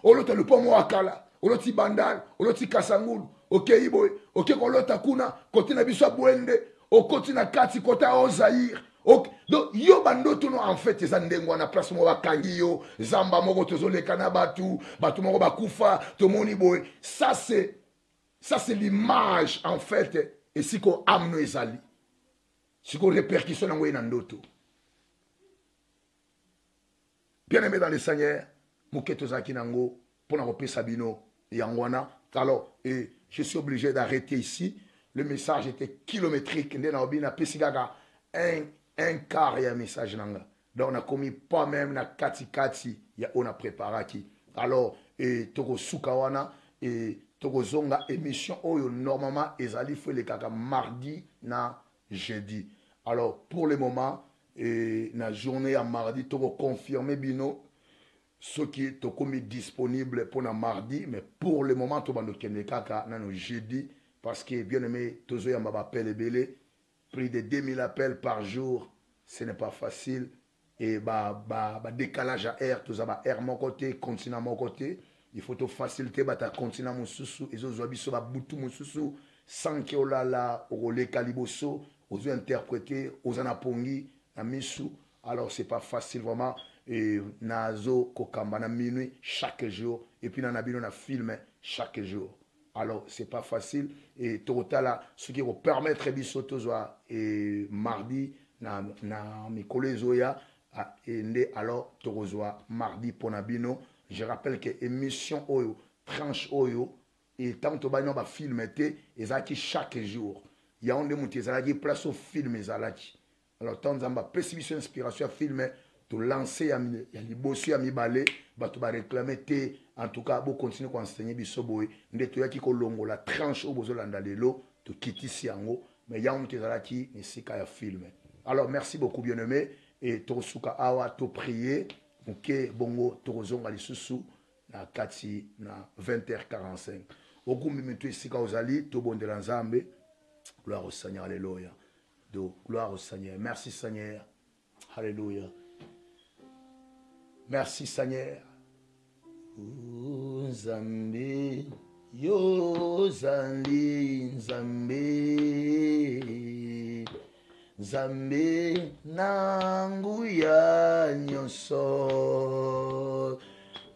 Olota lupomo akala. Oloti bandal, oloti kasangulu. Ok, boy, ok, kolota kuna, kote na biso bwende, okoti na kati, kota o Zaïre. Ok, donc, yo bando tuno en fait, eza ndengwa na place mo bakangi yo, zamba moko tozoleka na batu moko bakufa, tomoni boy. Ça c'est l'image en fait, et si ko amno ezali. Si ko répercussion na ngoy na ndoto. Bien aimé dans le Seigneur, moketo zaki nango, pona ko pesa bino yangwana. Alors, et je suis obligé d'arrêter ici. Le message était kilométrique. Un quart et un message. Donc, on a commis pas même na kati. On a préparé qui. Alors, et Togo Sukawana et Togo Zonga émission. Normalement, ils allaient faire les kaka mardi na jeudi. Alors, pour le moment, na journée à mardi, Togo confirmé bino. Ce qui est comme disponible pour le mardi, mais pour le moment, tout le monde est jeudi, parce que bien aimé, tous les appels belé, plus de 2000 appels par jour, ce n'est pas facile. Et décalage à air, tout ça, air mon côté, continent mon côté, il faut te faciliter, ta continent mon sous, et aux obiso, boutou mon sous, sans que la, au relais caliboso, aux interpréter, aux anapongi, à misou. Alors, c'est pas facile vraiment. Et nazo kokamba na minuit chaque jour et puis na bino na film chaque jour. Alors c'est pas facile et total ce qui va permettre bisoto zoa et mardi na mikolo zoya et alors tozoa mardi pona bino. Je rappelle que émission oyo tranche oyo et tant to ba no ba film été ezaki chaque jour. Il y a onde muti ezalaki place au film ezalaki. Alors tant zamba perception inspiration filmer to lancer ya liboso ya mibale bato ba réclamer te en tout cas bo continuer ko enseigner biso boy nde to yaki ko longola tranche au bozo landa lelo to kitisi yango mais ya on te zalaki esika ya film. Alors merci beaucoup bien-aimé et to suka awa to prier muke bongo to zonga lisusu na kati na 20h45 okumbi mitu esika ozali to bondela nzambe. Gloire au Seigneur, alléluia. Donc, gloire au Seigneur. Merci Seigneur. Alléluia. Merci Seigneur. Nzambe, yo zali Nzambe. Nzambe nangu ya nyonso.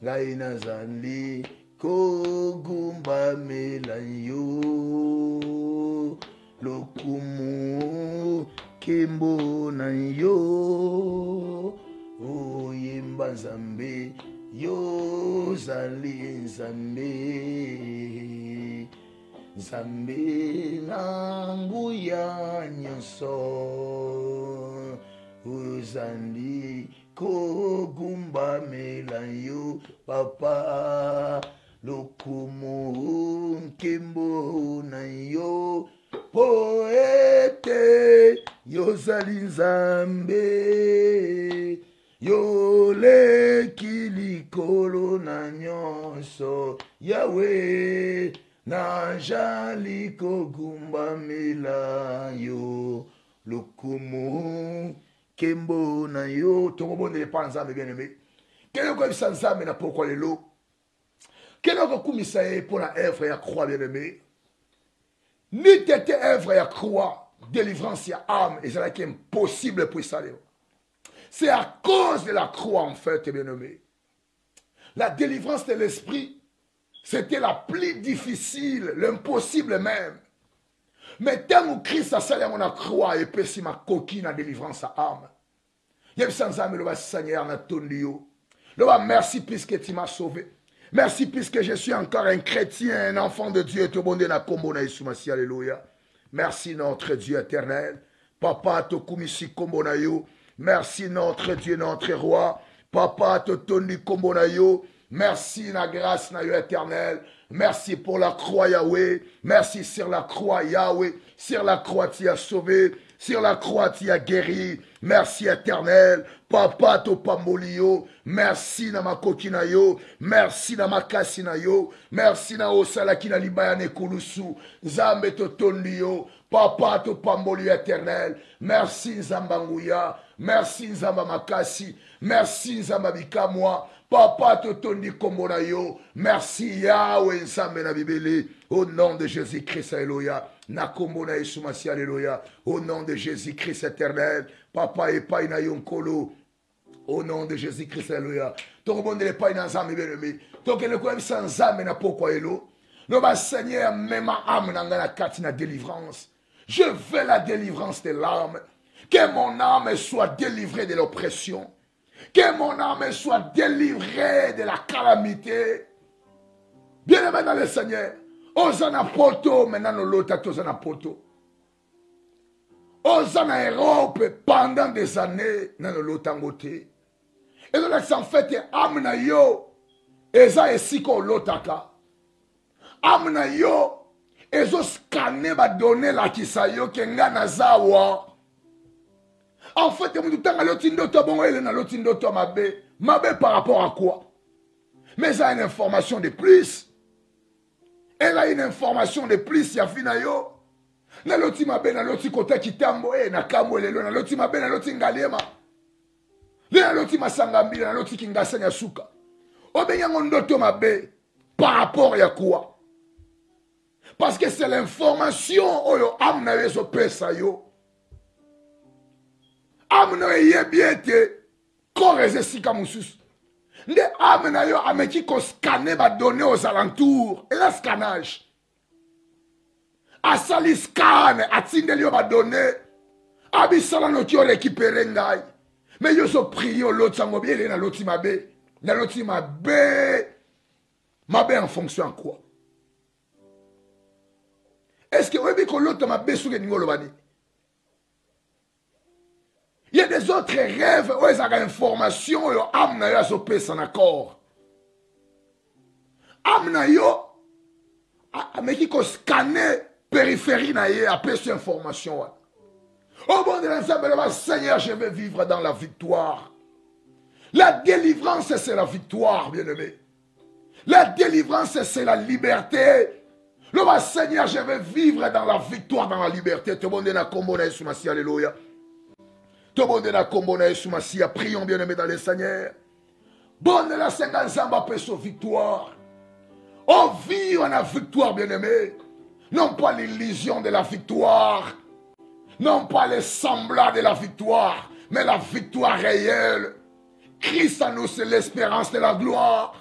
Ngai nazali kogumba melanyo. Lokumu kimbo na yo oyemba Nzambe yo zali Nzambe. Nzambe nangu ya nyonso ozali kogumba melanyo papa. Lokumu kimbo na yo poete yozali Nzambe yoleki likolo na nyonso Yawe najali kogumbamela yo lokumu kembo na yo. Tokobondele pa Nzambe bien-aimé kele koyebisa Nzambe na pokwa lelo kele kokumisa ye mpo na œuvre ya croix bien-aimé. Ni tete œuvre ya croix, délivrance ya âme, et c'est impossible pour ça. C'est à cause de la croix, en fait, bien-aimé. La délivrance de l'esprit, c'était la plus difficile, l'impossible même. Mais tant que Christ a salé mon croix et puis ma coquille la délivrance à âme. Il y a sans âme le Seigneur na ton lieu. Le merci puisque tu m'as sauvé. Merci puisque je suis encore un chrétien, un enfant de Dieu. Alléluia. Merci notre Dieu éternel. Papa to kumisi kombonayo. Merci notre Dieu, notre roi. Papa to toni kombonayo. Merci la grâce na yo éternel. Merci pour la croix Yahweh. Merci sur la croix Yahweh. Sur la croix tu as sauvé. Sur la croix tu as guéri. Merci éternel. Papa to pambolio. Merci na makokina yo. Merci na makasina yo. Merci na osalakina libayane kulusu. Zambe to tondio. Papa to pambolio éternel. Merci Nzambanguya. Merci Nzamba makasi. Merci Nzamba bikamwa. Papa to tondi komona yo. Merci Yahweh Nzambe na bibeli. Au nom de Jésus-Christ, alléluia. Na komona Yesumasi, alléluia. Au nom de Jésus-Christ éternel. Papa et paina yonkolo. Au nom de Jésus-Christ, alléluia. Ton bon de paina Nzambe bien-aimé. Ton que le quoi sans Nzambe na pourquoi elo. No ba Seigneur même âme na kati na délivrance. Je veux la délivrance de l'âme. Que mon âme soit délivrée de l'oppression. Que mon âme soit délivrée de la calamité. Bien-aimé dans le Seigneur. Osana poto, maintenant nous l'autre osana poto. Osana Europe pendant des années, dans l'autre angoté. Et donc, en fait, amna yo, eza esiko l'otaka. Amna yo, ezo scanner ba donner la kisayo kenga nazawa. En fait, nous avons l'autre bon et l'autre mabé. Mabé par rapport à quoi? Mais elle a une information de plus. Elle a une information de plus. Il y a finayo. Na l'autre mabé, na l'autre côté qui tambo, na kambo lelo, na l'autre mabé, na l'autre ngaliema. Na l'autre masangambi, na l'autre kingasenya suka. Obenyango ndoto mabé par rapport à quoi? Parce que c'est l'information oyo amna yeso pesa yo. Amna yebiete koreze sika mususu. Nde amna yo ameki ko scanner ba donner aux alentours. Et la scannage. Asali scan atindeli yo ba donner. Abisala no ki o récupérer ngai. Mais yo so prier l'autre sango bien na l'autre mabe. Na l'autre mabe. Mabe en fonction à quoi? Est-ce que vous avez que l'autre mabe sou ke ngolo bani? Il y a des autres rêves, où ils ont information, yo âme na yo azopesa na corps. Âme na yo, ameki ko scanner périphérie na ye, apesa information. Oh bon de l'ensemble, Seigneur, je vais vivre dans la victoire. La délivrance, c'est la victoire, bien-aimé. La délivrance, c'est la liberté. Le Seigneur, je vais vivre dans la victoire, dans la liberté. Tout le monde est dans le alléluia. Tout le monde est dans le prions, bien-aimé, dans le Seigneur. Bonne la 50 ans, paix sur victoire. On vit en la victoire, bien-aimé. Non pas l'illusion de la victoire. Non pas les semblants de la victoire. Mais la victoire réelle. Christ en nous, c'est l'espérance de la gloire.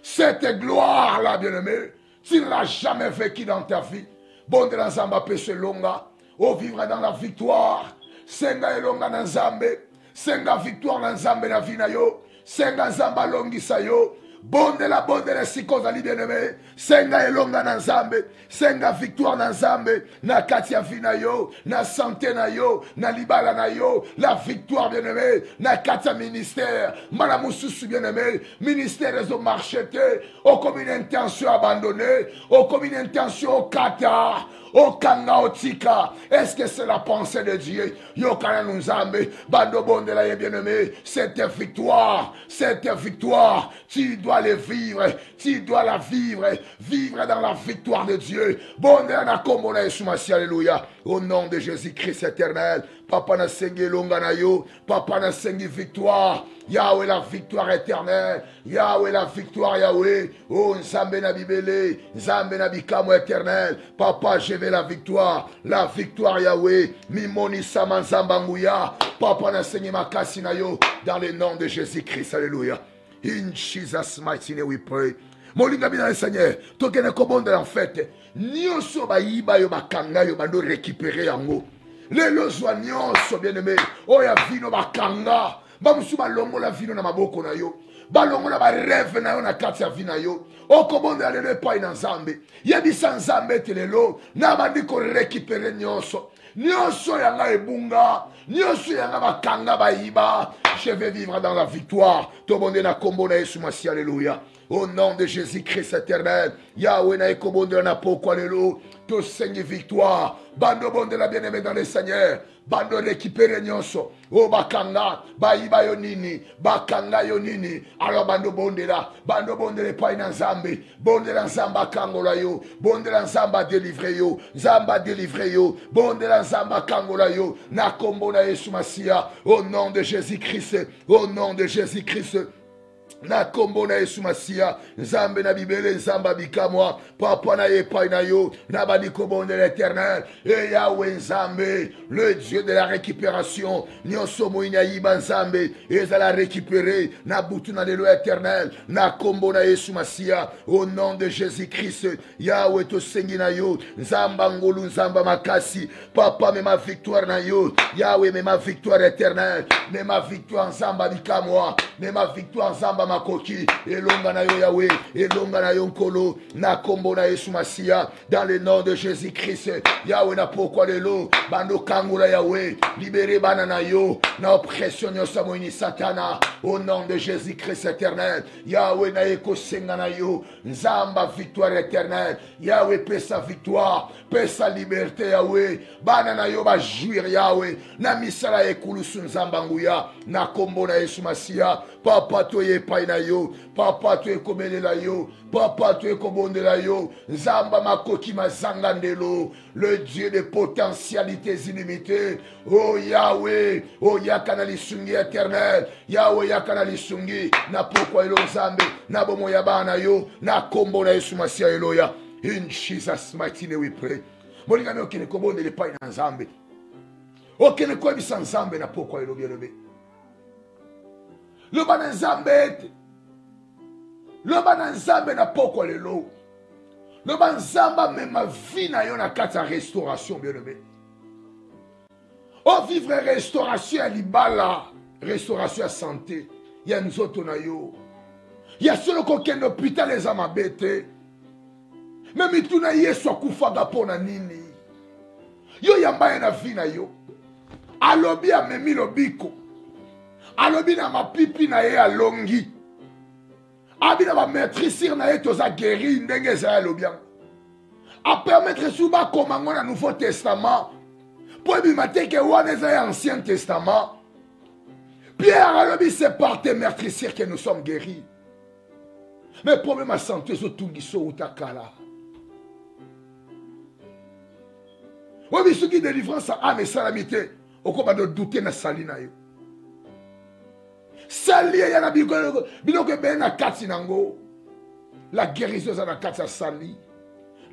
Cette gloire-là, bien-aimé, tu ne l'as jamais vécu dans ta vie. Bon de l'ensemble, péché longa. Oh, vivre dans la victoire. Senga elonga na Nzambe. Senga victoire na Nzambe na vie na yo. Senga Nzamba longisa yo. Bonde la sikoza li bien-aimé. Senga elonga na Nzambe. Senga victoire na Nzambe. Na katia vina yo. Na santé na yo. Na libala na yo. La victoire bien-aimé. Na katia ministère. Mana mususu bien-aimé. Ministère ezo marchete. O comme une intention abandonnée. O comme une intention au kata. O kanga otika. Est-ce que c'est la pensée de Dieu? Yo kana Nzambe. Bando bonde la bien-aimé. Cette victoire. Cette victoire. Tu dois le vivre, tu dois la vivre, vivre dans la victoire de Dieu. Bon, alléluia. Au nom de Jésus-Christ éternel, Papa na sengi longa na yo, Papa na sengi victoire. Yahweh la victoire éternelle, Yahweh la victoire Yahweh. Oh Nzambe na bibele, Nzambe na bikamo éternel. Papa, je veux la victoire Yahweh. Mimoni sama Nzamba nguya. Papa na sengi makasi na yo, dans le nom de Jésus-Christ, alléluia. In Jesus' mighty name we pray. Molinga bina Seigneur, tokene kobonde en fait. Nyonso ba yiba yo bakanga yo bando récupérer yango. Lelo zwa nyonso bien-aimé. Oya vino bakanga. Ba musu ba longo la vino na maboko na yo. Ba longo na ba rêve na yo na kati ya vina yo. Okobonde alele pa ina Nzambe. Yebisa Nzambe telelo na bandi ko récupérer nyonso. Nyonso yanga ebunga. Nyonso yanga bakanga ba yiba. Je vais vivre dans la victoire. Tout le monde est dans le alléluia. Au nom de Jésus-Christ éternel. Yahweh na ekobonde na poko alléluia. Tout Seigneur victoire. Bando bonde la bien-aimé dans le Seigneur. Bando récupérer nyonso. Oh bakanga. Bayiba yonini. Bakanga yonini. Alors bando bonde la. Bando bonde le pa ina Nzambe. Bonde la Nzamba kangola yo. Bonde la Nzamba délivre yo. Nzamba délivre yo. Bonde la Nzamba kangola yo. Na kombo na Yesu Masia. Au nom de Jésus-Christ. Au nom de Jésus-Christ. Na kombo na Yesu Masia. Nzambe na bibele Nzamba bikamwa. Papa na yepai na yo. Na bani kombo de l'éternel. Et Yahweh Nzambe. Le Dieu de la récupération. Nyonso moina yiba Nzambe. Et za la récupérer. Na butu na lelo éternel. Na kombo na Yesu Masia. Au nom de Jésus-Christ. Yahweh to sengi na yo. Nzamba ngolu Nzamba makasi. Papa me ma victoire na yo. Yahweh me ma victoire éternelle. Me ma victoire Nzamba bikamwa. Me ma victoire Nzamba makoki. Elonga na yo Yahweh. Elonga na yo nkolo. Na kombo na Yesu Masia. Dans le nom de Jésus-Christ. Yahweh na pokwa lelo. Bando kangula Yahweh. Libéré banana yo. Na oppression nyosa moini satana. Au nom de Jésus-Christ éternel. Yahweh na eko senga na yo. Nzamba victoire éternelle. Yahweh paie sa victoire. Paie sa liberté Yahweh. Banana yo ba jouir Yahweh. Na misala ekulusu Nzamba nguya. Na kombo na Yesu Masia. Papa to ye pai na yo. Papa to ekomele la yo. Papa to ekobonde la yo. Nzamba makoki mazangandelo. Le Dieu de potentialités illimitées. Oh Yahweh. Oh yakana lisungi éternel. Yahweh yakana lisungi. Na pokwa elo Nzambe. Na bomo yabana yo. Na kombo na Yesu Masia eloya. In Jesus mighty name we pray. Molinga me okene kobonde le pai na Nzambe. Okene ko bisa Nzambe na pokwa elo bien-aimé. Le bana Nzambe. Le bana Nzambe na pokwa lelo. Le bana Nzamba me ma vie na yo na kata restauration bien-aimé. Oh vivre restauration à libala. Restauration à santé. Ya nzoto na yo. Ya solo kokende hôpital les amabete. Même ituna Yesu akufaga pona nini. Yo yambaye na vie na yo. Alobi amemi lobiko. alobi na mapipi na ye alongi abi na bametrisir na ye toza guéri ndenge ezala alobi yango apermettre su bakoma ngo na nouveau testament mpo ebima te ke wana eza ya ancien testament. Pierre alobi c'est par tes meurtrissures que nous sommes guéris. Mais problème à santé ezotungi so uta kala. Obi soki délivrance a ame esalami te okoba de douter na sali na yo. Sali ya na biloko ebele na kati nango. La guérison eza na kati ya sali.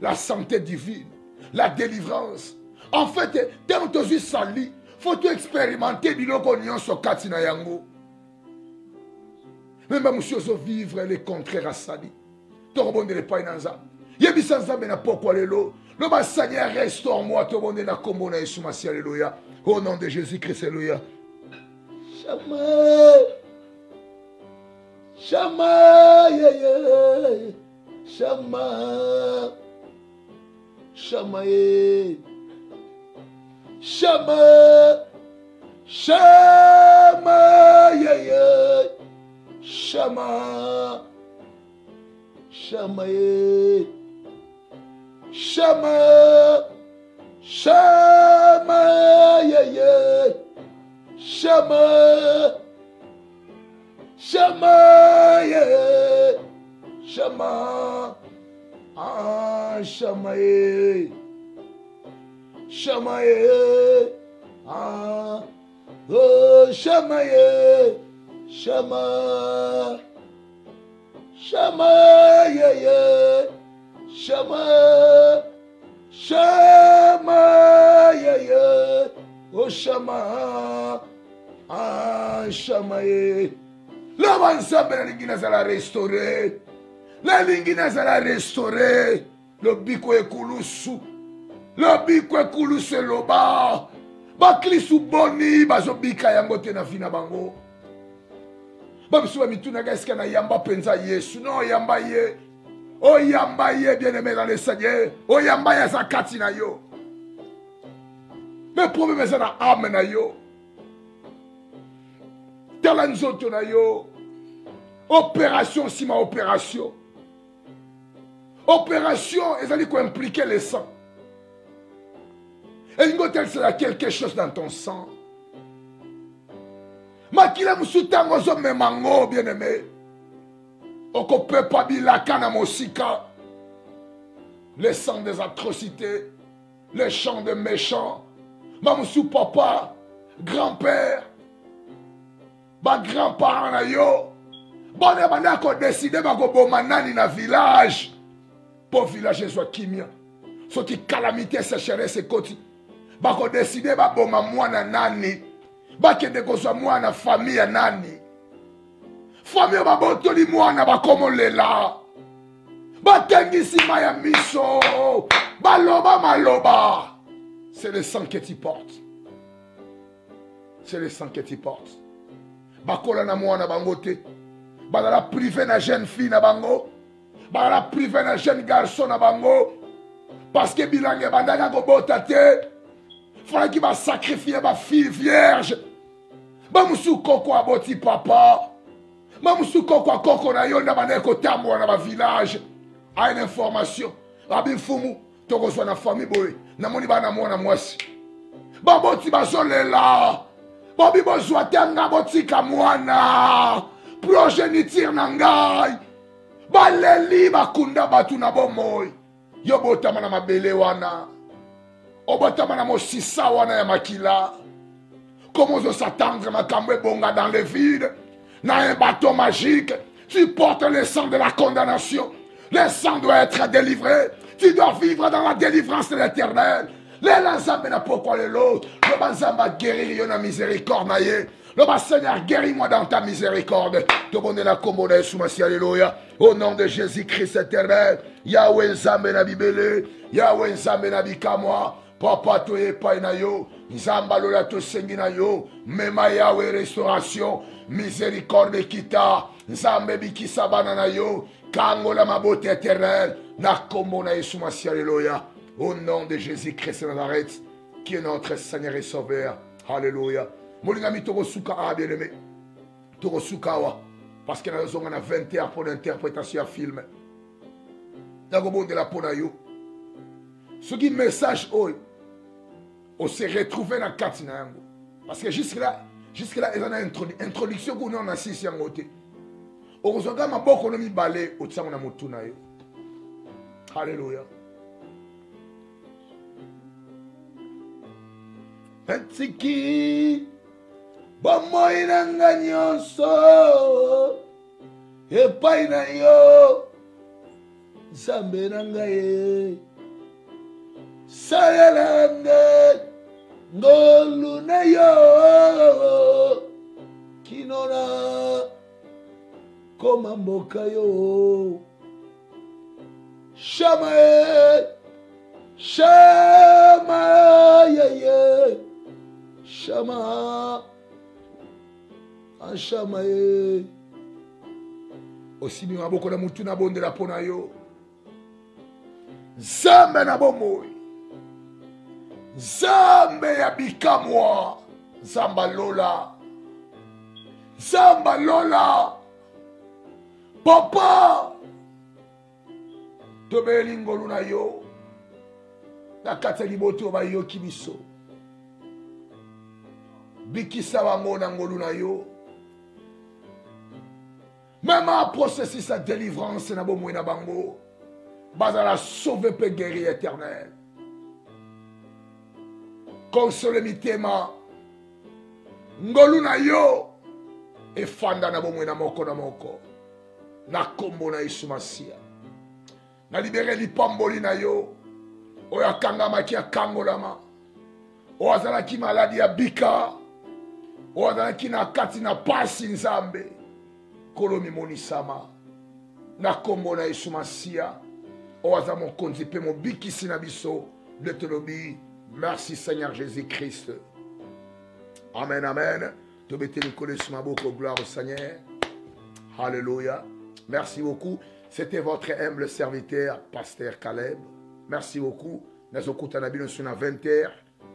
La santé divine. La délivrance. En fait, tant que tu sali, faut tu expérimenter biloko nyonso kati na yango. Même monsieur so vivre les contraires à sali. Torobonde le pain nanza. Yebisa nzambe na pokwa lelo. Le bas Seigneur restaure-moi torobonde na kombo na Yesu Masi alléluia. Au nom de Jésus-Christ alléluia. Shama. Shama ye. Shama. Shama ye. Shama. Shama ye. Shama. Shama ye. Shama. Shama ye. Shama. Shama ye. Shama. Ah, Shama ye. Shama ye. Ah. Oh, Shama ye. Shama. Shama ye. Shama. Shama ye. Oh, Shama. Ah, Shama ye. La ensemble la lingina sera restaurée. La lingina sera restaurée. Le biko ekulusu. Le biko ekulusu loba. Baklisu boni bazobika yango te na fina bango. Babisuba mituna gaska na yamba penza Yesu. Non yamba ye. Oh yamba ye bien-aimé dans le Seigneur. Oh yamba ya zakati na yo. Mais problème est na âme na yo. Talanzoto na yo. Opération si ma opération. Opération, ils allaient impliquer le sang. Et une autre, c'est quelque chose dans ton sang. Makila musutango zo memango, bien-aimé. Oko peut pas bilaka na mosika. Le sang des atrocités. Le chant des méchants. Mamoussou papa. Grand-père. Ba grand-parent na yo. Bon, on a décidé de manani na village. Pour village soit kimia. Soit qui calamité sécheresse et koti. Bako décidé ba boma mwana nani. Bake de ko soit mwana famille nani. Famille ba botoli mwana ba komo lela. Ba tengisi maya miso. Ba loba maloba. C'est le sang que tu portes. C'est le sang que tu portes. Bakola na mwana bangote. Badala privé na jeune fille na bango. Badala privé na jeune garçon na bango. Parce que bilangue bandaka ko botate. Fallait qu'il va sacrifier ma fille vierge. Bamoussou koko aboti papa. Bamoussou koko na yo na baneko tambo na ba village. A une information. Rabin fumu toko so na famille boy. Na moni bana mona mwasi. Baboti bazolela. Bobi bozwa tenga botika mwana. Progéniture na ngai. Baleli bakunda batu na bomoy. Yo botama na mabele wana. Obotama na mosisa wana ya makila. Comment on s'attendre makambe bonga dans le vide. Na un bâton magique. Tu portes le sang de la condamnation. Le sang doit être délivré. Tu dois vivre dans la délivrance de l'Éternel. Les lanzambe na pourquoi l'autre. Le banzamba guérir yo na miséricorde na ye. Le bas Seigneur, guéris-moi dans ta miséricorde. Te bonne la commode sous ma alléluia. Au nom de Jésus-Christ éternel. Yahweh Nzambe na bibele. Yahweh Nzambe na bikamwa. Papa to ye pa na yo. Nzamba lola to sengi na yo. Mema Yahweh restauration. Miséricorde kita. Nzambe bikisa bana na yo. Kango la mabote éternel. Na kombo na Yesu masi alléluia. Au nom de Jésus-Christ de Nazareth. Qui est notre Seigneur et Sauveur. Alléluia. Molingami toko suka bien-aimé. tokosukawa parce que nous avons 20 heures pour l'interprétation à film. Nakobondela pona yo. Ce qui message on s'est retrouvé dans kati na yango. Parce que jusque là il y a une introduction qu'on a assisté en côté. On reçoit ma boko no mi balé au tsang na mutu na yo. Alléluia. Tiki bomoi nanga nyonso epai na yo Nzambe nanga ye sayelanga ngolu na yo kinona koma mboka yo shama ye shama ashama ye osimi maboko na mutu na bondela pona yo Nzambe na bomoi Nzambe ya bikamwa Nzamba lola Papa tobeli ngolu na yo na kati ya liboto bayoki biso bikisa bango na ngolu na yo même à processus sa délivrance na bomoi na bango bazala sauver pe guérir éternel console mitema ngolu na yo efanda na bomoi na moko na kombo na Yesu Masia na libere lipamboli na yo oyo akangamaki akangolama oyo azalaki maladi ya bika oyo azalaki na kati na pasi Nzambe kolo mimonisama na kombo na Yesu Masia oyo aza mokonzi mpe mobikisi na biso nde tolobi merci Seigneur Jésus-Christ. Amen, amen. Gloire au Seigneur. Alléluia. Merci beaucoup. C'était votre humble serviteur, Pasteur Caleb. Merci beaucoup. Nous avons sur 20 heures.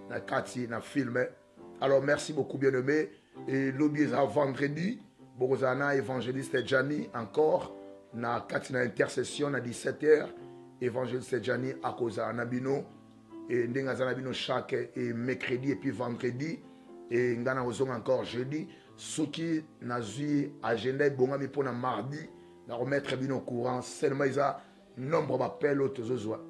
Nous avons filmé. Alors, merci beaucoup, bien-aimé. Et l'objet à vendredi. Borozana, évangéliste Gianni, encore. Na Katina intercession à 17 heures. Évangéliste Gianni, à cause de Nabino. Et nous avons chaque mercredi et puis vendredi. Et nous avons encore jeudi. Ce qui n'a eu agenda bongami pour mardi. Nous remettre au courant. Seulement, il y a nombre d'appels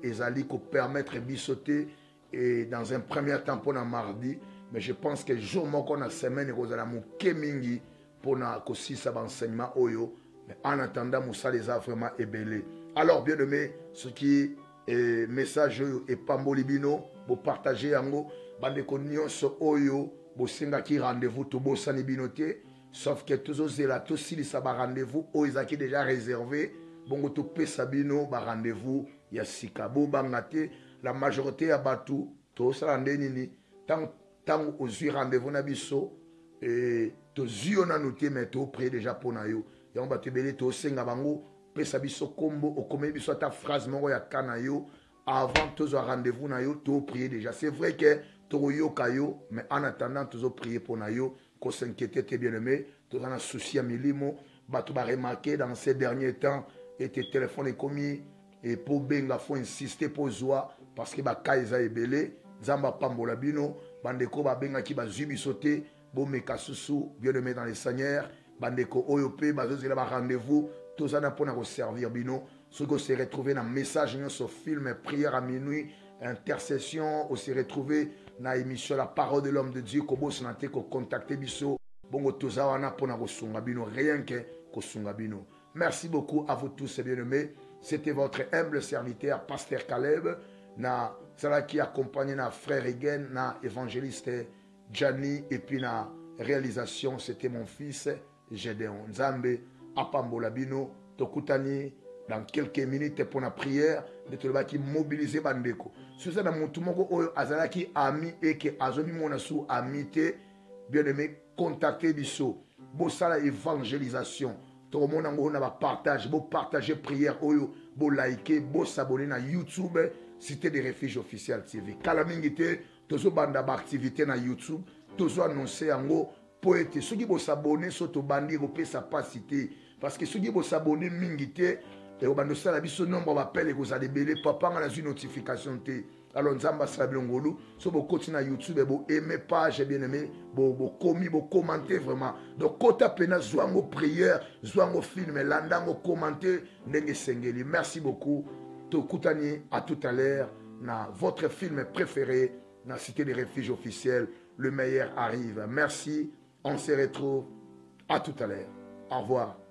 ils allaient permettre de sauter et dans un premier temps pour mardi. Mais je pense que jour qu'on a semaine nous allons kemingi pour na aussi ça enseignement oyo. Mais en attendant, Moussa les a vraiment ébellés. Alors bien aimé, ce qui est message et pambolibino, pour partager yango, bande nyonso oyo, pour singa qui rendez-vous tout beau sanibinoté. Sauf que tous les là, tous si ça va rendez-vous, ils ont déjà réservé. Bon, tout pe sabino, ba rendez-vous, ya sikabo bangate, la majorité à Batou, tout ça rendez-vous, tant aux yeux rendez-vous na biso, et tous yeux on a noté, mais tout près déjà pour nayo. Ya on va te belé, tout singa bango, pe sabiso combo, au commun biso ta phrase moro ya kanayo, avant tous les rendez-vous nayo, tout prier déjà. C'est vrai que tout yo kayo, mais en attendant, tous prier pour nayo. Qu'on s'inquiétait, tes bien-aimés, tout en a souci à milimo, tu vas remarquer dans ces derniers temps, et tes téléphones commis, et pour benga, faut insister pour zoa, parce que kaisa est belé, zamba pambola bino, bandeko ba benga ki ba zubi sauté, bo meka susu, bien-aimé dans les seigneurs, bandeko oyope, bazozela ba rendez-vous, tout ça n'a pas à servir bino, ce qu'on s'est retrouvé dans message, sur film, prière à minuit, intercession, on s'est retrouvé na émission La Parole de l'Homme de Dieu, kobo sanate ko contacter biso, bongo toza wana pona ko sunga bino, rien que ko sunga bino. Merci beaucoup à vous tous bien-aimés. C'était votre humble serviteur Pasteur Caleb, na cela qui accompagne na frère Egen, na évangéliste Gianni et puis na réalisation, c'était mon fils Gédéon Nzambe apambola bino tokutani dans quelques minutes pour la prière de tout le monde qui mobiliser bandeko. Si vous avez un azala qui ami et que azomi monasu amité, bien aimé, contactez biso. Bo sala évangélisation. Tout le monde a partage, bo partager prière oyo, bo liker, bo s'abonner na YouTube, Cité des Refuges officiel TV. Kalamingite, tozo banda activité na YouTube, tozo annoncer en gros poète ceux qui vont s'abonner sur ton bandit au sa pasité parce que ceux qui vont s'abonner mingité et au bando ça la biso nombre d'appels et vous allez belé papa on a une notification t alors nzamba sablongolu so bo continuer na YouTube bo aimer page bien aimé bo commis bo commenter vraiment donc kota pena zwango prière zwango film landango commenter ndenge sengeli merci beaucoup to kutani à tout à l'heure na votre film préféré na Cité des Refuges officiels le meilleur arrive merci on se retrouve à tout à l'heure au revoir.